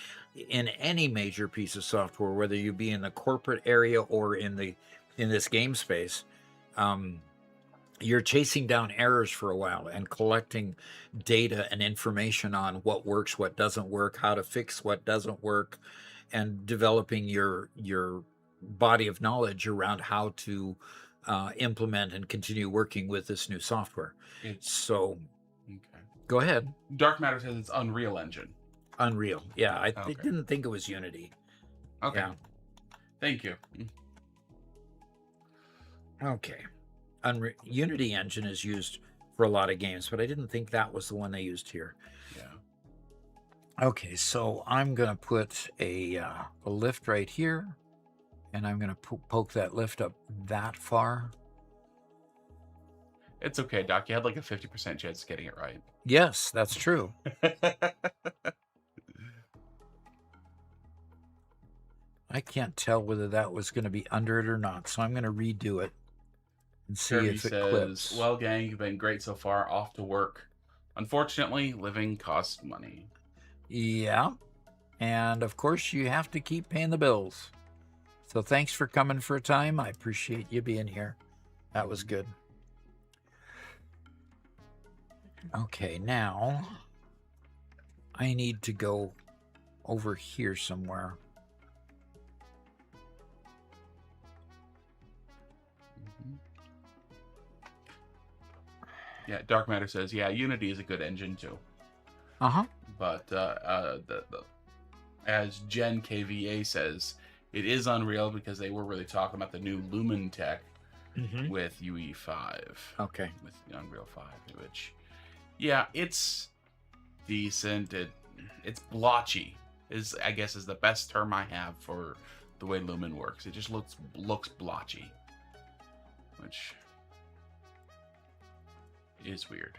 in any major piece of software, whether you be in the corporate area or in this game space, you're chasing down errors for a while and collecting data and information on what works, what doesn't work, how to fix what doesn't work, and developing your body of knowledge around how to implement and continue working with this new software. So, okay. Go ahead. Dark Matter says it's Unreal Engine. Unreal. Yeah, I didn't think it was Unity. Okay. Yeah. Thank you. Okay. Unity engine is used for a lot of games, but I didn't think that was the one they used here. Yeah. Okay, so I'm going to put a lift right here, and I'm going to poke that lift up that far. It's okay, Doc. You had like a 50% chance of getting it right. Yes, that's true. I can't tell whether that was going to be under it or not, so I'm going to redo it and see Kirby if it says, clips. well, gang, you've been great so far. Off to work. Unfortunately, living costs money. Yeah. And of course, you have to keep paying the bills. So thanks for coming for a time. I appreciate you being here. That was good. Okay, now I need to go over here somewhere. Yeah, Dark Matter says, yeah, Unity is a good engine too. But as Gen KVA says, it is Unreal because they were really talking about the new Lumen tech with UE5. Okay. With Unreal 5, which, yeah, it's decent. It's blotchy, I guess is the best term I have for the way Lumen works. It just looks blotchy, which is weird.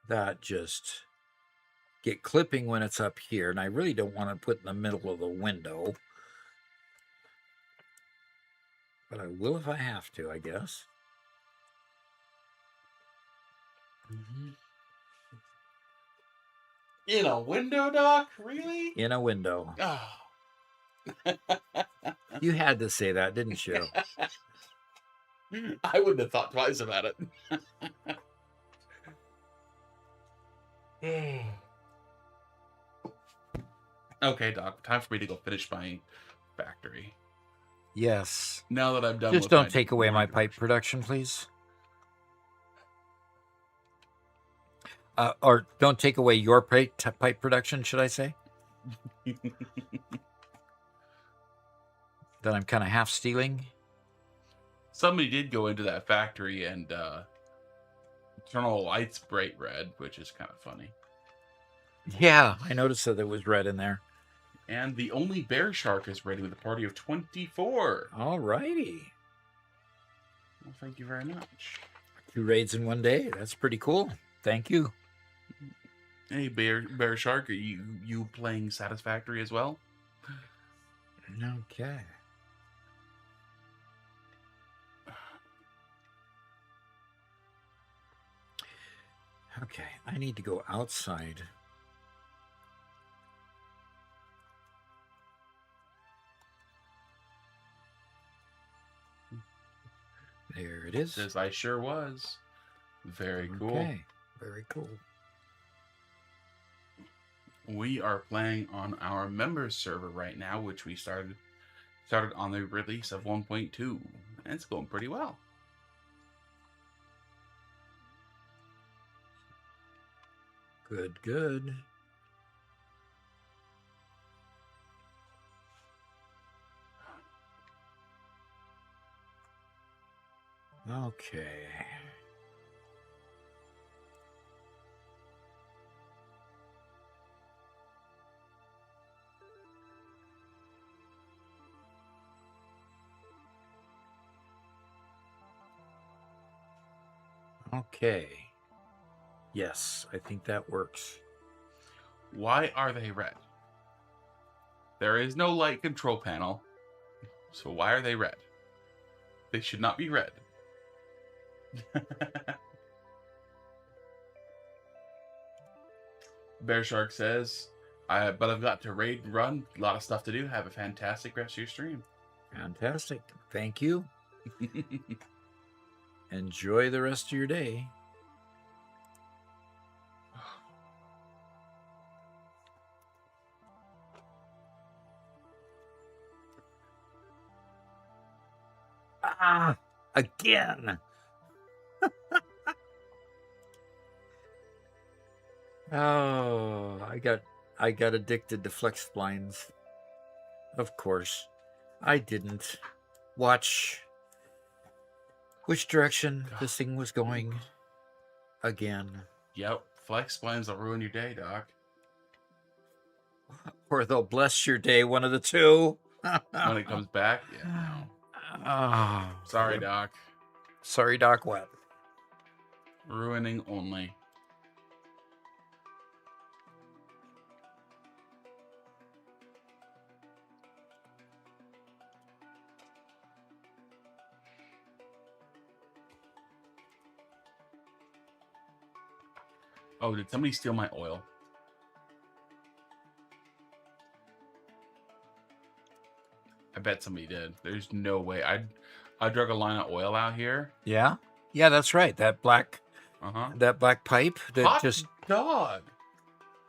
That just get clipping when it's up here, and I really don't want to put in the middle of the window. But I will if I have to, I guess. In a window, Doc? Really? In a window. Oh. You had to say that, didn't you? I wouldn't have thought twice about it. Okay, Doc. Time for me to go finish my factory. Yes. Now that I'm done Just with don't take away my pipe production, please. Or don't take away your pipe production, should I say? That I'm kind of half stealing. Somebody did go into that factory and turn all the lights bright red, which is kind of funny. Yeah, I noticed that there was red in there. And the only bear shark is ready with a party of 24. All righty. Well, thank you very much. 2 raids in 1 day. That's pretty cool. Thank you. Hey, bear shark, are you playing Satisfactory as well? Okay. Okay, I need to go outside. There it is. Says I sure was. Very cool. Okay, very cool. We are playing on our members server right now, which we started on the release of 1.2, and it's going pretty well. Good, good. Okay. Okay. Yes, I think that works. Why are they red? There is no light control panel, so why are they red? They should not be red. Bear Shark says, but I've got to raid and run. A lot of stuff to do. Have a fantastic rest of your stream. Fantastic. Thank you. Enjoy the rest of your day. Ah, again. Oh, I got addicted to flex blinds. Of course. I didn't watch which direction this thing was going again. Yep, flex blinds will ruin your day, Doc. Or they'll bless your day, one of the two. When it comes back, yeah, no. Oh, Sorry, Doc. Sorry, Doc, what? Ruining only. Oh, did somebody steal my oil? I bet somebody did. There's no way. I drug a line of oil out here. Yeah? Yeah, that's right. That black pipe that Hot just dog.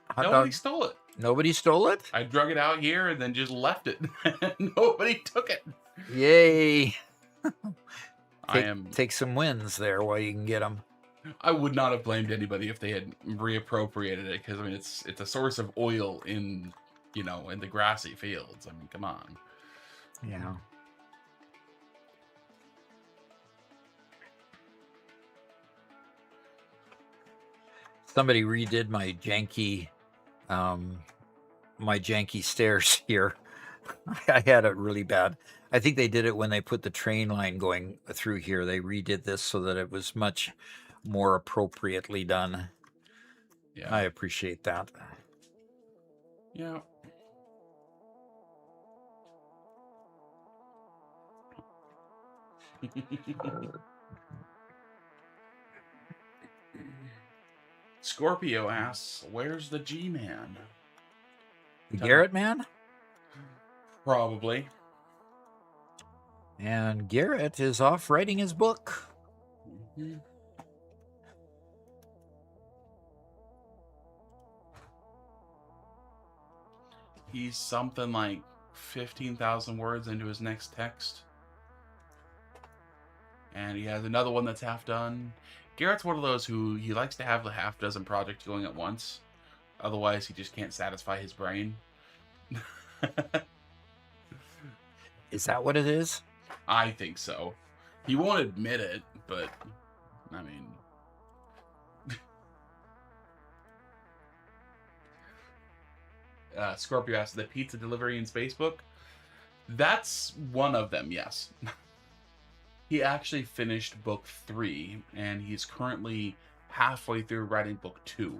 hot Nobody dog. stole it. Nobody stole it? I drug it out here and then just left it. Nobody took it. Yay. I am Take some wins there while you can get them. I would not have blamed anybody if they had reappropriated it, because I mean it's a source of oil in in the grassy fields. I mean, come on. Yeah. Somebody redid my janky stairs here. I had it really bad. I think they did it when they put the train line going through here. They redid this so that it was much more appropriately done. Yeah. I appreciate that. Yeah. Scorpio asks, "Where's the G-Man?" The Garrett man? Probably. And Garrett is off writing his book. Mm-hmm. He's something like 15,000 words into his next text. And he has another one that's half done. Garrett's one of those who he likes to have a half dozen projects going at once. Otherwise, he just can't satisfy his brain. Is that what it is? I think so. He won't admit it, but I mean... Scorpio asked, the pizza delivery in space book. That's one of them, yes. He actually finished book 3, and he's currently halfway through writing book 2,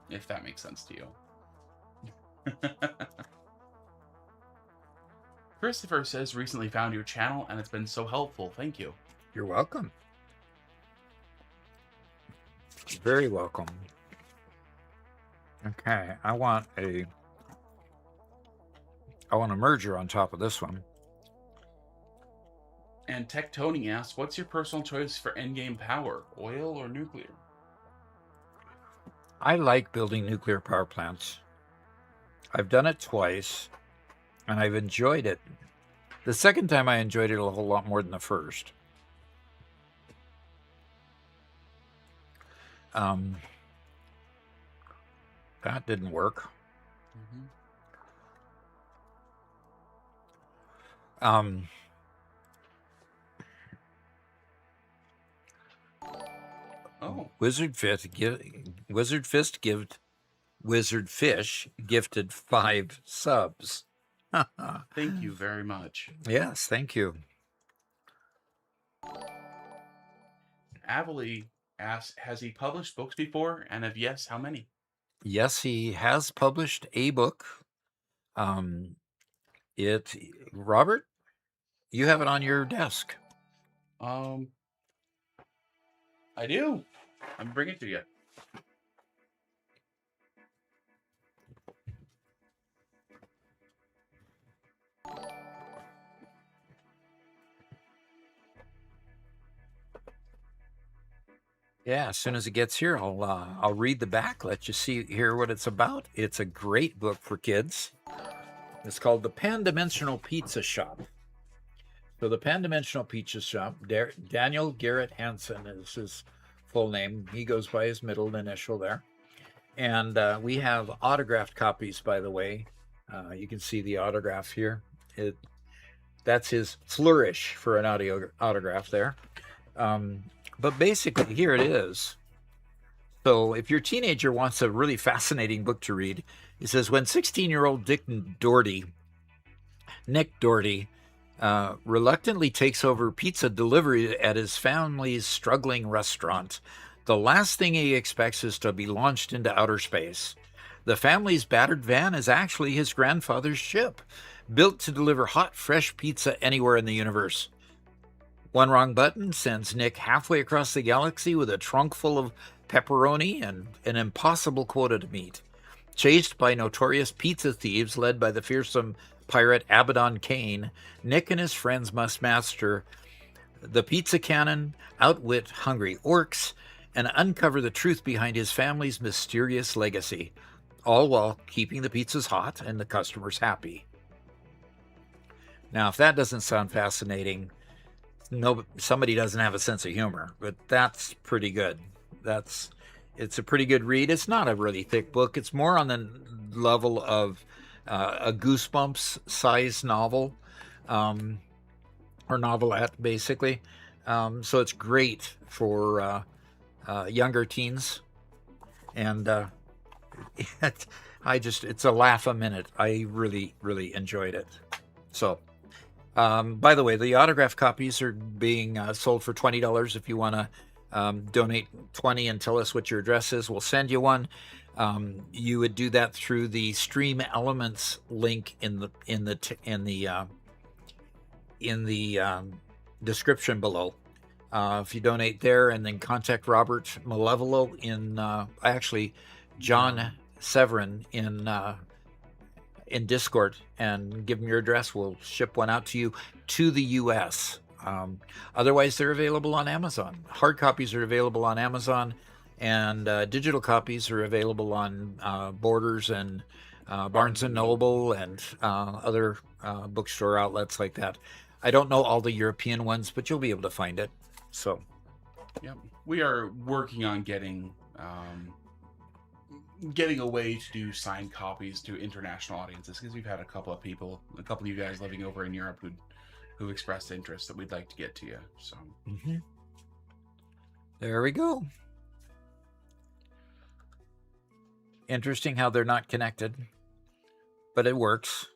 if that makes sense to you. Christopher says, recently found your channel, and it's been so helpful. Thank you. You're welcome. Very welcome. Okay, I want a merger on top of this one. And Tectoni asks, what's your personal choice for endgame power, oil or nuclear? I like building nuclear power plants. I've done it twice, and I've enjoyed it. The second time I enjoyed it a whole lot more than the first. That didn't work. Wizard Fish gifted 5 subs. Thank you very much. Yes, thank you. Avali asks, has he published books before? And if yes, how many? Yes, he has published a book. Robert, you have it on your desk. I do. I'm bringing it to you. Yeah, as soon as it gets here, I'll read the back, let you hear what it's about. It's a great book for kids. It's called The Pan-Dimensional Pizza Shop. So the Pan-Dimensional Pizza Shop, Daniel Garrett Hansen is his full name. He goes by his middle initial there. And we have autographed copies, by the way. You can see the autograph here. That's his flourish for an autograph there. But basically, here it is. So if your teenager wants a really fascinating book to read, it says, when 16-year-old Nick Doherty, reluctantly takes over pizza delivery at his family's struggling restaurant, the last thing he expects is to be launched into outer space. The family's battered van is actually his grandfather's ship, built to deliver hot, fresh pizza anywhere in the universe. One wrong button sends Nick halfway across the galaxy with a trunk full of pepperoni and an impossible quota to meet. Chased by notorious pizza thieves led by the fearsome pirate Abaddon Kane, Nick and his friends must master the pizza cannon, outwit hungry orcs, and uncover the truth behind his family's mysterious legacy, all while keeping the pizzas hot and the customers happy. Now, if that doesn't sound fascinating, somebody doesn't have a sense of humor, but that's pretty good. It's a pretty good read. It's not a really thick book. It's more on the level of a Goosebumps size novel, or novelette, basically. So it's great for younger teens, and it's a laugh a minute. I really, really enjoyed it. So, by the way, the autograph copies are being sold for $20. If you want to donate $20 and tell us what your address is, we'll send you one. You would do that through the Stream Elements link in the description below. If you donate there, and then contact Robert Malevolo John Severin in Discord, and give them your address. We'll ship one out to you to the U.S. Otherwise, they're available on Amazon. Hard copies are available on Amazon, and digital copies are available on Borders and Barnes & Noble and other bookstore outlets like that. I don't know all the European ones, but you'll be able to find it. So, yeah, we are working on getting a way to do signed copies to international audiences, because we've had a couple of you guys living over in Europe who expressed interest that we'd like to get to you. So there we go. Interesting how they're not connected. but it works.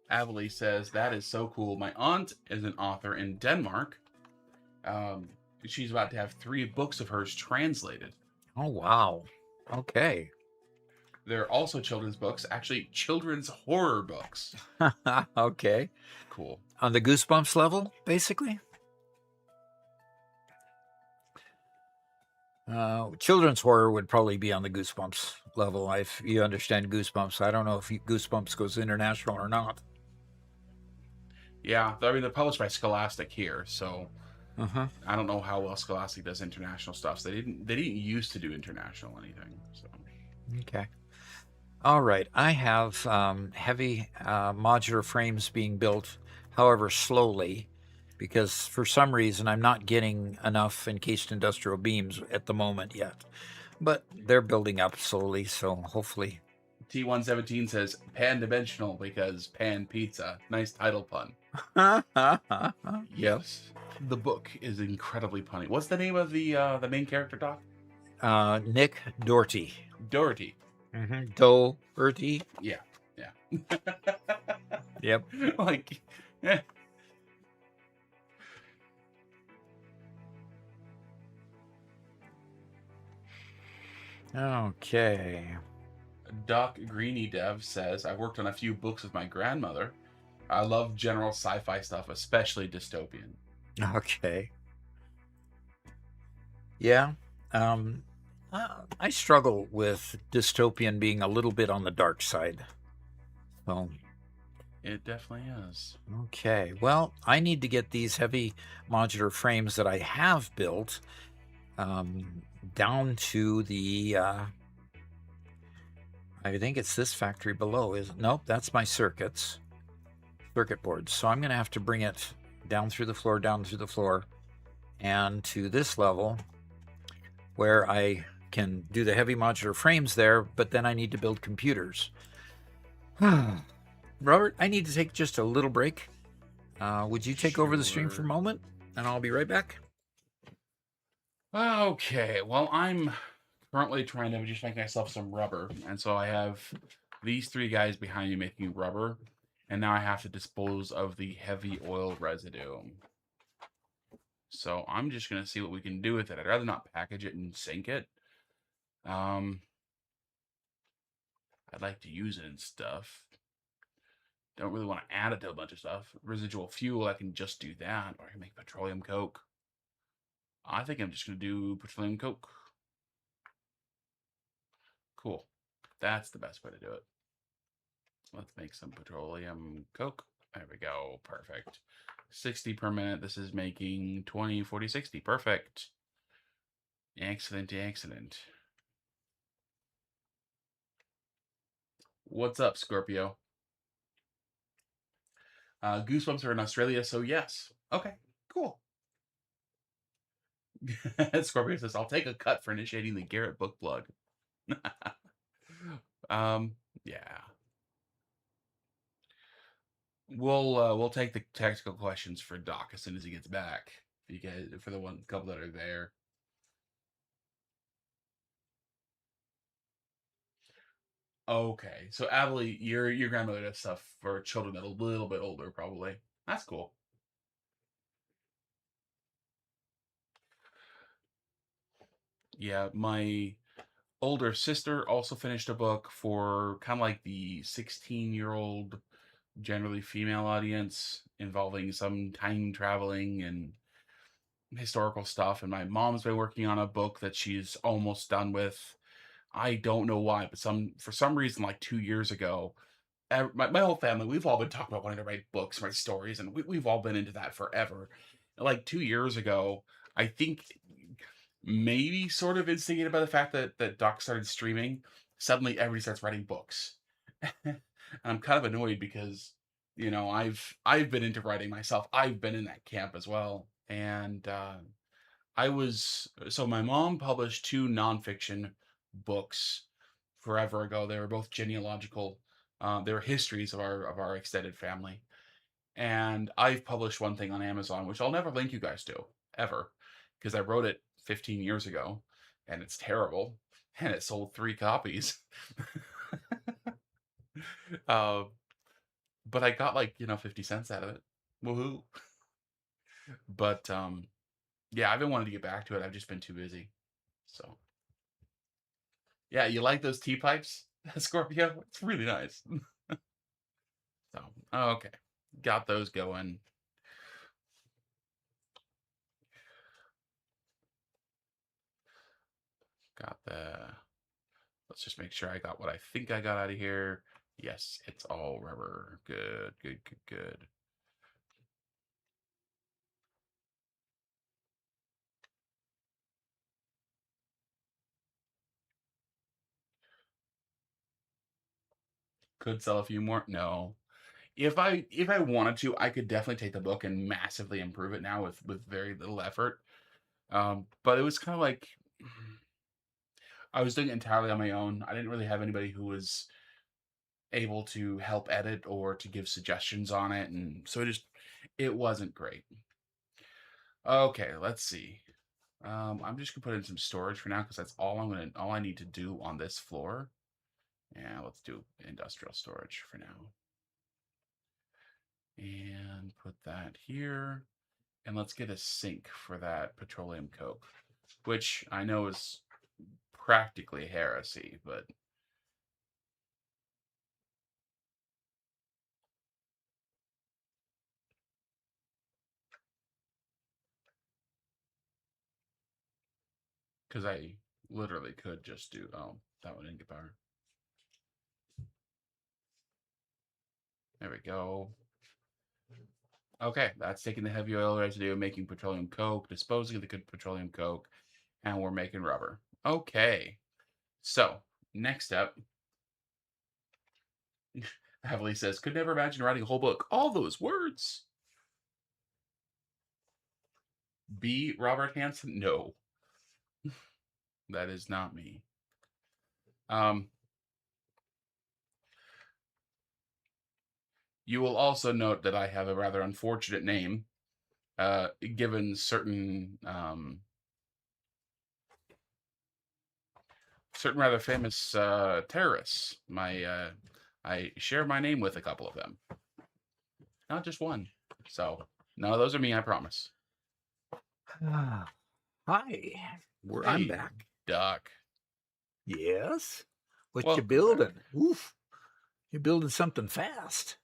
Avalie says, that is so cool. My aunt is an author in Denmark. Um, she's about to have 3 books of hers translated. Oh, wow. Okay. There are also children's books, actually children's horror books. Okay. Cool. On the Goosebumps level, basically? Children's horror would probably be on the Goosebumps level. If you understand Goosebumps, I don't know if Goosebumps goes international or not. Yeah, I mean, they're published by Scholastic here, so Uh-huh. I don't know how well Scholastic does international stuff. So they didn't used to do international anything. So Okay. All right. I have heavy modular frames being built, however, slowly, because for some reason I'm not getting enough encased industrial beams at the moment yet. But they're building up slowly, so hopefully. T117 says pan dimensional because pan pizza. Nice title pun. Yes. The book is incredibly punny. What's the name of the main character, Doc? Nick Doherty. Doherty. Mm-hmm. Doherty. Yeah. Yep. Like, eh. Okay. Doc Greeny Dev says, I worked on a few books with my grandmother. I love general sci-fi stuff, especially dystopian. Okay. Yeah. I struggle with dystopian being a little bit on the dark side. So, It definitely is. okay. Well, I need to get these heavy modular frames that I have built down to the, I think it's this factory below. Nope, that's my circuit boards. So I'm going to have to bring it down through the floor, and to this level where I can do the heavy modular frames there, but then I need to build computers. Robert, I need to take just a little break. Would you take over the stream for a moment, and I'll be right back? Okay, well, I'm currently trying to just make myself some rubber, and so I have these 3 guys behind me making rubber, and now I have to dispose of the heavy oil residue. So I'm just going to see what we can do with it. I'd rather not package it and sink it. I'd like to use it and stuff. Don't really want to add it to a bunch of stuff. Residual fuel, I can just do that, or I can make petroleum coke. I think I'm just going to do petroleum coke. Cool. That's the best way to do it. Let's make some petroleum coke. There we go. Perfect. 60 per minute. This is making 20, 40, 60. Perfect. Excellent, excellent. What's up, Scorpio? Goosebumps are in Australia, so yes. Okay, cool. Scorpio says, I'll take a cut for initiating the Garrett book plug. Yeah. We'll take the technical questions for Doc as soon as he gets back. You guys, for the couple that are there. Okay, so Avalie, your grandmother does stuff for children that are a little bit older, probably. That's cool. Yeah, my older sister also finished a book for kind of like the 16-year-old, generally female audience, involving some time traveling and historical stuff. And my mom's been working on a book that she's almost done with. I don't know why, but for some reason, like 2 years ago, my whole family, we've all been talking about wanting to write books, write stories, and we've all been into that forever. Like 2 years ago, I think maybe sort of instigated by the fact that Doc started streaming, suddenly everybody starts writing books. And I'm kind of annoyed because, I've been into writing myself. I've been in that camp as well. And so my mom published 2 nonfiction books forever ago. They were both genealogical. They were histories of our extended family. And I've published one thing on Amazon, which I'll never link you guys to ever, because I wrote it 15 years ago, and it's terrible, and it sold 3 copies. but I got like 50 cents out of it. Woohoo! But yeah, I've been wanting to get back to it. I've just been too busy. So yeah, you like those tea pipes, Scorpio? It's really nice. So okay, got those going. Got the. Let's just make sure I got what I think I got out of here. Yes, it's all rubber. Good, good, good, good. Could sell a few more. No, if I wanted to, I could definitely take the book and massively improve it now with very little effort. But it was kind of like I was doing it entirely on my own. I didn't really have anybody who was able to help edit or to give suggestions on it, and so it wasn't great. Okay, let's see. I'm just gonna put in some storage for now because that's all I need to do on this floor. Yeah, let's do industrial storage for now. And put that here. And let's get a sink for that petroleum coke, which I know is practically heresy, but because I literally could just do, oh, that one didn't get power. There we go. Okay, that's taking the heavy oil residue, making petroleum coke, disposing of the good petroleum coke, and we're making rubber. Okay, so next up, Heavily says, could never imagine writing a whole book. All those words. B. Robert Hansen? No, that is not me. You will also note that I have a rather unfortunate name, given certain rather famous terrorists. I share my name with a couple of them, not just one. So none of those are me, I promise. Hi. I'm Hey, back. Doc. Yes. What you Welcome building? back. Oof. You're building something fast.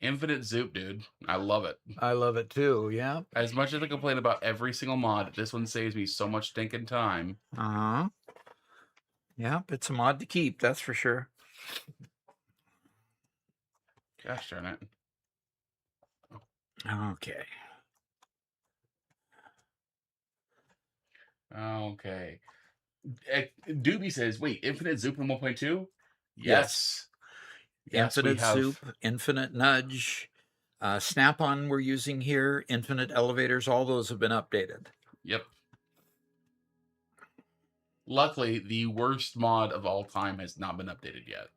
Infinite Zoop, dude. I love it. I love it too. Yeah. As much as I complain about every single mod, this one saves me so much stinking time. Uh-huh. Yeah, it's a mod to keep, that's for sure. Gosh darn it. Okay. Okay. Doobie says, wait, Infinite Zoop in 1.2? Yes. Yes, we Infinite have. Soup, Infinite Nudge, Snap-on we're using here, Infinite Elevators, all those have been updated. Yep. Luckily, the worst mod of all time has not been updated yet.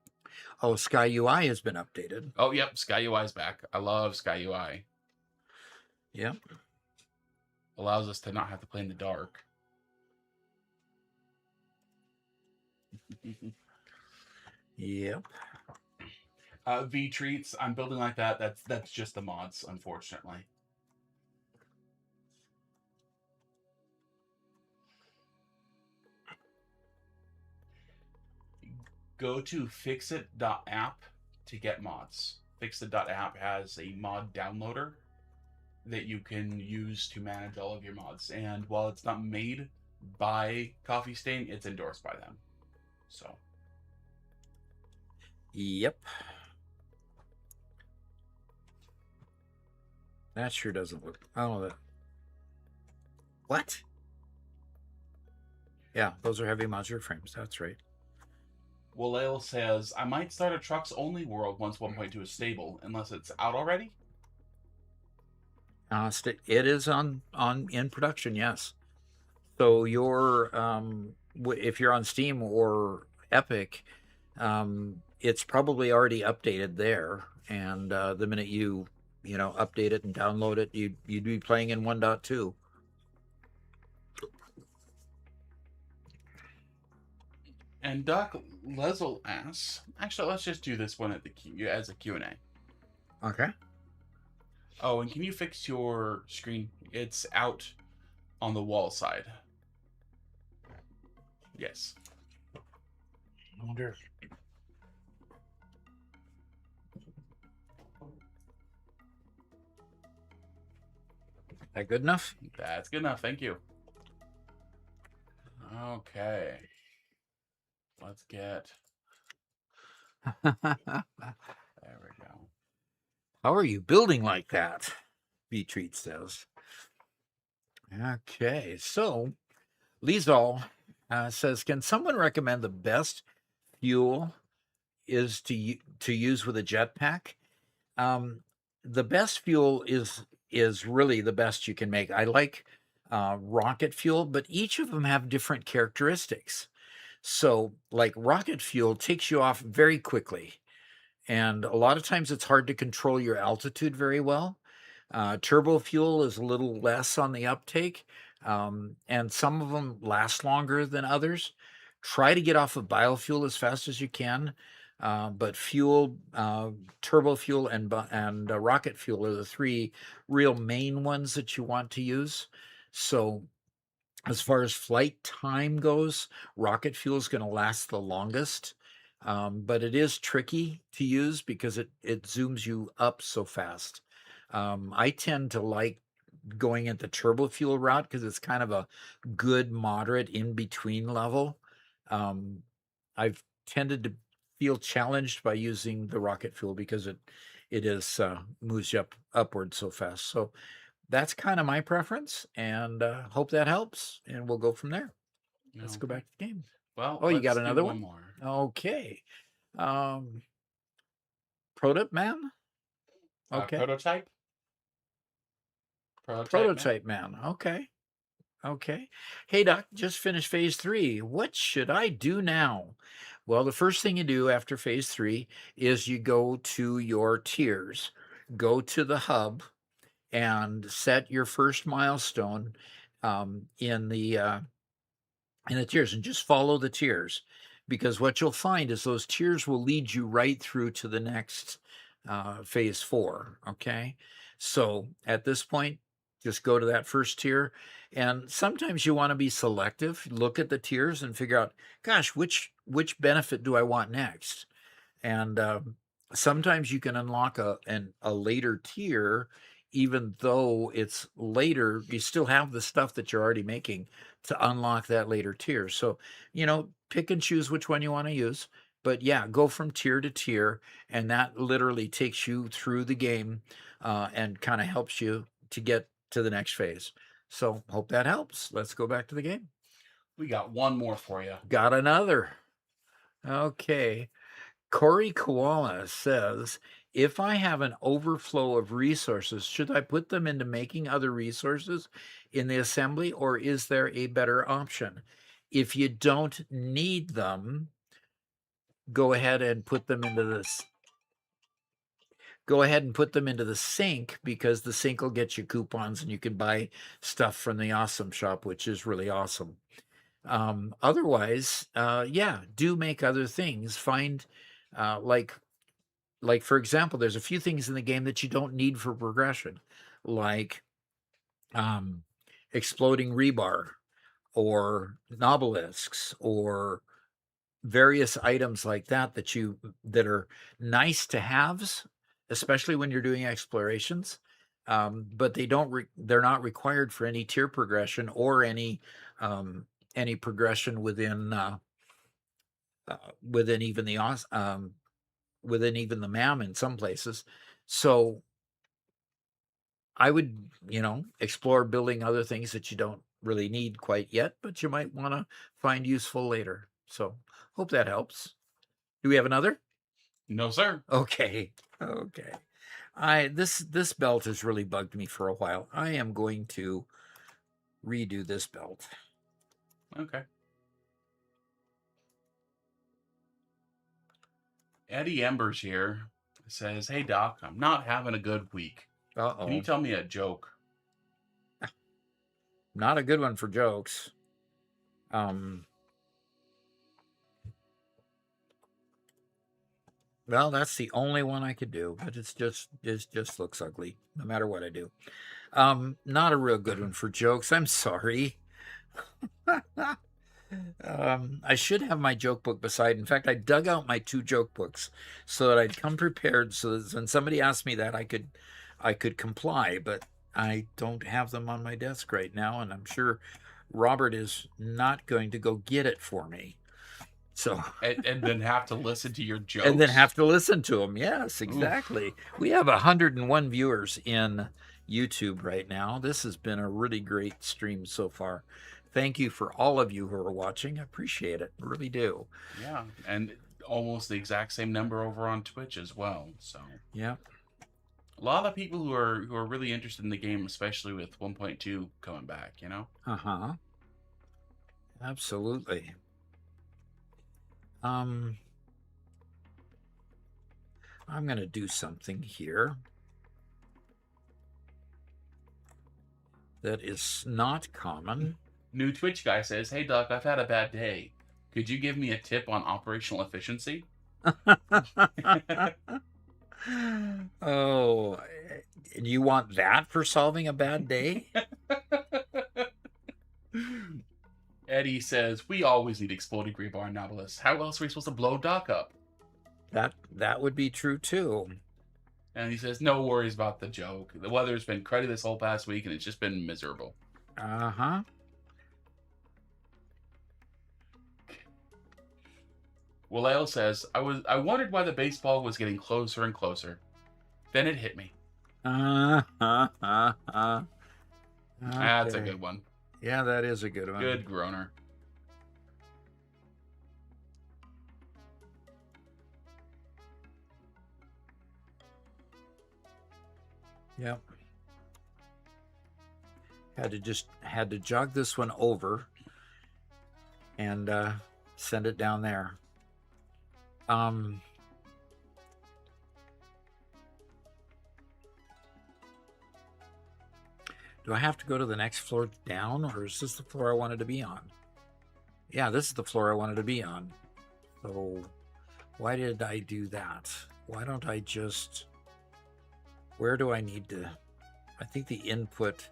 Oh, Sky UI has been updated. Oh, yep. Sky UI is back. I love Sky UI. Yep. Allows us to not have to play in the dark. Yep. V treats. I'm building like that. That's just the mods, unfortunately. Go to fixit.app to get mods. Fixit.app has a mod downloader that you can use to manage all of your mods. And while it's not made by Coffee Stain, it's endorsed by them. So. Yep. That sure doesn't look. Oh, that. What? Yeah, those are heavy modular frames. That's right. Walale says, I might start a trucks only world once 1.2 is stable, unless it's out already. It is on in production, yes. So your if you're on Steam or Epic, it's probably already updated there. And the minute you update it and download it, you'd be playing in 1.2. And Doc Lezel asks, actually, let's just do this one at the as a Q&A. Okay. Oh, and can you fix your screen? It's out on the wall side. Yes. I wonder. That good enough? That's good enough. Thank you. Okay. Let's get. There we go. How are you building like that? B-Treat says. Okay, so Lizal says, can someone recommend the best fuel is to use with a jetpack? The best fuel is really the best you can make. I like rocket fuel, but each of them have different characteristics. So, like rocket fuel takes you off very quickly, and a lot of times it's hard to control your altitude very well. Turbo fuel is a little less on the uptake, and some of them last longer than others. Try to get off of biofuel as fast as you can, but fuel, turbo fuel, and rocket fuel are the three real main ones that you want to use. So as far as flight time goes, rocket fuel is going to last the longest, but it is tricky to use because it zooms you up so fast. I tend to like going at the turbo fuel route because it's kind of a good moderate in between level. I've tended to feel challenged by using the rocket fuel because it is moves you upward so fast. So that's kind of my preference, and hope that helps. And we'll go from there. Let's go Okay. back to the game. Well, Oh, you got let's do another one one? more. Okay. Um, Prototype Man. Okay. Prototype. Prototype man. Prototype Man. Okay. Okay. Hey, Doc, just finished phase 3. What should I do now? Well, the first thing you do after phase 3 is you go to your tiers, go to the hub, and set your first milestone in the tiers, and just follow the tiers, because what you'll find is those tiers will lead you right through to the next phase 4. Okay, so at this point, just go to that first tier, and sometimes you want to be selective. Look at the tiers and figure out, gosh, which benefit do I want next? And sometimes you can unlock a later tier, even though it's later. You still have the stuff that you're already making to unlock that later tier. So pick and choose which one you want to use. But yeah, go from tier to tier, and that literally takes you through the game, and kind of helps you to get to the next phase. So hope that helps. Let's go back to the game. We got one more for you. Got another. Okay. Corey Koala says, if I have an overflow of resources, should I put them into making other resources in the assembly, or is there a better option? If you don't need them, go ahead and put them into this. Go ahead and put them into the sink, because the sink will get you coupons and you can buy stuff from the Awesome Shop, which is really awesome. Otherwise, yeah, do make other things. Find like for example, there's a few things in the game that you don't need for progression, like exploding rebar, or nobelisks, or various items like that that are nice to haves, especially when you're doing explorations. But they're not required for any tier progression, or any progression within even within even the MAM in some places. So I would, explore building other things that you don't really need quite yet, but you might want to find useful later. So hope that helps. Do we have another? No, sir. Okay. Okay. This belt has really bugged me for a while. I am going to redo this belt. Okay. Eddie Embers here says, "Hey Doc, I'm not having a good week. Can you Uh-oh. tell me a joke?" Not a good one for jokes. Well, that's the only one I could do, but it just looks ugly, no matter what I do. Not a real good one for jokes. I'm sorry. I should have my joke book beside. In fact, I dug out my 2 joke books so that I'd come prepared, so that when somebody asked me that, I could comply. But I don't have them on my desk right now, and I'm sure Robert is not going to go get it for me. So, And then have to listen to your jokes. and then have to listen to them. Yes, Oof. exactly. We have 101 viewers in YouTube right now. This has been a really great stream so far. Thank you for all of you who are watching. I appreciate it. I really do. Yeah, and almost the exact same number over on Twitch as well. So Yeah. a lot of people who are really interested in the game, especially with 1.2 coming back, you know? Uh-huh. Absolutely. I'm going to do something here that is not common. New Twitch guy says, "Hey Doc, I've had a bad day. Could you give me a tip on operational efficiency?" Oh, you want that for solving a bad day? Eddie says, "We always need exploding rebar in Nautilus. How else are we supposed to blow Doc up?" That would be true too. And he says, "No worries about the joke. The weather's been cruddy this whole past week, and it's just been miserable." Uh-huh. Willale says, I wondered why the baseball was getting closer and closer. Then it hit me." That's a Okay. good one. Yeah, that is a good one. Good groaner. Yep. Had to jog this one over and send it down there. Do I have to go to the next floor down, or is this the floor I wanted to be on? Yeah, this is the floor I wanted to be on. So why did I do that? Why don't I just... Where do I need to... I think the input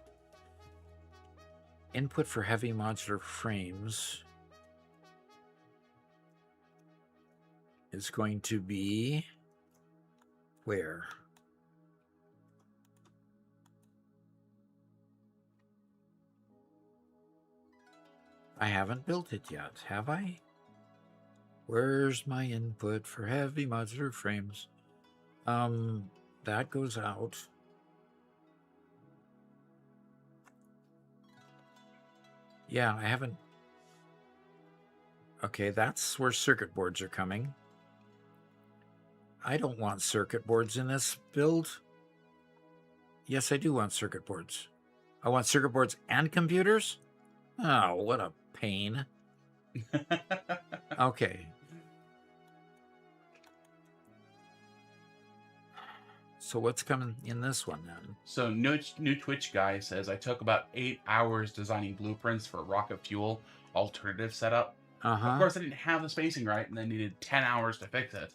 for heavy modular frames is going to be... Where? I haven't built it yet, have I? Where's my input for heavy modular frames? That goes out. Yeah, I haven't... Okay, that's where circuit boards are coming. I don't want circuit boards in this build. Yes, I do want circuit boards. I want circuit boards and computers? Oh, what a pain. Okay. So what's coming in this one then? So new Twitch guy says, I took about 8 hours designing blueprints for rocket fuel alternative setup. Uh-huh. Of course, I didn't have the spacing right, and I needed 10 hours to fix it.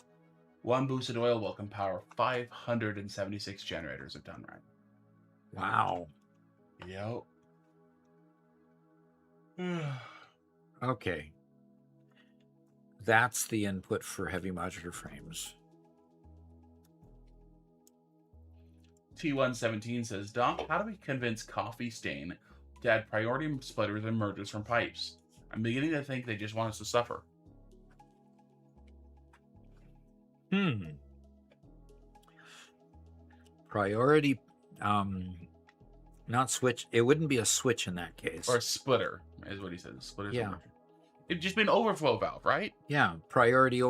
One boosted oil well can power 576 generators if done right. Wow. Yep. Okay. That's the input for heavy modular frames. T117 says, Doc, how do we convince Coffee Stain to add priority splitters and mergers from pipes? I'm beginning to think they just want us to suffer. Priority, not switch. It wouldn't be a switch in that case. Or a splitter, is what he says. Splitters. Yeah. It'd just be an overflow valve, right? Yeah, priority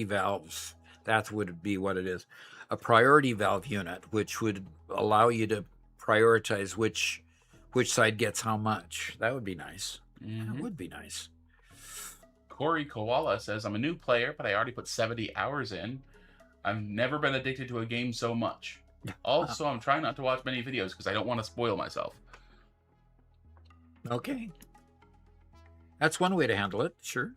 valves. That would be what it is. A priority valve unit, which would allow you to prioritize which side gets how much. That would be nice. Mm-hmm. That would be nice. Corey Koala says, I'm a new player, but I already put 70 hours in. I've never been addicted to a game so much. Also, I'm trying not to watch many videos because I don't want to spoil myself. Okay. That's one way to handle it, sure.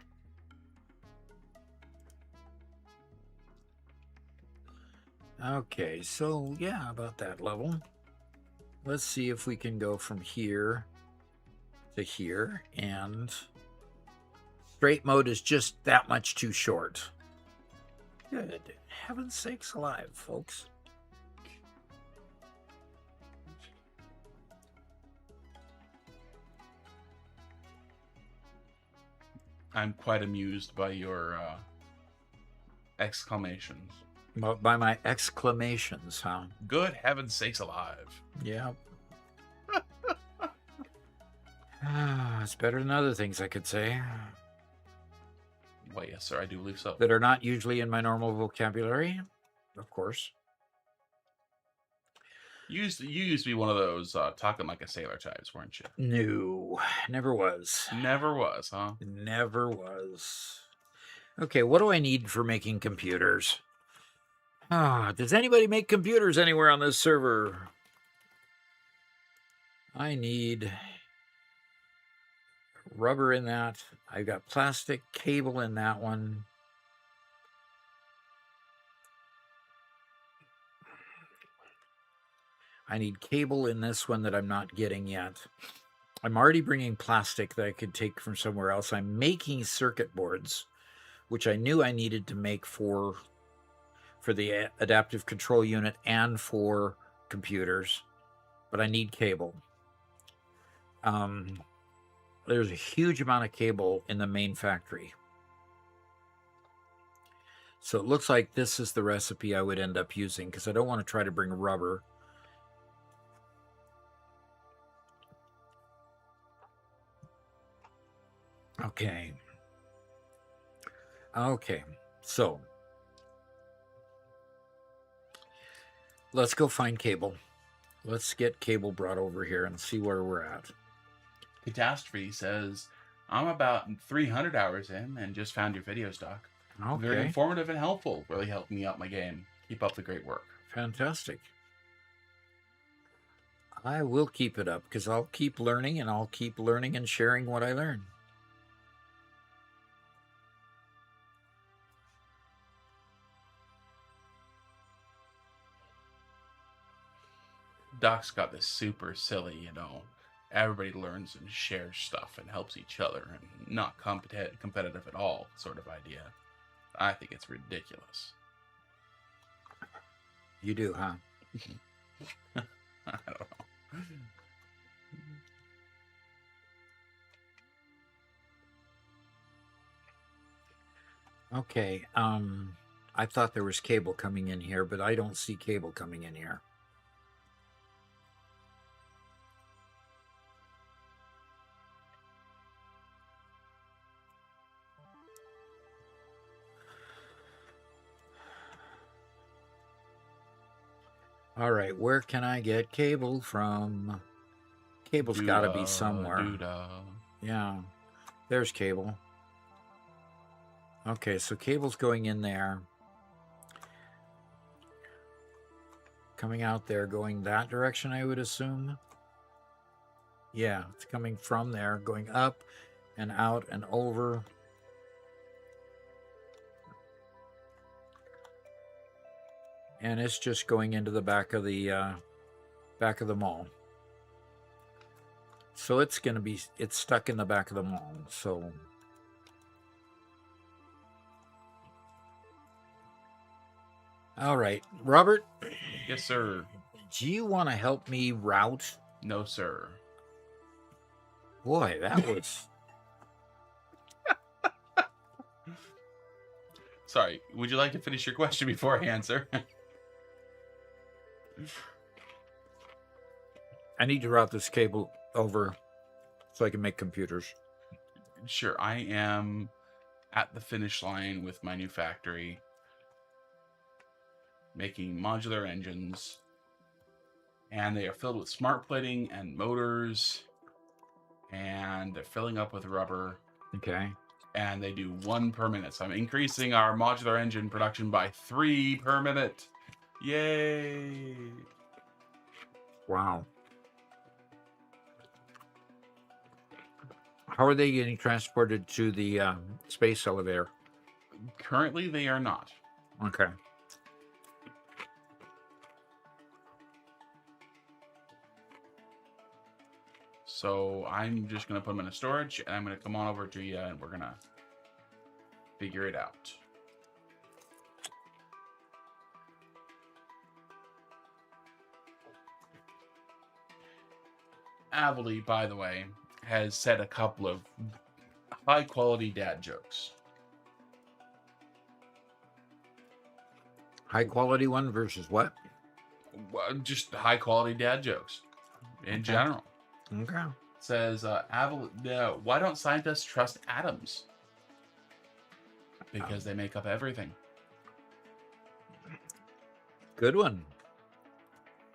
Okay, so yeah, about that level. Let's see if we can go from here to here, and straight mode is just that much too short. Good heaven's sakes alive, folks. I'm quite amused by your exclamations. By my exclamations, huh? Good heaven's sakes alive. Yeah. It's better than other things I could say Well, yes, sir, I do believe so. that are not usually in my normal vocabulary, of course. You used to be one of those talking like a sailor types, weren't you? No, never was. Never was, huh? Never was. Okay, what do I need for making computers? Does anybody make computers anywhere on this server? I need rubber in that. I've got plastic cable in that one. I need cable in this one that I'm not getting yet. I'm already bringing plastic that I could take from somewhere else. I'm making circuit boards, which I knew I needed to make for the adaptive control unit and for computers, but I need cable. There's a huge amount of cable in the main factory. So it looks like this is the recipe I would end up using, because I don't want to try to bring rubber. Okay. Okay, so let's go find cable. Let's get cable brought over here and see where we're at. Catastrophe says, I'm about 300 hours in and just found your videos, Doc. Okay. Very informative and helpful. Really helped me out my game. Keep up the great work. Fantastic. I will keep it up, because I'll keep learning, and I'll keep learning and sharing what I learn. Doc's got this super silly, everybody learns and shares stuff and helps each other and not competitive at all sort of idea. I think it's ridiculous. You do, huh? I don't know. Okay, I thought there was cable coming in here, but I don't see cable coming in here. All right, where can I get cable from? Cable's got to be somewhere. Yeah, there's cable. Okay, so cable's going in there. Coming out there, going that direction, I would assume. Yeah, it's coming from there, going up and out and over. And it's just going into the back of the mall. So it's stuck in the back of the mall. So all right, Robert. Yes, sir. Do you want to help me route? No, sir. Boy, that was... Sorry, would you like to finish your question before I answer? I need to route this cable over so I can make computers. Sure, I am at the finish line with my new factory, making modular engines, and they are filled with smart plating and motors, and they're filling up with rubber. Okay. And they do 1 per minute. So I'm increasing our modular engine production by 3 per minute. Yay! Wow. How are they getting transported to the space elevator? Currently, they are not. Okay. So I'm just going to put them in a storage, and I'm going to come on over to you, and we're going to figure it out. Avely, by the way, has said a couple of high-quality dad jokes. High quality one versus what? Well, just high-quality dad jokes in general. Okay. Says, why don't scientists trust atoms? Because they make up everything. Good one.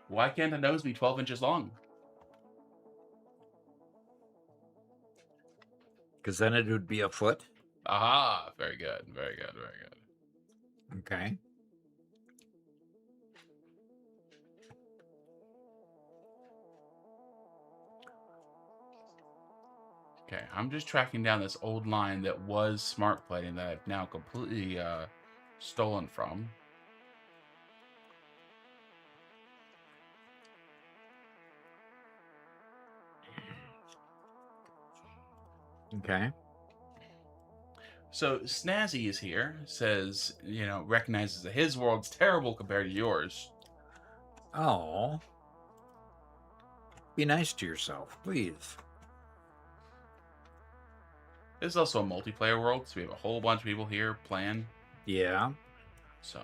Why can't a nose be 12 inches long? Because then it would be a foot. Aha! Very good. Very good. Very good. Okay. Okay, I'm just tracking down this old line that was smart plating that I've now completely stolen from. Okay. So Snazzy is here, says, recognizes that his world's terrible compared to yours. Oh. Be nice to yourself, please. This is also a multiplayer world, so we have a whole bunch of people here playing. Yeah. So.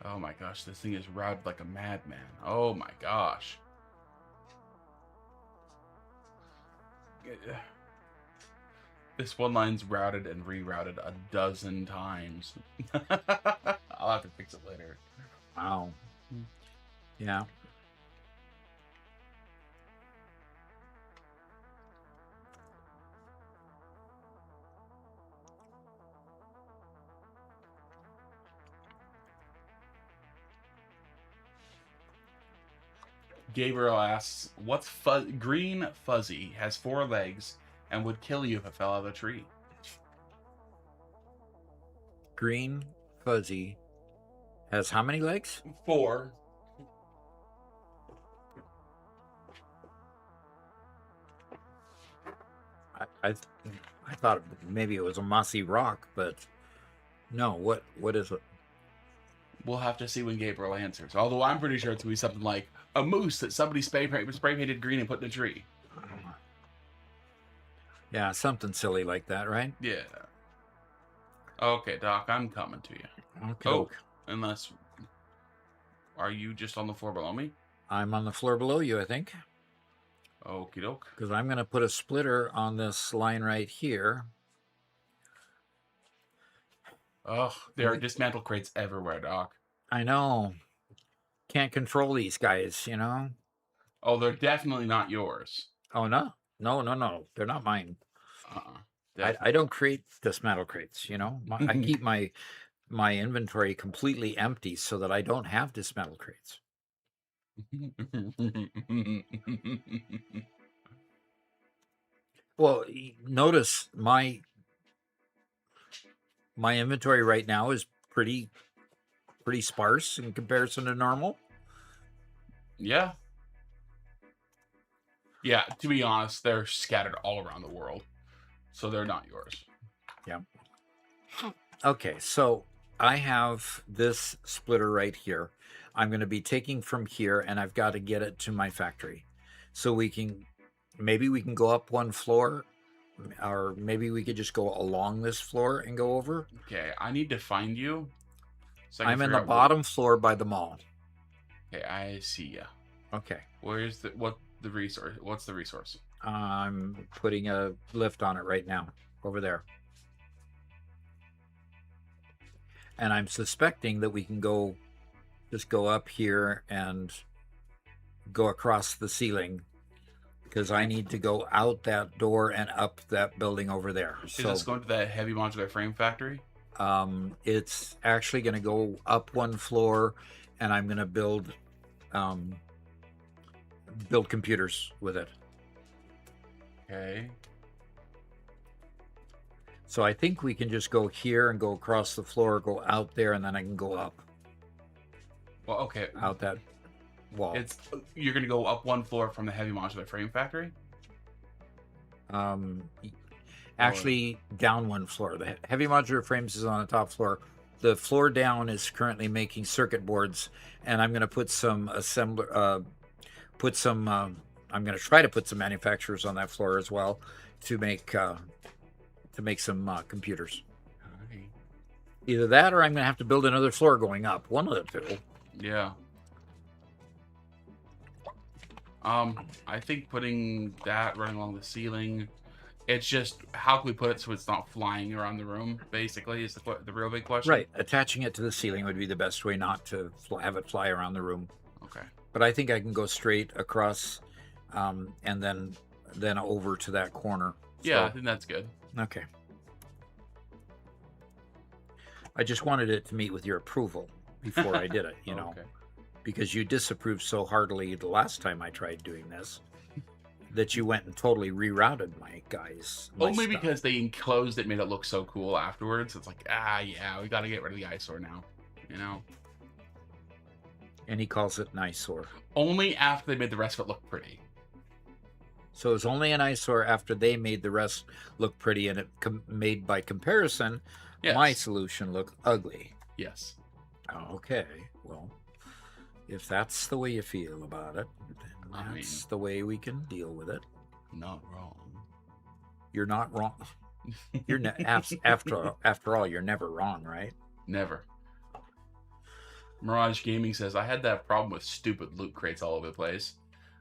Oh my gosh, this thing is routed like a madman. Oh my gosh. This one line's routed and rerouted a dozen times. I'll have to fix it later. Wow. Yeah. Gabriel asks, what's green fuzzy, has 4 legs, and would kill you if it fell out of a tree? Green fuzzy has how many legs? 4. I thought maybe it was a mossy rock, but no. What is it? We'll have to see when Gabriel answers. Although I'm pretty sure it's going to be something like a moose that somebody spray painted green and put in a tree. Yeah, something silly like that, right? Yeah. Okay, Doc, I'm coming to you. Okay. Oh, unless... Are you just on the floor below me? I'm on the floor below you, I think. Okie doke. Because I'm going to put a splitter on this line right here. Oh, there are dismantle crates everywhere, Doc. I know. Can't control these guys, you know? Oh, they're definitely not yours. Oh, no. No. They're not mine. I don't create dismantle crates, you know? I keep my inventory completely empty so that I don't have dismantle crates. Well, notice my inventory right now is pretty sparse in comparison to normal. Yeah. Yeah, to be honest, they're scattered all around the world. So they're not yours. Yeah. Okay, so I have this splitter right here. I'm going to be taking from here, and I've got to get it to my factory. So maybe we can go up one floor, or maybe we could just go along this floor and go over. Okay, I need to find you. So I'm in the bottom floor by the mall. Okay, I see ya. Okay. What's the resource? I'm putting a lift on it right now, over there. And I'm suspecting that we can just go up here and go across the ceiling, because I need to go out that door and up that building over there. Is this going to that heavy modular frame factory? It's actually going to go up one floor, and I'm going to build computers with it. Okay. So I think we can just go here and go across the floor, go out there, and then I can go up Well, okay. out that wall. You're gonna go up one floor from the heavy modular frame factory. Actually, down one floor. The heavy modular frames is on the top floor. The floor down is currently making circuit boards, and I'm going to put some assembler. I'm going to try to put some manufacturers on that floor as well to make some computers. Okay. Either that, or I'm going to have to build another floor going up. One of the two. Yeah. I think putting that running along the ceiling. It's just how can we put it so it's not flying around the room? Basically, is the real big question. Right, attaching it to the ceiling would be the best way, not to have it fly around the room. Okay. But I think I can go straight across, and then over to that corner. Yeah, So, I think that's good. okay. I just wanted it to meet with your approval before I did it, you know, Okay. because you disapproved so heartily the last time I tried doing this that you went and totally rerouted my guys. Only because they enclosed it, made it look so cool afterwards. It's like, yeah, we got to get rid of the eyesore now, you know. And he calls it an eyesore. Only after they made the rest of it look pretty. So it's only an eyesore after they made the rest look pretty, and it made by comparison, Yes. my solution look ugly. Yes. Okay, well, if that's the way you feel about it, then that's the way we can deal with it. Not wrong. You're not wrong. You're after all, you're never wrong, right? Never. Mirage Gaming says, I had that problem with stupid loot crates all over the place.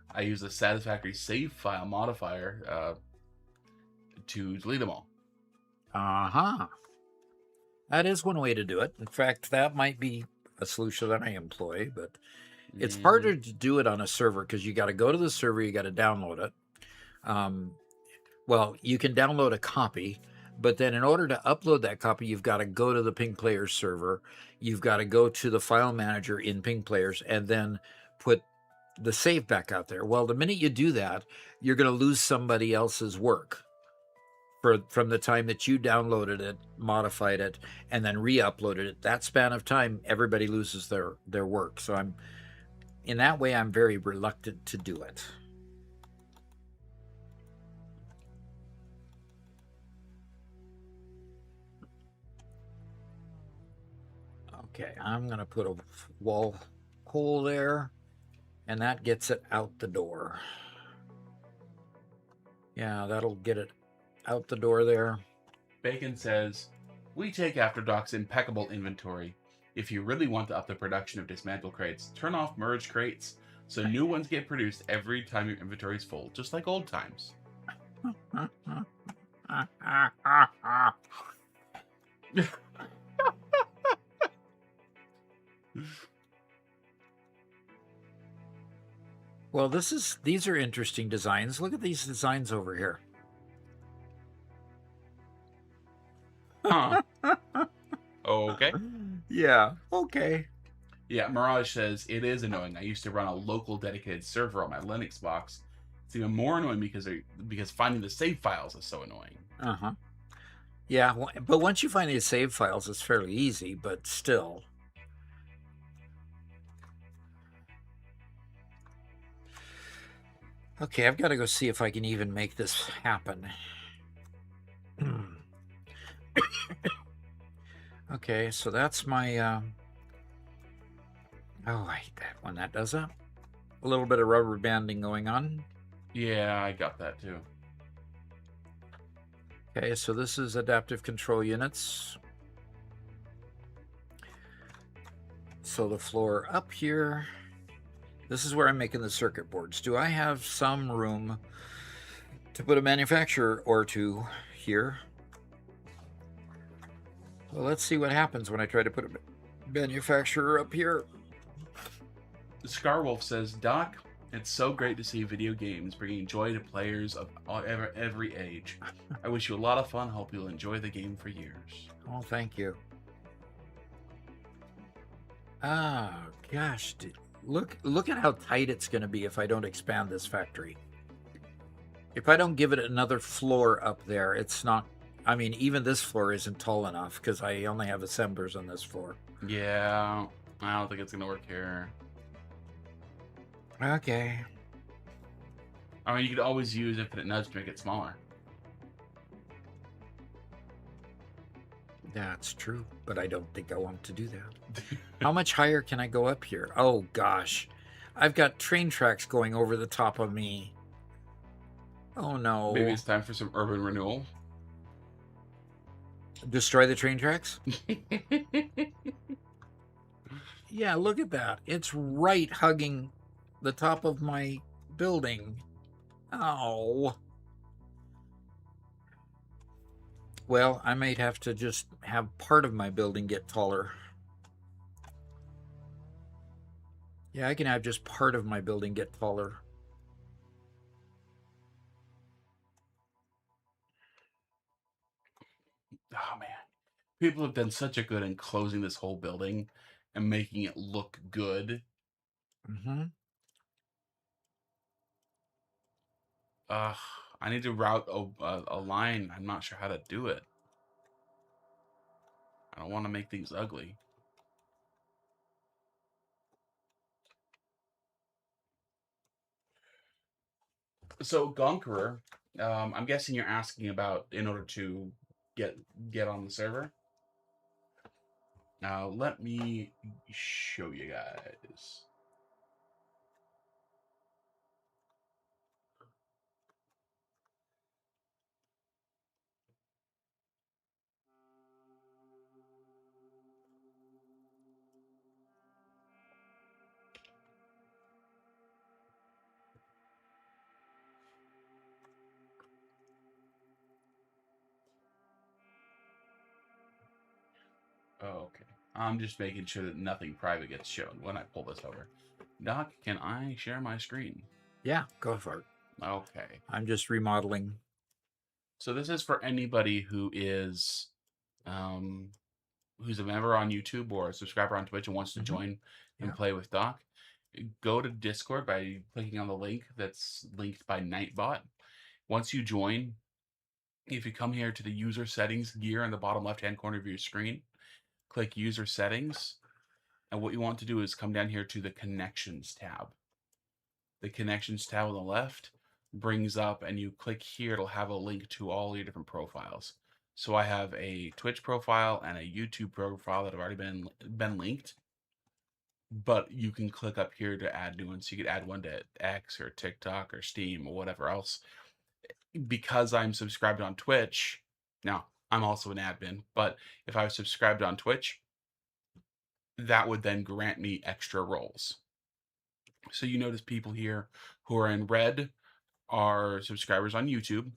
I used the Satisfactory save file modifier to delete them all. Uh-huh. That is one way to do it. In fact, that might be a solution that I employ, but it's harder to do it on a server because you got to go to the server, you got to download it. Well, you can download a copy, but then in order to upload that copy, you've got to go to the Ping Players server. You've got to go to the file manager in Ping Players and then put the save back out there. Well, the minute you do that, you're going to lose somebody else's work from the time that you downloaded it, modified it, and then re-uploaded it. That span of time, everybody loses their work. So in that way, I'm very reluctant to do it. Okay, I'm going to put a wall hole there, and that gets it out the door. Yeah, that'll get it out the door there. Bacon says, we take After Dark's impeccable inventory. If you really want to up the production of dismantle crates, turn off merge crates so new ones get produced every time your inventory is full, just like old times. Well, these are interesting designs. Look at these designs over here. Huh. Okay. Yeah, okay. Yeah, Mirage says, it is annoying. I used to run a local dedicated server on my Linux box. It's even more annoying because finding the save files is so annoying. Uh-huh. Yeah, but once you find these save files, it's fairly easy, but still. Okay, I've got to go see if I can even make this happen. Okay, so that's my... Oh, I hate that one. That does a little bit of rubber banding going on. Yeah, I got that too. Okay, so this is adaptive control units. So the floor up here, this is where I'm making the circuit boards. Do I have some room to put a manufacturer or two here? Well, let's see what happens when I try to put a manufacturer up here. Scarwolf says, Doc, it's so great to see video games bringing joy to players of every age. I wish you a lot of fun. Hope you'll enjoy the game for years. Oh, thank you. Oh, gosh. Look at how tight it's going to be if I don't expand this factory. If I don't give it another floor up there, it's not I mean, even this floor isn't tall enough because I only have assemblers on this floor. Yeah, I don't think it's gonna work here. Okay. I mean, you could always use infinite nudge to make it smaller. That's true, but I don't think I want to do that. How much higher can I go up here? Oh, gosh. I've got train tracks going over the top of me. Oh, no. Maybe it's time for some urban renewal. Destroy the train tracks? Yeah, look at that. It's right hugging the top of my building. Oh. Well, I might have to just have part of my building get taller. Yeah, I can have just part of my building get taller. Oh man, people have done such a good in closing this whole building and making it look good. Mm-hmm. I need to route a line. I'm not sure how to do it. I don't want to make things ugly. So Gonkerer, I'm guessing you're asking about in order to get on the server. Now let me show you guys. Oh, okay. I'm just making sure that nothing private gets shown when I pull this over. Doc, can I share my screen? Yeah, go for it. Okay. I'm just remodeling. So this is for anybody who is who's a member on YouTube or a subscriber on Twitch and wants to join and Yeah. play with Doc. Go to Discord by clicking on the link that's linked by Nightbot. Once you join, if you come here to the user settings gear in the bottom left-hand corner of your screen, click user settings. And what you want to do is come down here to the connections tab. The connections tab on the left brings up, and you click here, it'll have a link to all your different profiles. So I have a Twitch profile and a YouTube profile that have already been linked. But you can click up here to add new ones. So you could add one to X or TikTok or Steam or whatever else. Because I'm subscribed on Twitch, now I'm also an admin, but if I was subscribed on Twitch, that would then grant me extra roles. So you notice people here who are in red are subscribers on YouTube,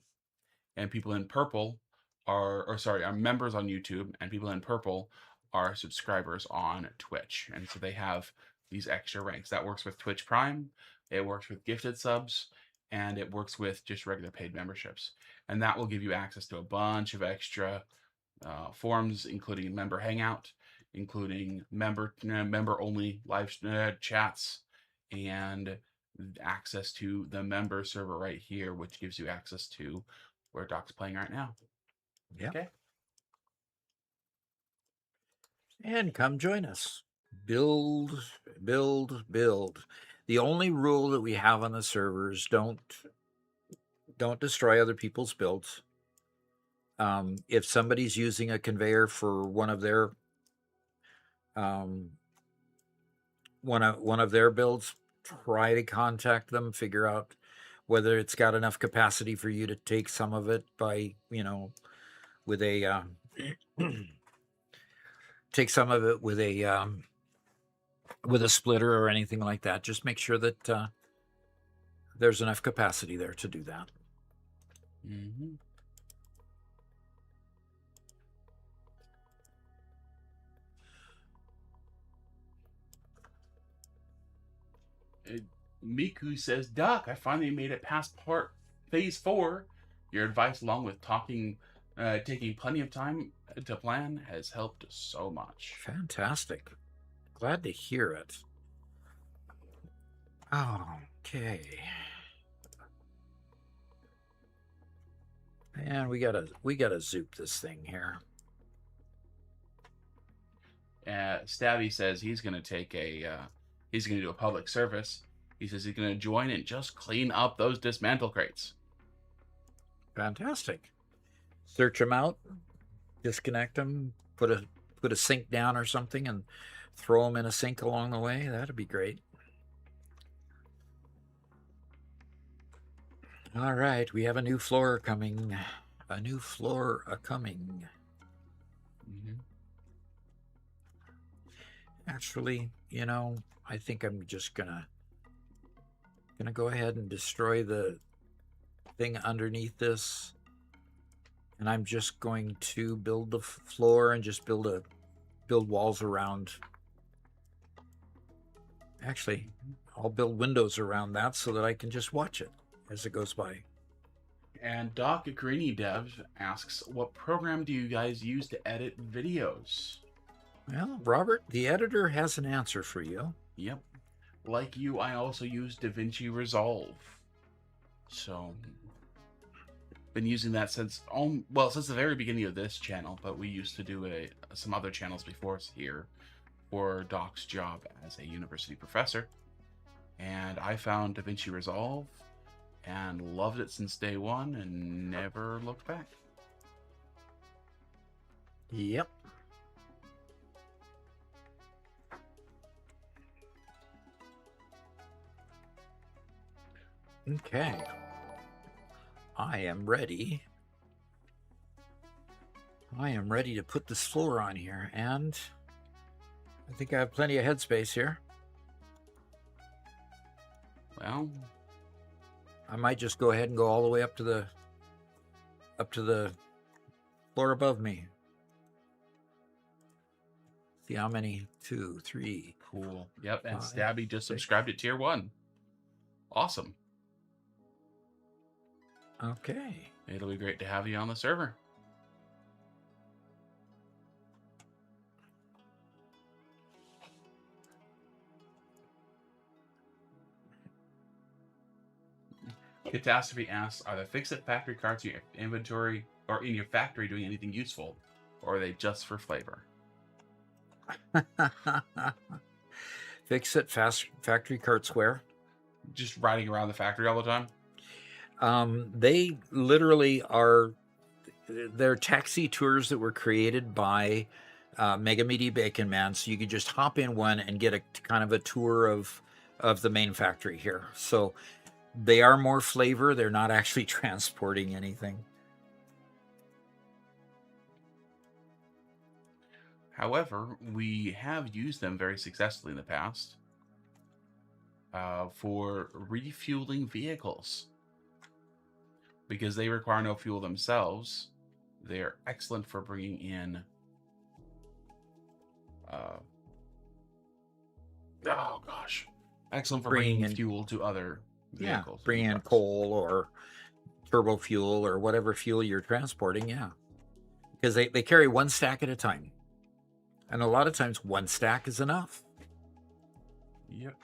and people in purple are members on YouTube, and people in purple are subscribers on Twitch. And so they have these extra ranks. That works with Twitch Prime, it works with gifted subs, and it works with just regular paid memberships. And that will give you access to a bunch of extra forums, including member hangout, including member only live chats, and access to the member server right here, which gives you access to where Doc's playing right now. Yeah. Okay. And come join us. Build, build, build. The only rule that we have on the servers, don't destroy other people's builds. If somebody's using a conveyor for one of their one of their builds, try to contact them, figure out whether it's got enough capacity for you to take some of it by, with a take some of it with a splitter or anything like that. Just make sure that there's enough capacity there to do that. Mm-hmm. Miku says, Doc, I finally made it past phase 4. Your advice, along with taking plenty of time to plan, has helped so much. Fantastic. Glad to hear it. Okay. And we gotta zoop this thing here. Stabby says he's going to take he's going to do a public service. He says he's going to join and just clean up those dismantle crates. Fantastic. Search them out, disconnect them, put a sink down or something, and throw them in a sink along the way. That'd be great. All right, we have a new floor coming. A new floor coming. Mm-hmm. Actually, you know, I think I'm just gonna go ahead and destroy the thing underneath this, and I'm just going to build the floor and just build walls around. Actually, I'll build windows around that so that I can just watch it as it goes by. And Doc Greeny Dev asks, what program do you guys use to edit videos? Well, Robert, the editor has an answer for you. Yep. Like you, I also use DaVinci Resolve. So, been using that since since the very beginning of this channel, but we used to do some other channels before us here for Doc's job as a university professor. And I found DaVinci Resolve and loved it since day one and never looked back. Yep. Okay. I am ready. I am ready to put this floor on here, and I think I have plenty of headspace here. Well, I might just go ahead and go all the way up to the floor above me. See how many? 2, 3. cool. Yep, and 5, Stabby just 6. subscribed to Tier 1. Awesome. Okay. It'll be great to have you on the server. Catastrophe asks, are the fix-it factory cards in your inventory or in your factory doing anything useful, or are they just for flavor? Fix it fast factory carts where? Just riding around the factory all the time? They literally are, they're taxi tours that were created by Mega Meaty Bacon Man, so you could just hop in one and get a kind of a tour of the main factory here. So they are more flavor. They're not actually transporting anything. However, we have used them very successfully in the past for refueling vehicles. Because they require no fuel themselves, they are excellent for bringing in excellent for bringing in fuel to other vehicles. Yeah, bring in coal or turbo fuel or whatever fuel you're transporting. Yeah, because they carry one stack at a time, and a lot of times one stack is enough. Yep.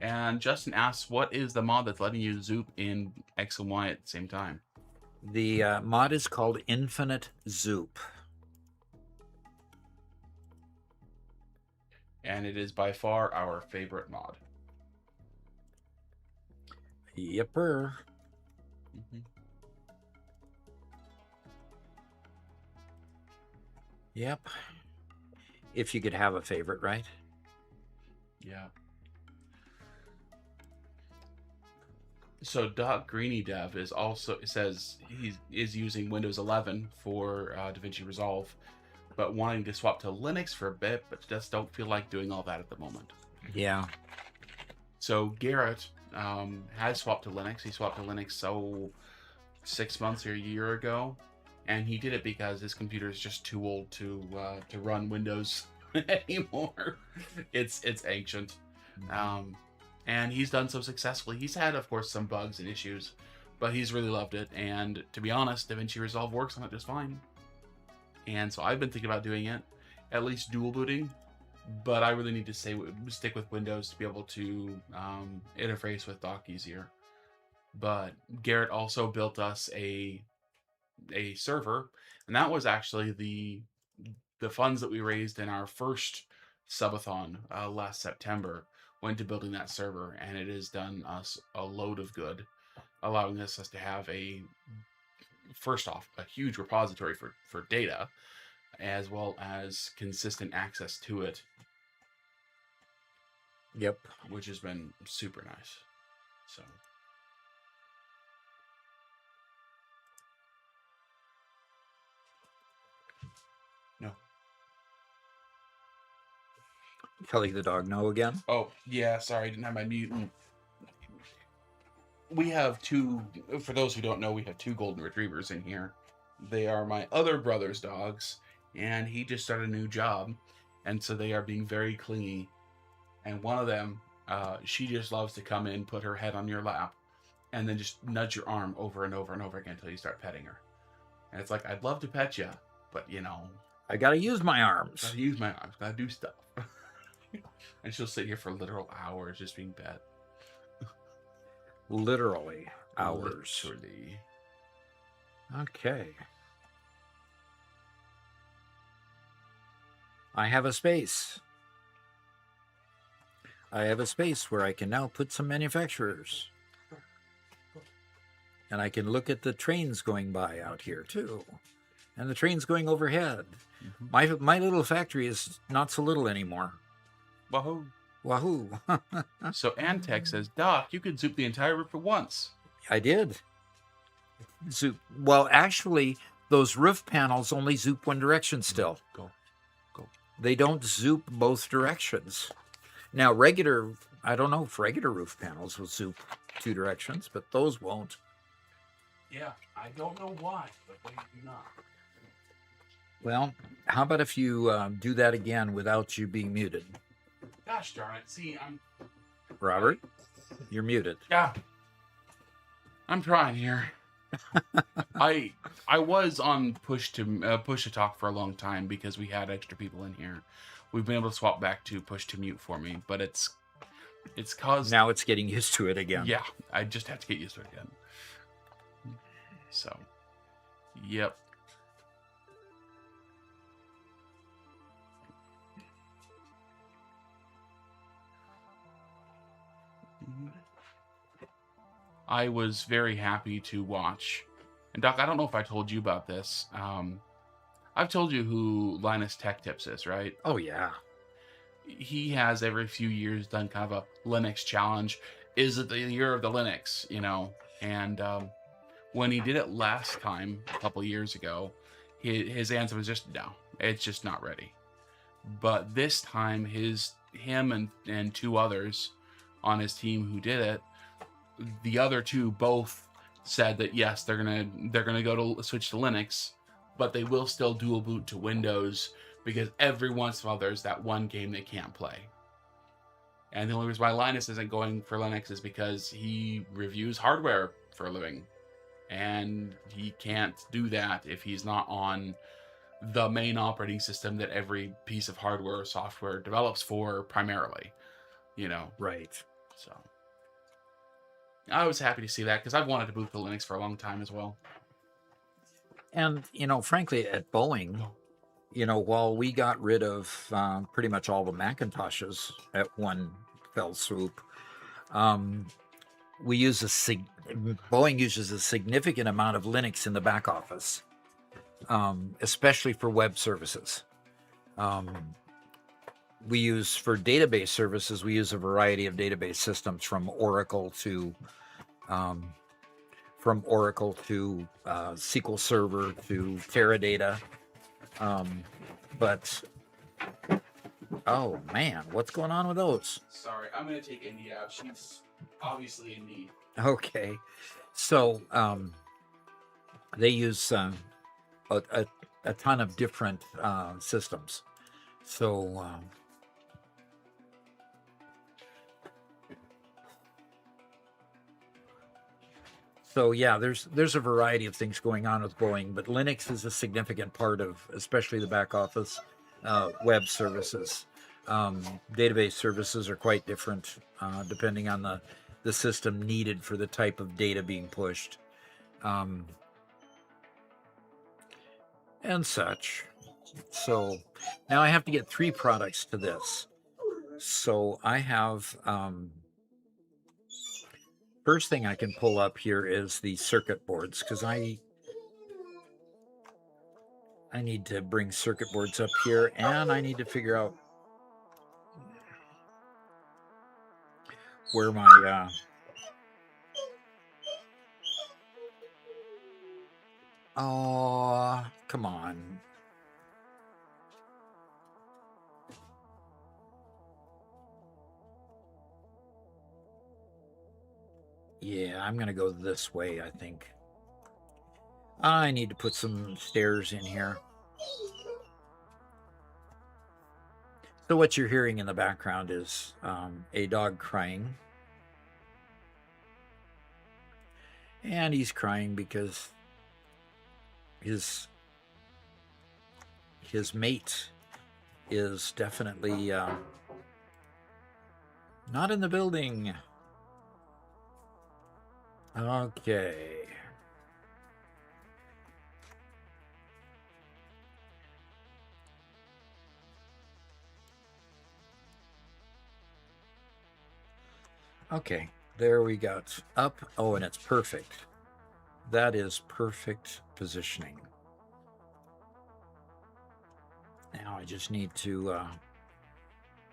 And Justin asks, what is the mod that's letting you zoop in X and Y at the same time? The mod is called Infinite Zoop. And it is by far our favorite mod. Yepper. Mm-hmm. Yep. If you could have a favorite, right? Yeah. So Doc Greeny Dev says he is using Windows 11 for DaVinci Resolve, but wanting to swap to Linux for a bit, but just don't feel like doing all that at the moment. Yeah. So Garrett has swapped to Linux. He swapped to Linux 6 months or a year ago, and he did it because his computer is just too old to run Windows anymore. It's ancient. Mm-hmm. And he's done so successfully. He's had, of course, some bugs and issues, but he's really loved it. And to be honest, DaVinci Resolve works on it just fine. And so I've been thinking about doing it, at least dual booting, but I really need to stick with Windows to be able to interface with Dock easier. But Garrett also built us a server, and that was actually the funds that we raised in our first subathon last September went to building that server, and it has done us a load of good, allowing us to have first off a huge repository for data, as well as consistent access to it. Yep. Which has been super nice. So. No. Kelly the dog no again? Oh, yeah, sorry, I didn't have my mute. We have two, for those who don't know, we have two golden retrievers in here. They are my other brother's dogs, and he just started a new job, and so they are being very clingy. And one of them, she just loves to come in, put her head on your lap, and then just nudge your arm over and over and over again until you start petting her. And it's like, I'd love to pet you, but I gotta use my arms. Gotta use my arms, gotta do stuff. And she'll sit here for literal hours just being pet. Literally hours. Literally. Okay. I have a space. I have a space where I can now put some manufacturers. And I can look at the trains going by out here too. And the trains going overhead. Mm-hmm. My little factory is not so little anymore. Wahoo. Wahoo. So Antec says, Doc, you could zoop the entire roof at once. I did. Zoop. Well, actually, those roof panels only zoop one direction still. Go. They don't zoop both directions. Now, I don't know if regular roof panels will zoop two directions, but those won't. Yeah, I don't know why, but they do not. Well, how about if you do that again without you being muted? Gosh darn it. See, Robert, you're muted. Yeah. I'm trying here. I was on push to talk for a long time because we had extra people in here. We've been able to swap back to push to mute for me, but it's caused... Now it's getting used to it again. Yeah, I just have to get used to it again. So, yep. I was very happy to watch. And Doc, I don't know if I told you about this. I've told you who Linus Tech Tips is, right? Oh, yeah. He has every few years done kind of a Linux challenge. Is it the year of the Linux, And when he did it last time, a couple years ago, his answer was just, no, it's just not ready. But this time, him and two others on his team who did it, the other two both said that yes, they're gonna switch to Linux, but they will still dual boot to Windows because every once in a while there's that one game they can't play. And the only reason why Linus isn't going for Linux is because he reviews hardware for a living, and he can't do that if he's not on the main operating system that every piece of hardware or software develops for primarily. Right. So I was happy to see that because I've wanted to boot to Linux for a long time as well. And, frankly, at Boeing, while we got rid of pretty much all the Macintoshes at one fell swoop, Boeing uses a significant amount of Linux in the back office, especially for web services. We use, for database services, we use a variety of database systems from Oracle to SQL Server to Teradata. But, oh man, what's going on with those? Sorry, I'm going to take Indy out. She's obviously in need. Okay. So, they use a ton of different systems. So yeah, there's a variety of things going on with Boeing, but Linux is a significant part of, especially the back office web services. Database services are quite different depending on the system needed for the type of data being pushed, and such. So now I have to get 3 products to this. So I have, first thing I can pull up here is the circuit boards, because I need to bring circuit boards up here, and I need to figure out where my oh, come on. Yeah, I'm gonna go this way, I think. I need to put some stairs in here. So what you're hearing in the background is a dog crying. And he's crying because his mate is definitely not in the building. Okay. Okay, there we got up. Oh, and it's perfect. That is perfect positioning. Now I just need to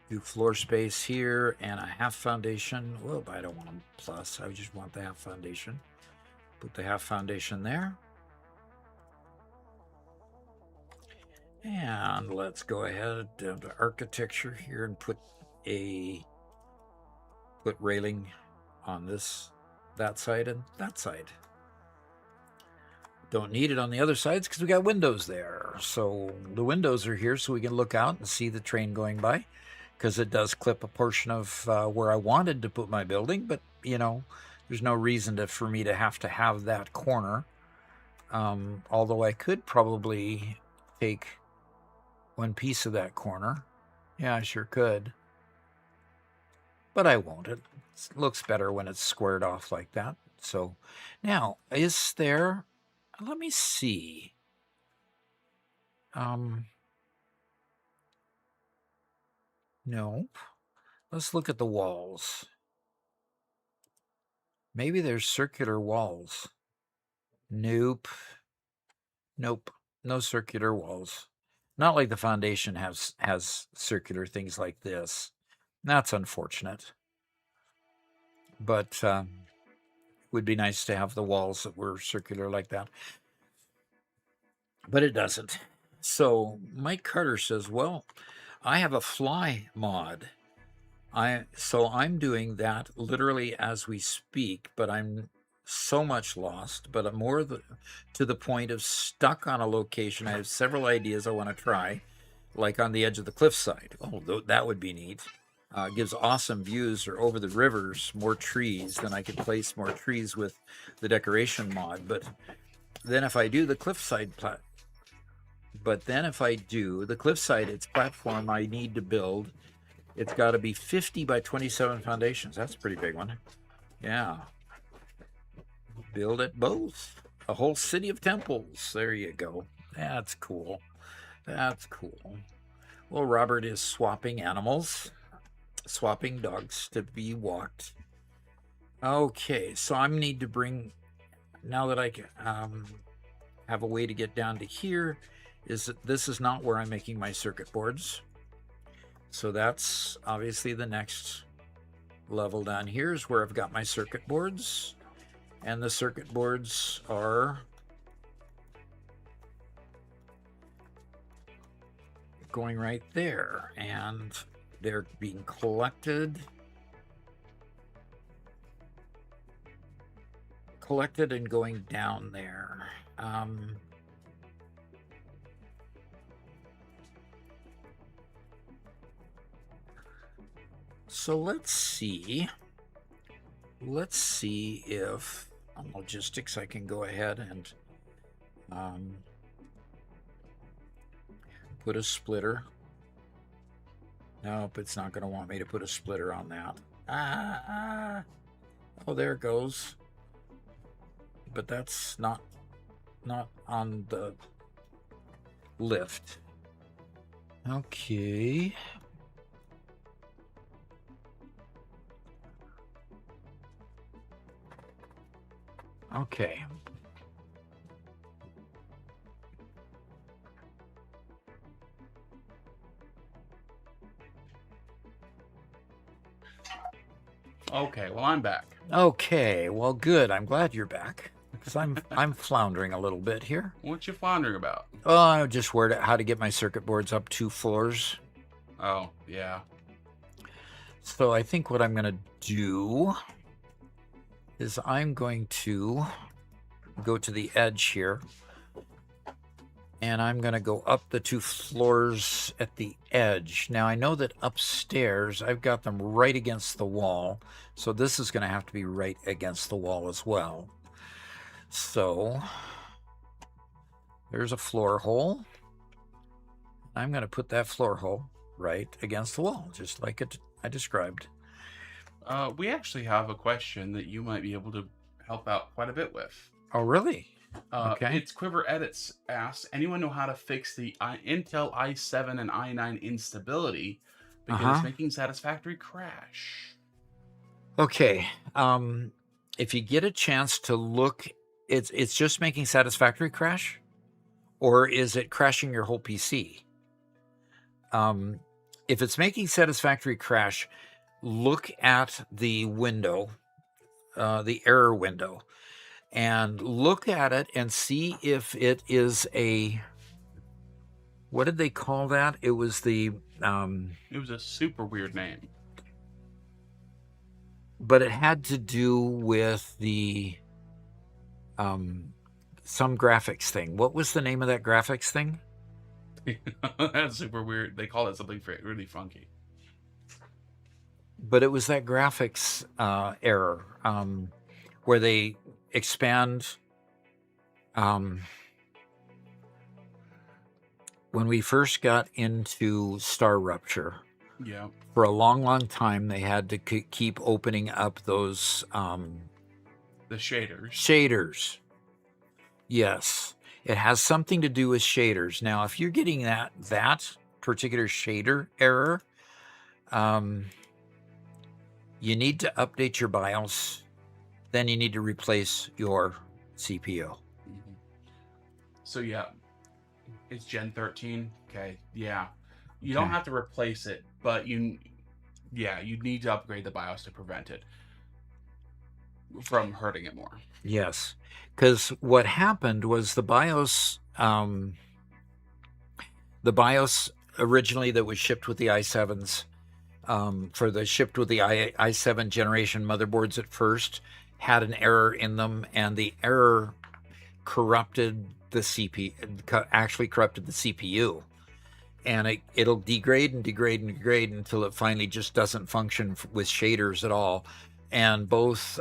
do floor space here and a half foundation. Well, I don't want a plus. I just want the half foundation. Put the half foundation there. And let's go ahead to architecture here and put railing on that side and that side. Don't need it on the other sides because we got windows there. So the windows are here so we can look out and see the train going by, because it does clip a portion of where I wanted to put my building, but you know, there's no reason for me to have that corner. Although I could probably take one piece of that corner. Yeah, I sure could. But I won't. It looks better when it's squared off like that. So now, is there... Let me see. Nope. Let's look at the walls. Maybe there's circular walls. Nope. Nope. No circular walls. Not like the foundation has circular things like this. That's unfortunate. But it would be nice to have the walls that were circular like that. But it doesn't. So Mike Carter says, well, I have a fly mod. So I'm doing that literally as we speak, but I'm so much lost, but I'm more to the point of stuck on a location. I have several ideas I want to try, like on the edge of the cliffside. Oh, that would be neat. Gives awesome views, or over the rivers, more trees. Then I could place more trees with the decoration mod. But then if I do the cliffside its platform I need to build, it's got to be 50 by 27 foundations. That's a pretty big one. Yeah. Build it both. A whole city of temples. There you go. That's cool. That's cool. Well, Robert is swapping animals. Swapping dogs to be walked. Okay, so I need to bring... Now that I have a way to get down to here, is that this is not where I'm making my circuit boards. So that's obviously the next level down here is where I've got my circuit boards. And the circuit boards are going right there. And they're being collected and going down there. So let's see if on logistics I can go ahead and put a splitter Nope, it's not going to want me to put a splitter on that. Oh, there it goes. But that's not on the lift. Okay. Okay. Okay, well, I'm back. Okay, well, good. I'm glad you're back because I'm floundering a little bit here. What you floundering about? Oh, I just worried how to get my circuit boards up 2 floors. Oh, yeah. So I think what I'm going to do is I'm going to go to the edge here, and I'm going to go up the 2 floors at the edge. Now I know that upstairs I've got them right against the wall, so this is going to have to be right against the wall as well. So there's a floor hole. I'm going to put that floor hole right against the wall, just like I described. We actually have a question that you might be able to help out quite a bit with. Oh, really? Okay. It's Quiver Edits asks, anyone know how to fix the Intel i7 and i9 instability because it's making Satisfactory crash? Okay. If you get a chance to look, it's just making Satisfactory crash, or is it crashing your whole PC? If it's making Satisfactory crash, look at the window, the error window, and look at it and see if it is a, what did they call that? It was the It was a super weird name. But it had to do with the some graphics thing. What was the name of that graphics thing? That's super weird. They call it something really funky. But it was that graphics error where they expand. When we first got into Star Rupture, Yeah. for a long, long time, they had to keep opening up those The shaders. Shaders. Yes. It has something to do with shaders. Now, if you're getting that particular shader error, you need to update your BIOS. Then you need to replace your CPU. So yeah, it's Gen 13. Okay, yeah. You don't have to replace it, but you need to upgrade the BIOS to prevent it from hurting it more. Yes, because what happened was the BIOS originally that was shipped with the i7s, shipped with the i7 generation motherboards at first, had an error in them, and the error corrupted the actually corrupted the CPU. And it'll degrade and degrade and degrade until it finally just doesn't function with shaders at all. And both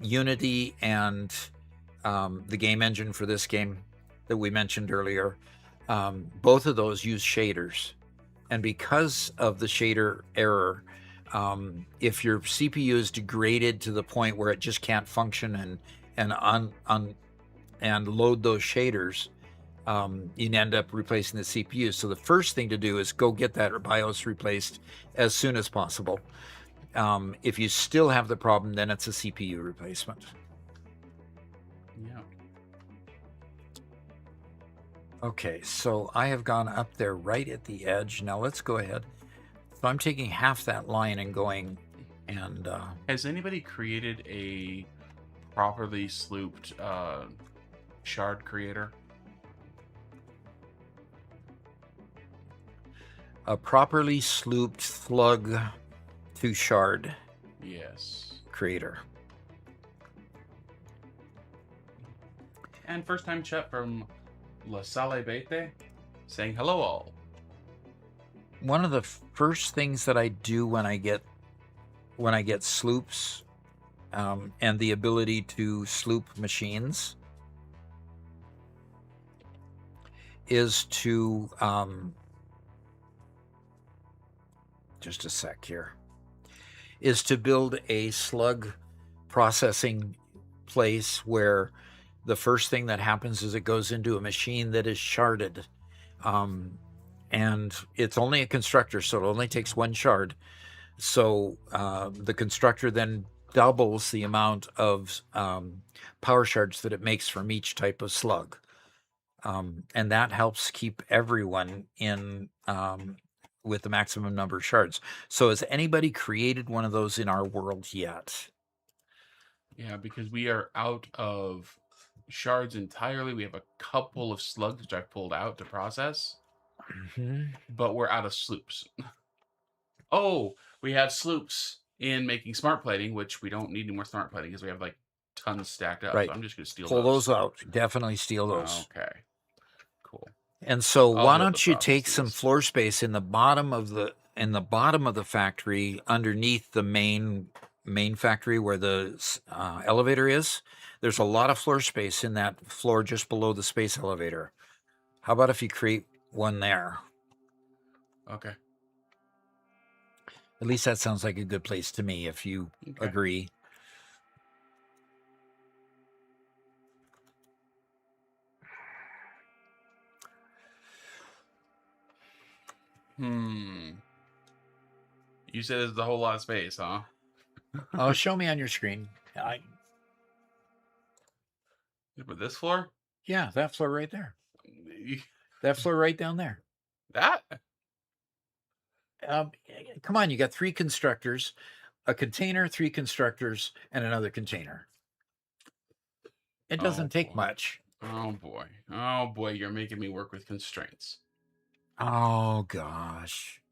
Unity and the game engine for this game that we mentioned earlier, both of those use shaders. And because of the shader error, if your CPU is degraded to the point where it just can't function and load those shaders, you end up replacing the CPU. So the first thing to do is go get that BIOS replaced as soon as possible. If you still have the problem, then it's a CPU replacement. Yeah. Okay, so I have gone up there right at the edge. Now let's go ahead. So I'm taking half that line and going and... Has anybody created a properly slooped shard creator? A properly slooped slug to shard creator. And first time chat from La Salle Bete saying hello all. One of the first things that I do when I get sloops and the ability to sloop machines is to just a sec here, is to build a slug processing place where the first thing that happens is it goes into a machine that is sharded. And it's only a constructor, so it only takes one shard. So the constructor then doubles the amount of power shards that it makes from each type of slug. And that helps keep everyone in with the maximum number of shards. So has anybody created one of those in our world yet? Yeah, because we are out of shards entirely. We have a couple of slugs which I've pulled out to process, but we're out of sloops. Oh, we have sloops in making smart plating, which we don't need any more smart plating because we have like tons stacked up. Right. So I'm just gonna steal Pull those out. Definitely steal those. Okay, cool. And so I'll why be able don't to you process take some these. floor space in the bottom of the factory underneath the main factory where the elevator is? There's a lot of floor space in that floor just below the space elevator. How about if you create one there? Okay. At least that sounds like a good place to me, if you Okay. agree. You said there's a whole lot of space, huh? Oh, show me on your screen. But this floor? Yeah, that floor right there. That floor right down there. That? Come on, you got 3 constructors, a container, 3 constructors, and another container. It doesn't take much. Oh boy. Oh boy, you're making me work with constraints. Oh gosh.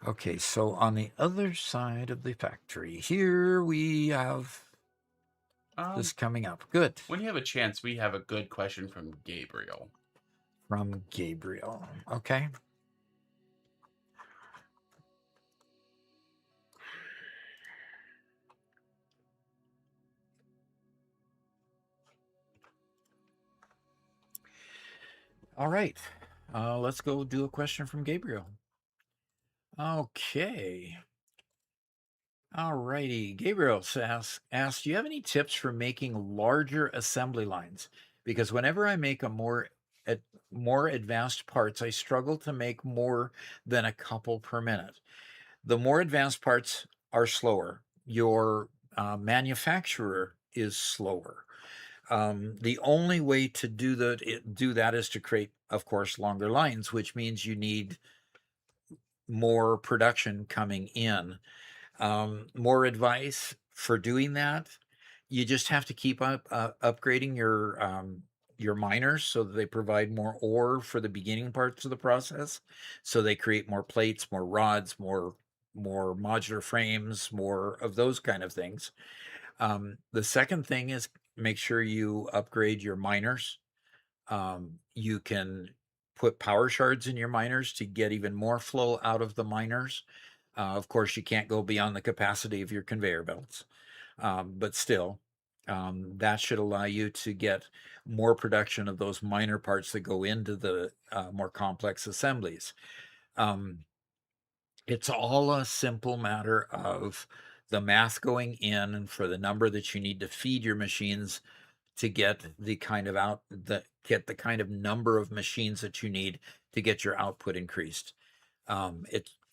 Okay, so on the other side of the factory, here we have this coming up. Good. When you have a chance, we have a good question from Gabriel. From Gabriel. Okay. All right. Let's go do a question from Gabriel. Okay. All righty. Gabriel asks, do you have any tips for making larger assembly lines? Because whenever I make a more advanced parts, I struggle to make more than a couple per minute. The more advanced parts are slower. Your manufacturer is slower. The only way to do that is to create, of course, longer lines, which means you need more production coming in. More advice for doing that: you just have to keep upgrading your miners so that they provide more ore for the beginning parts of the process. So they create more plates, more rods, more modular frames, more of those kind of things. The second thing is make sure you upgrade your miners. You can put power shards in your miners to get even more flow out of the miners. Of course, you can't go beyond the capacity of your conveyor belts, but still, that should allow you to get more production of those minor parts that go into the more complex assemblies. It's all a simple matter of the math going in and for the number that you need to feed your machines to get the kind of number of machines that you need to get your output increased.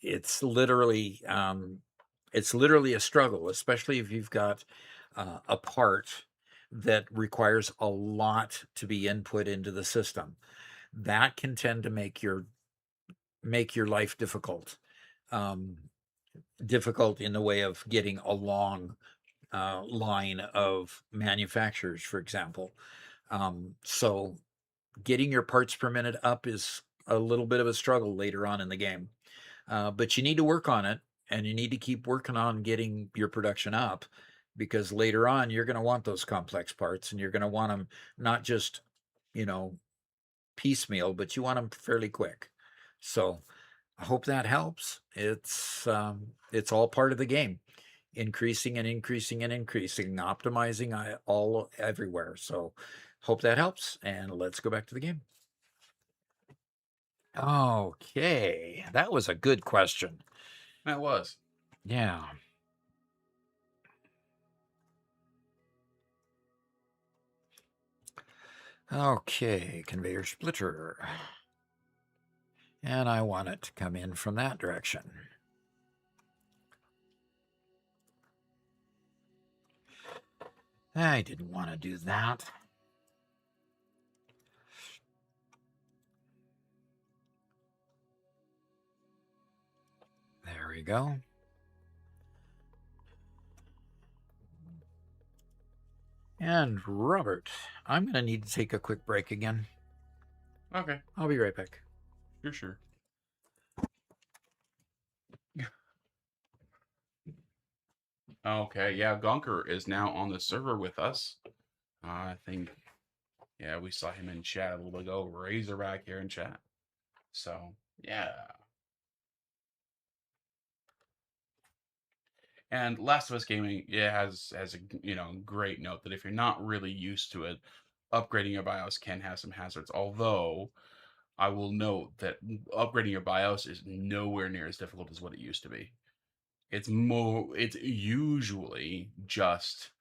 It's literally a struggle, especially if you've got a part that requires a lot to be input into the system. That can tend to make your life difficult. Difficult in the way of getting a long line of manufacturers, for example. So getting your parts per minute up is a little bit of a struggle later on in the game. But you need to work on it, and you need to keep working on getting your production up, because later on you're going to want those complex parts, and you're going to want them not just, piecemeal, but you want them fairly quick. So I hope that helps. It's all part of the game, increasing and increasing and increasing, optimizing all everywhere. So hope that helps, and let's go back to the game. Okay, that was a good question. That was. Yeah. Okay, conveyor splitter. And I want it to come in from that direction. I didn't want to do that. There we go. And Robert, I'm going to need to take a quick break again. Okay. I'll be right back. Sure. Okay, yeah, Gonker is now on the server with us. I think, yeah, we saw him in chat a little ago. Razorback here in chat. So, yeah. And Last of Us Gaming, yeah, has a great note that if you're not really used to it, upgrading your BIOS can have some hazards. Although I will note that upgrading your BIOS is nowhere near as difficult as what it used to be. It's usually just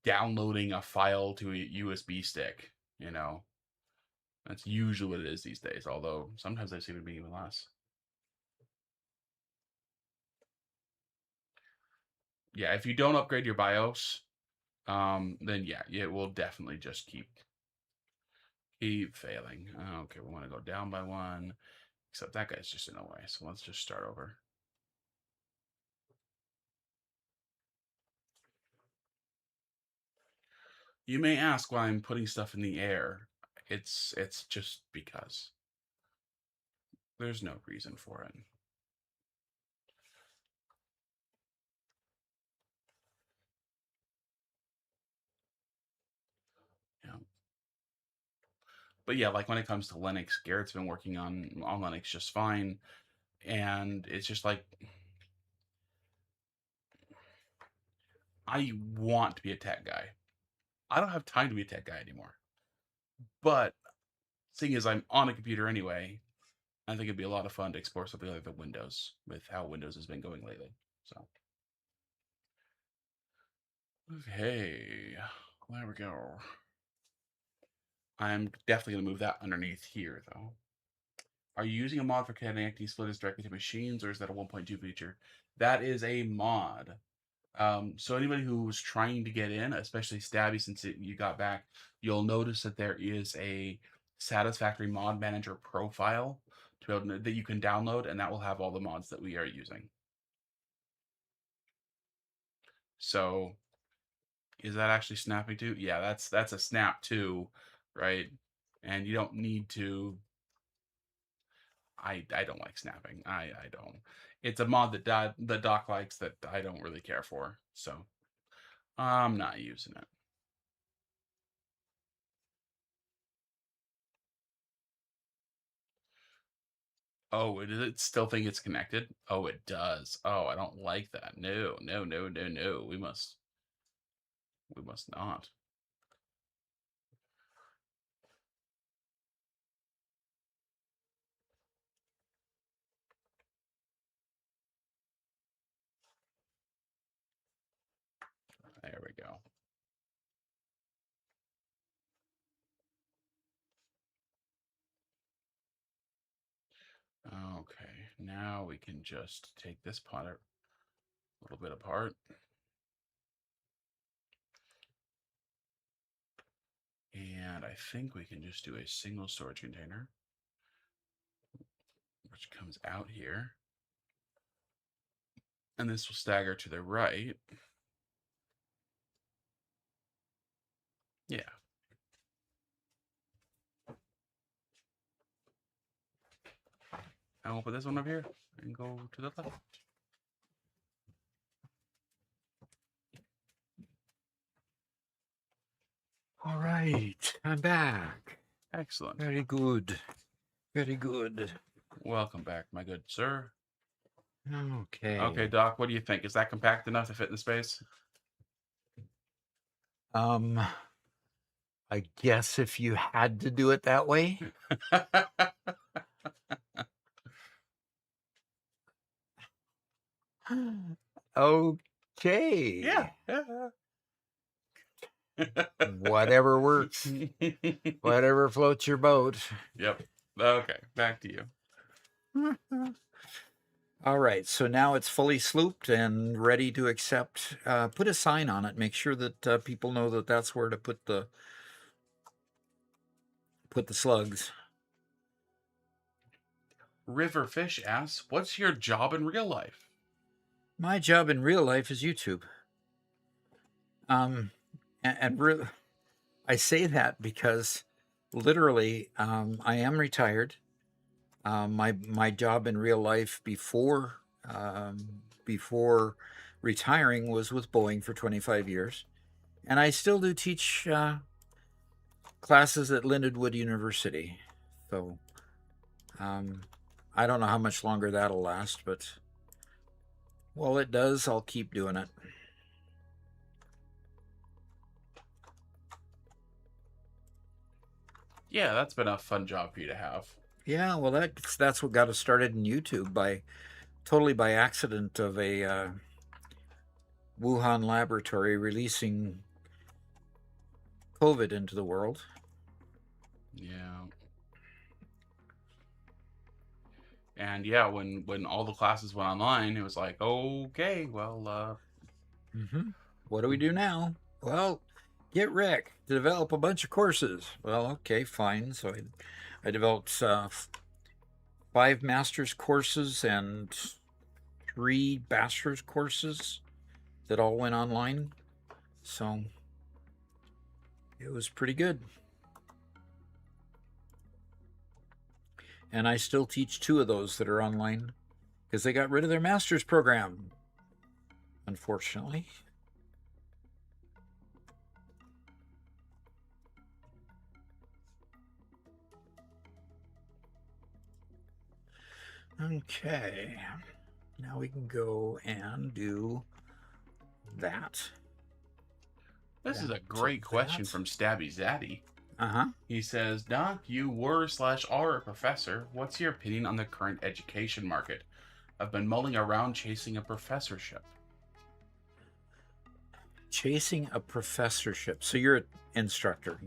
downloading a file to a USB stick, you know. That's usually what it is these days, although sometimes I see it being even less. Yeah, if you don't upgrade your BIOS, then yeah, it will definitely just keep failing. Okay, we want to go down by one, except that guy's just in the way, so let's just start over. You may ask why I'm putting stuff in the air. It's just because. There's no reason for it. Yeah. But yeah, like when it comes to Linux, Garrett's been working on Linux just fine, and it's just like I want to be a tech guy. I don't have time to be a tech guy anymore. But seeing as I'm on a computer anyway, I think it'd be a lot of fun to explore something like the Windows with how Windows has been going lately. So, okay, there we go. I'm definitely going to move that underneath here, though. Are you using a mod for connecting splitters directly to machines, or is that a 1.2 feature? That is a mod. So anybody who's trying to get in, especially Stabby, since you got back, you'll notice that there is a Satisfactory mod manager profile that you can download, and that will have all the mods that we are using. So is that actually snapping too? Yeah, that's a snap too, right? And you don't need to. I don't like snapping. I don't. It's a mod that Doc likes that I don't really care for. So I'm not using it. Oh, does it still think it's connected? Oh, it does. Oh, I don't like that. No. We must not. There we go. Okay, now we can just take this pot a little bit apart. And I think we can just do a single storage container, which comes out here. And this will stagger to the right. Yeah. And we'll put this one over here and go to the left. All right, I'm back. Excellent. Very good. Very good. Welcome back, my good sir. Okay. Okay, Doc, what do you think? Is that compact enough to fit in the space? I guess if you had to do it that way. Okay. Yeah. Whatever works. Whatever floats your boat. Yep. Okay, back to you. All right, so now it's fully slooped and ready to accept. Put a sign on it. Make sure that people know that that's where to put the slugs. Riverfish asks, "What's your job in real life?" My job in real life is YouTube. And I say that because literally, I am retired. My job in real life before retiring was with Boeing for 25 years, and I still do teach classes at Lindenwood University. So I don't know how much longer that'll last, but while it does, I'll keep doing it. Yeah, that's been a fun job for you to have. Yeah, well, that's what got us started in YouTube totally by accident of a Wuhan laboratory releasing COVID into the world. Yeah. And yeah, when all the classes went online, it was like, okay, well, What do we do now? Well, get Rick to develop a bunch of courses. Well, okay, fine. So I developed 5 master's courses and 3 bachelor's courses that all went online. So it was pretty good. And I still teach 2 of those that are online because they got rid of their master's program, unfortunately. Okay, now we can go and do that. this is a great question from Stabby Zaddy. He says, "Doc, you were/are a professor. What's your opinion on the current education market? I've been mulling around chasing a professorship." Chasing a professorship. So you're an instructor.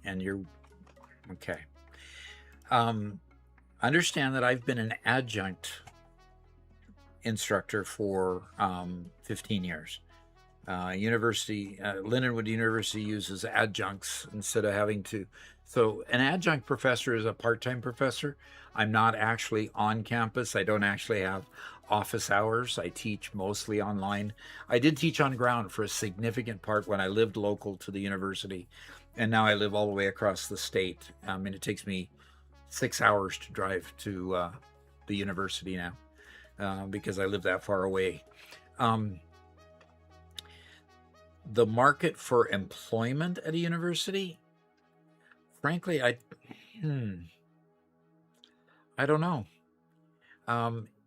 And you're okay. Understand that I've been an adjunct instructor for 15 years. Lindenwood University uses adjuncts instead of having to. So an adjunct professor is a part-time professor. I'm not actually on campus. I don't actually have office hours. I teach mostly online. I did teach on ground for a significant part when I lived local to the university, and now I live all the way across the state. And it takes me 6 hours to drive to the university now because I live that far away. The market for employment at a university, frankly, I don't know.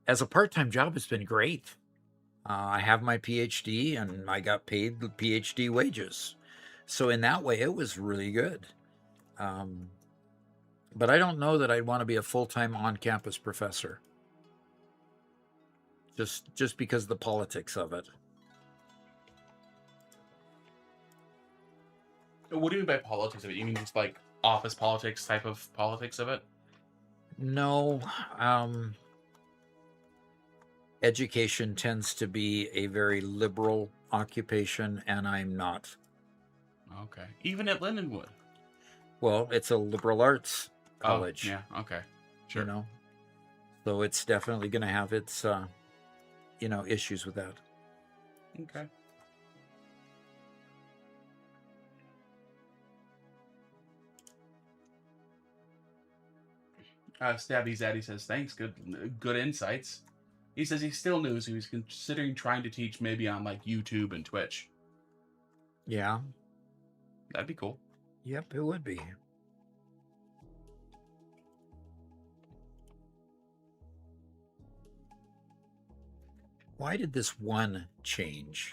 As a part-time job, it's been great. I have my PhD and I got paid the PhD wages. So in that way, it was really good. But I don't know that I'd want to be a full-time on-campus professor. Just because of the politics of it. What do you mean by politics of it? You mean just like office politics type of politics of it? No. Education tends to be a very liberal occupation, and I'm not. Okay. Even at Lindenwood? Well, it's a liberal arts college. Oh, yeah, okay. Sure. You know? So it's definitely going to have its, issues with that. Okay. Stabby Zaddy says, "Thanks, good insights." He says he's still new, so he's considering trying to teach maybe on like YouTube and Twitch. Yeah. That'd be cool. Yep, it would be. Why did this one change?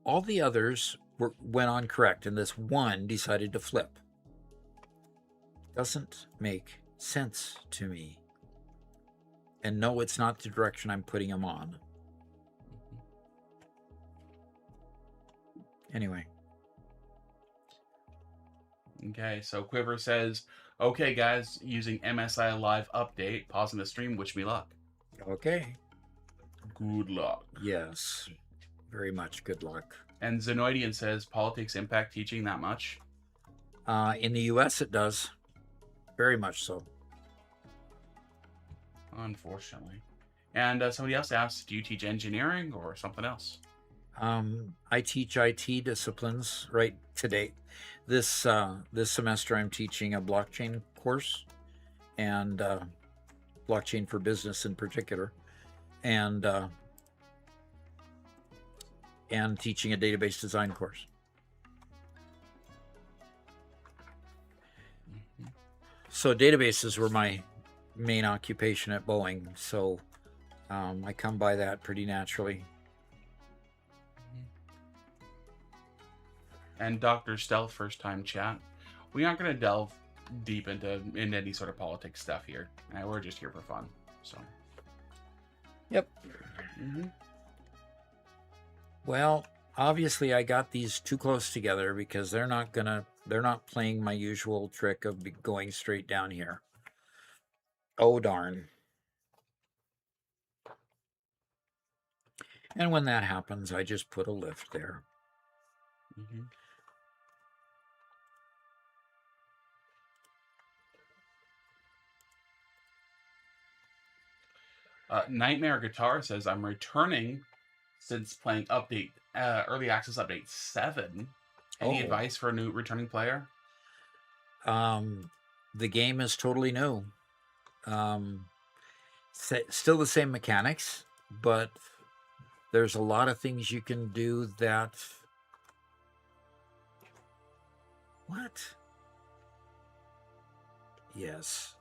All the others went on correct, and this one decided to flip. Doesn't make sense to me. And no, it's not the direction I'm putting him on. Anyway. Okay, so Quiver says, okay, guys, using MSI Live update, pausing the stream, wish me luck. Okay. Good luck. Yes. Very much good luck. And Zenoidian says, politics impact teaching that much? In the U.S., it does. Very much so. Unfortunately. And somebody else asks, do you teach engineering or something else? I teach IT disciplines right today. This semester, I'm teaching a blockchain course, and blockchain for business in particular, and teaching a database design course. So databases were my main occupation at Boeing, so I come by that pretty naturally. And Dr. Stealth, first time chat. We aren't going to delve deep into any sort of politics stuff here. We're just here for fun. So. Yep. Well, obviously I got these too close together because they're not playing my usual trick of going straight down here. Oh, darn. And when that happens, I just put a lift there. Nightmare Guitar says, I'm returning since playing early access update 7. Any advice for a new returning player? The game is totally new. Still the same mechanics, but there's a lot of things you can do that... What? Yes.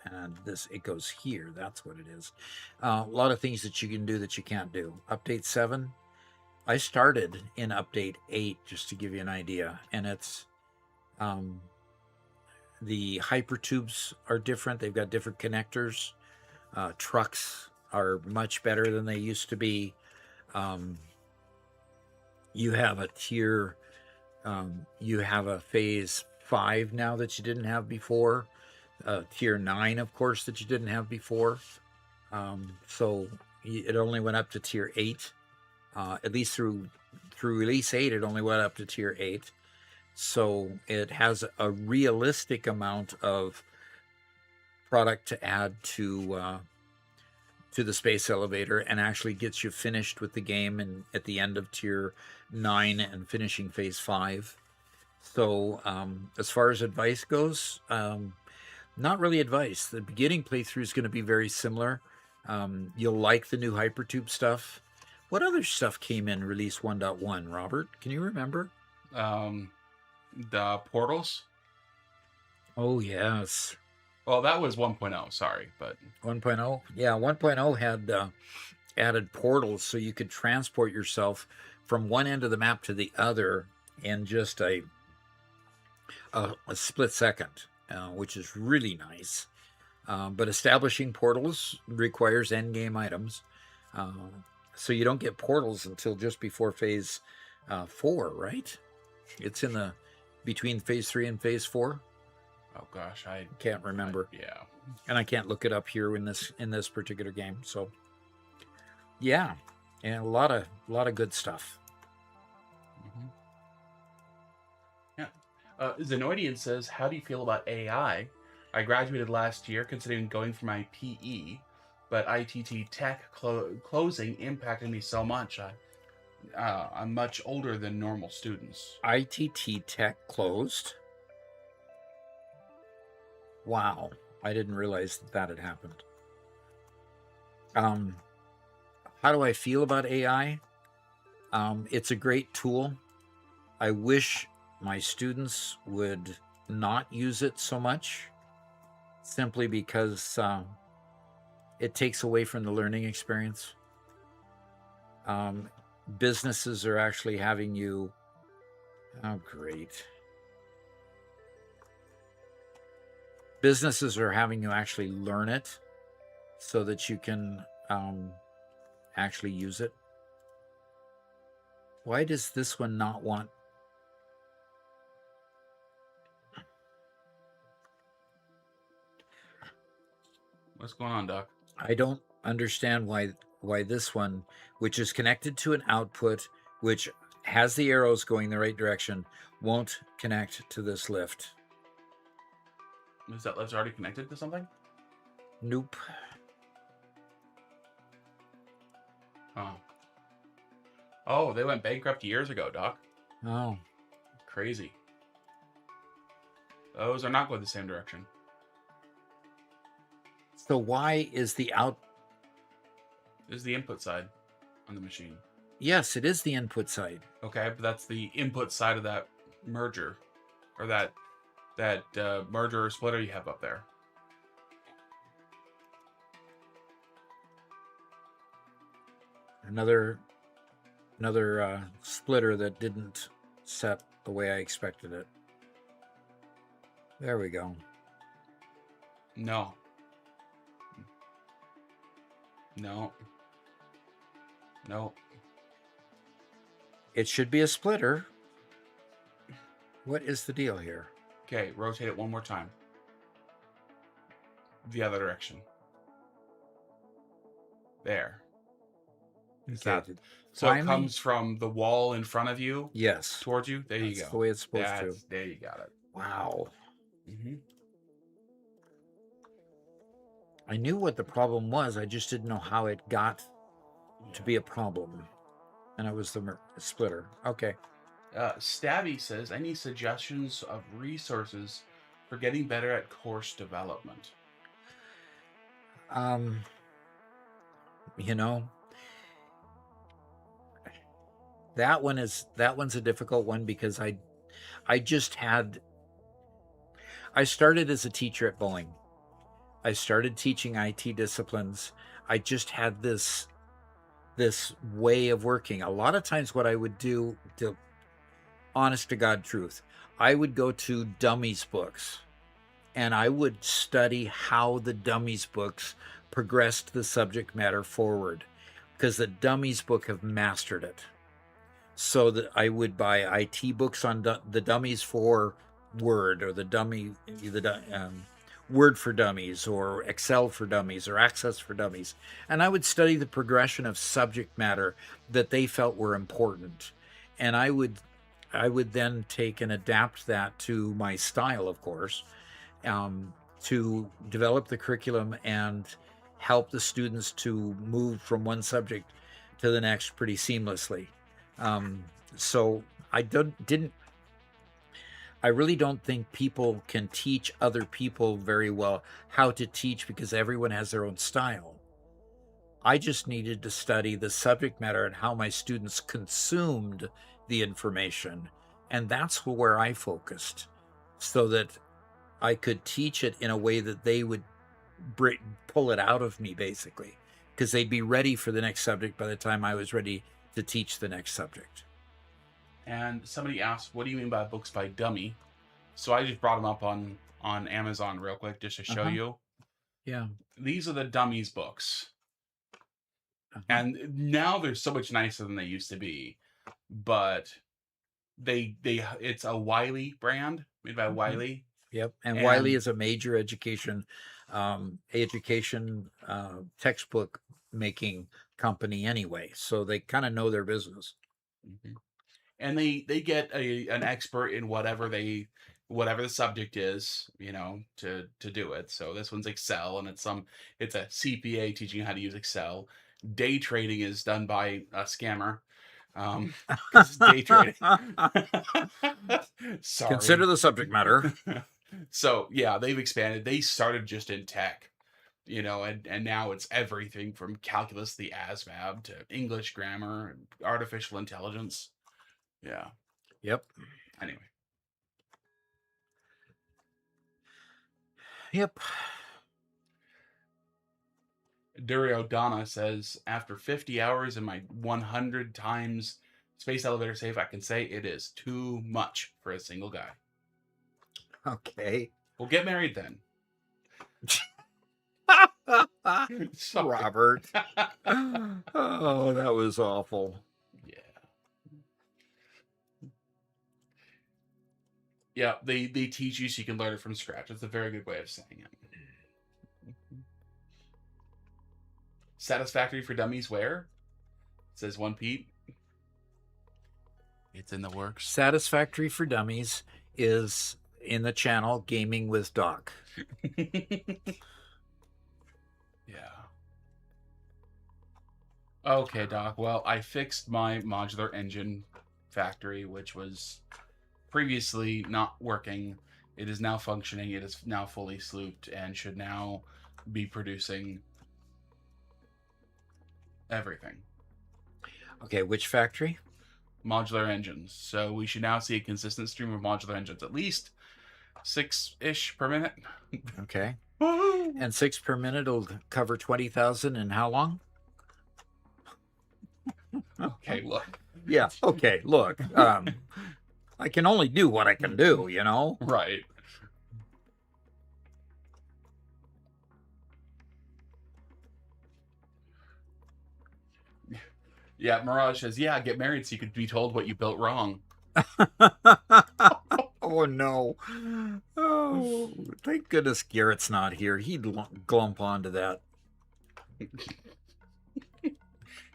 And it goes here. That's what it is. A lot of things that you can do that you can't do. Update 7. I started in update 8, just to give you an idea. And it's... the hypertubes are different. They've got different connectors. Trucks are much better than they used to be. You have a tier... you have a phase 5 now that you didn't have before. Tier 9, of course, that you didn't have before. So it only went up to tier 8. At least through release 8, it only went up to tier 8. So it has a realistic amount of product to add to the space elevator, and actually gets you finished with the game and at the end of tier 9 and finishing phase 5. So as far as advice goes, not really advice. The beginning playthrough is going to be very similar. You'll like the new hypertube stuff. What other stuff came in release 1.1, Robert? Can you remember? The portals. Oh, yes. Well, that was 1.0, sorry, but... 1.0? Yeah, 1.0 had added portals so you could transport yourself from one end of the map to the other in just a split second, which is really nice. But establishing portals requires endgame items. So you don't get portals until just before phase 4, right? It's in the between phase 3 and phase 4. Oh gosh, I can't remember. Yeah, and I can't look it up here in this particular game. So yeah, and a lot of good stuff. Yeah. Zenoidian says, how do you feel about AI? I graduated last year, considering going for my PE, but ITT Tech closing impacted me so much. I'm much older than normal students. ITT Tech closed? Wow, I didn't realize that had happened. How do I feel about AI? It's a great tool. I wish my students would not use it so much, simply because it takes away from the learning experience. businesses are actually having you. Oh, great. Businesses are having you actually learn it so that you can actually use it. Why does this one not want? What's going on, Doc? I don't understand why this one, which is connected to an output, which has the arrows going the right direction, won't connect to this lift. Is that lift's already connected to something? Nope. Oh. Oh, they went bankrupt years ago, Doc. Oh. Crazy. Those are not going the same direction. So why is the out? This is the input side on the machine. Yes, it is the input side. Okay, but that's the input side of that merger, or that merger or splitter you have up there. Another splitter that didn't set the way I expected it. There we go. No. No. No. It should be a splitter. What is the deal here? Okay, rotate it one more time. The other direction. There. Is Okay. that so? It comes from the wall in front of you. Yes. Towards you. There you go. That's the way it's supposed to. There you got it. Wow. Mm-hmm. I knew what the problem was. I just didn't know how it got to be a problem. And it was the splitter. Okay. Stabby says, any suggestions of resources for getting better at course development? You know, that one's a difficult one because I started as a teacher at Boeing. I started teaching IT disciplines. I just had this way of working. A lot of times what I would do, to honest to God truth, I would go to dummies books and I would study how the dummies books progressed the subject matter forward, because the dummies book have mastered it. So that I would buy IT books on the dummies for Word, or the Word for Dummies, or Excel for Dummies, or Access for Dummies. And I would study the progression of subject matter that they felt were important. And I would then take and adapt that to my style, of course, to develop the curriculum and help the students to move from one subject to the next pretty seamlessly. So I really don't think people can teach other people very well how to teach, because everyone has their own style. I just needed to study the subject matter and how my students consumed the information. And that's where I focused, so that I could teach it in a way that they would pull it out of me, basically, because they'd be ready for the next subject by the time I was ready to teach the next subject. And somebody asked, what do you mean by books by dummy? So I just brought them up on Amazon real quick just to show you. Yeah. These are the dummies books. And now they're so much nicer than they used to be. But it's a Wiley brand, made by Wiley. Yep. And Wiley is a major education textbook making company anyway, so they kind of know their business. Mm-hmm. And they get an expert in whatever the subject is, to do it. So this one's Excel, and it's a CPA teaching you how to use Excel. Day trading is done by a scammer. Because day trading. Sorry. Consider the subject matter. So yeah, they've expanded. They started just in tech, and now it's everything from calculus, the ASVAB, to English grammar and artificial intelligence. Yeah. Yep. Anyway. Yep. Duriodana says, after 50 hours in my 100 times space elevator save, I can say it is too much for a single guy. Okay. We'll get married then. Sorry. Robert. Oh, that was awful. Yeah. Yeah, they teach you so you can learn it from scratch. That's a very good way of saying it. Satisfactory for Dummies where? Says One Pete. It's in the works. Satisfactory for Dummies is in the channel Gaming with Doc. Yeah. Okay, Doc. Well, I fixed my modular engine factory, which was previously not working. It is now functioning. It is now fully slooped and should now be producing everything. Okay, which factory? Modular engines. So we should now see a consistent stream of modular engines, at least 6-ish per minute. Okay. And 6 per minute will cover 20,000 in how long? Okay, look. Yeah, okay, look. I can only do what I can do, you know? Right. Yeah, Mirage says, yeah, get married so you could be told what you built wrong. Oh, no. Oh, thank goodness Garrett's not here. He'd glump onto that.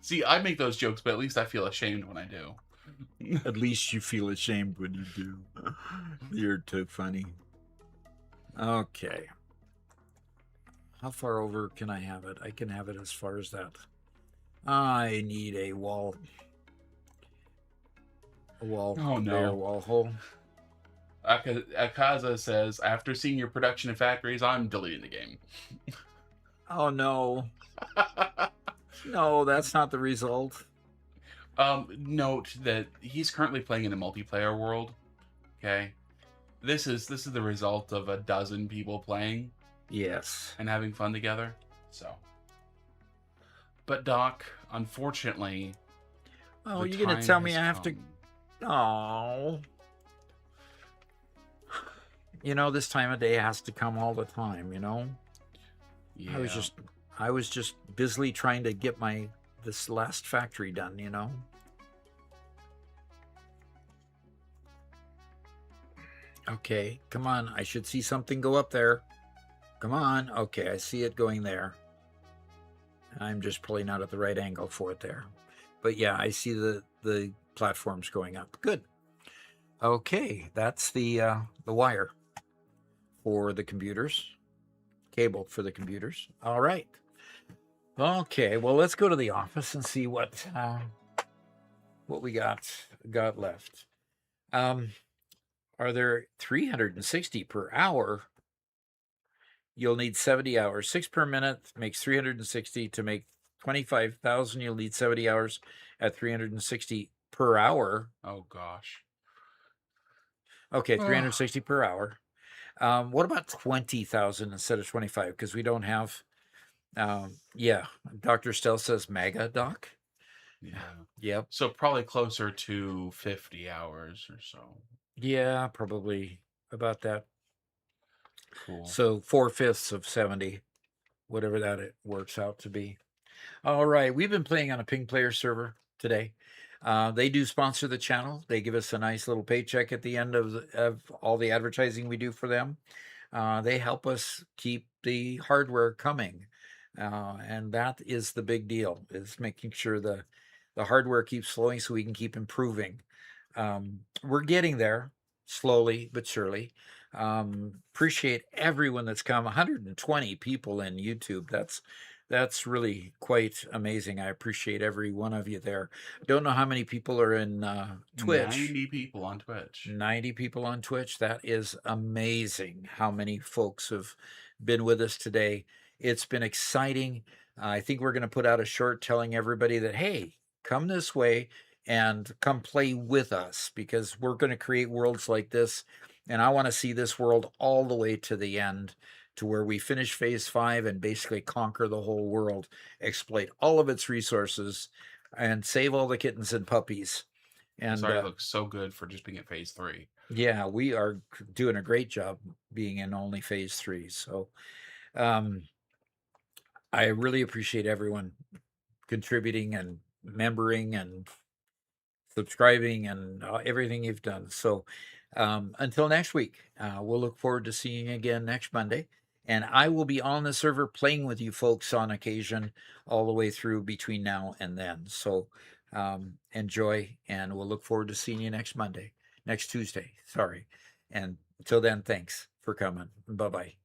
See, I make those jokes, but at least I feel ashamed when I do. At least you feel ashamed when you do. You're too funny. Okay. How far over can I have it? I can have it as far as that. I need a wall. A wall. Oh, no. Bare wall hole. Akaza says, after seeing your production in factories, I'm deleting the game. Oh, no. No, that's not the result. Note that he's currently playing in a multiplayer world. Okay, this is the result of a dozen people playing. Yes. And having fun together. So, but Doc, unfortunately, oh, you're gonna tell me I have to? Oh, you know, this time of day has to come all the time. You know. Yeah. I was just busily trying to get this last factory done, you know. Okay, come on. I should see something go up there. Come on. Okay, I see it going there. I'm just probably not at the right angle for it there. But yeah, I see the platforms going up. Good. Okay, that's the wire for the computers. Cable for the computers. All right. Okay, well, let's go to the office and see what we got left. Are there 360 per hour? You'll need 70 hours. 6 per minute makes 360. To make 25,000, you'll need 70 hours at 360 per hour. Oh, gosh. Okay, 360 per hour. What about 20,000 instead of 25? Because we don't have... yeah, Dr. Stell says MAGA, Doc. Yeah. Yep. So probably closer to 50 hours or so. Yeah, probably about that. Cool. So 4/5 of 70, whatever that it works out to be. All right, we've been playing on a Ping Player server today. They do sponsor the channel. They give us a nice little paycheck at the end of all the advertising we do for them. They help us keep the hardware coming. And that is the big deal, is making sure the hardware keeps flowing so we can keep improving. We're getting there slowly but surely. Appreciate everyone that's come. 120 people in YouTube. That's really quite amazing. I appreciate every one of you there. Don't know how many people are in Twitch. 90 people on Twitch. 90 people on Twitch. That is amazing how many folks have been with us today. It's been exciting. I think we're going to put out a short telling everybody that, hey, come this way and come play with us, because we're going to create worlds like this. And I want to see this world all the way to the end, to where we finish phase 5 and basically conquer the whole world, exploit all of its resources, and save all the kittens and puppies. This And already looks so good for just being at phase 3. yeah, we are doing a great job being in only phase 3. So I really appreciate everyone contributing and membering and subscribing and everything you've done. So until next week, we'll look forward to seeing you again next Monday. And I will be on the server playing with you folks on occasion all the way through between now and then. So enjoy, and we'll look forward to seeing you next Tuesday. Sorry. And until then, thanks for coming. Bye-bye.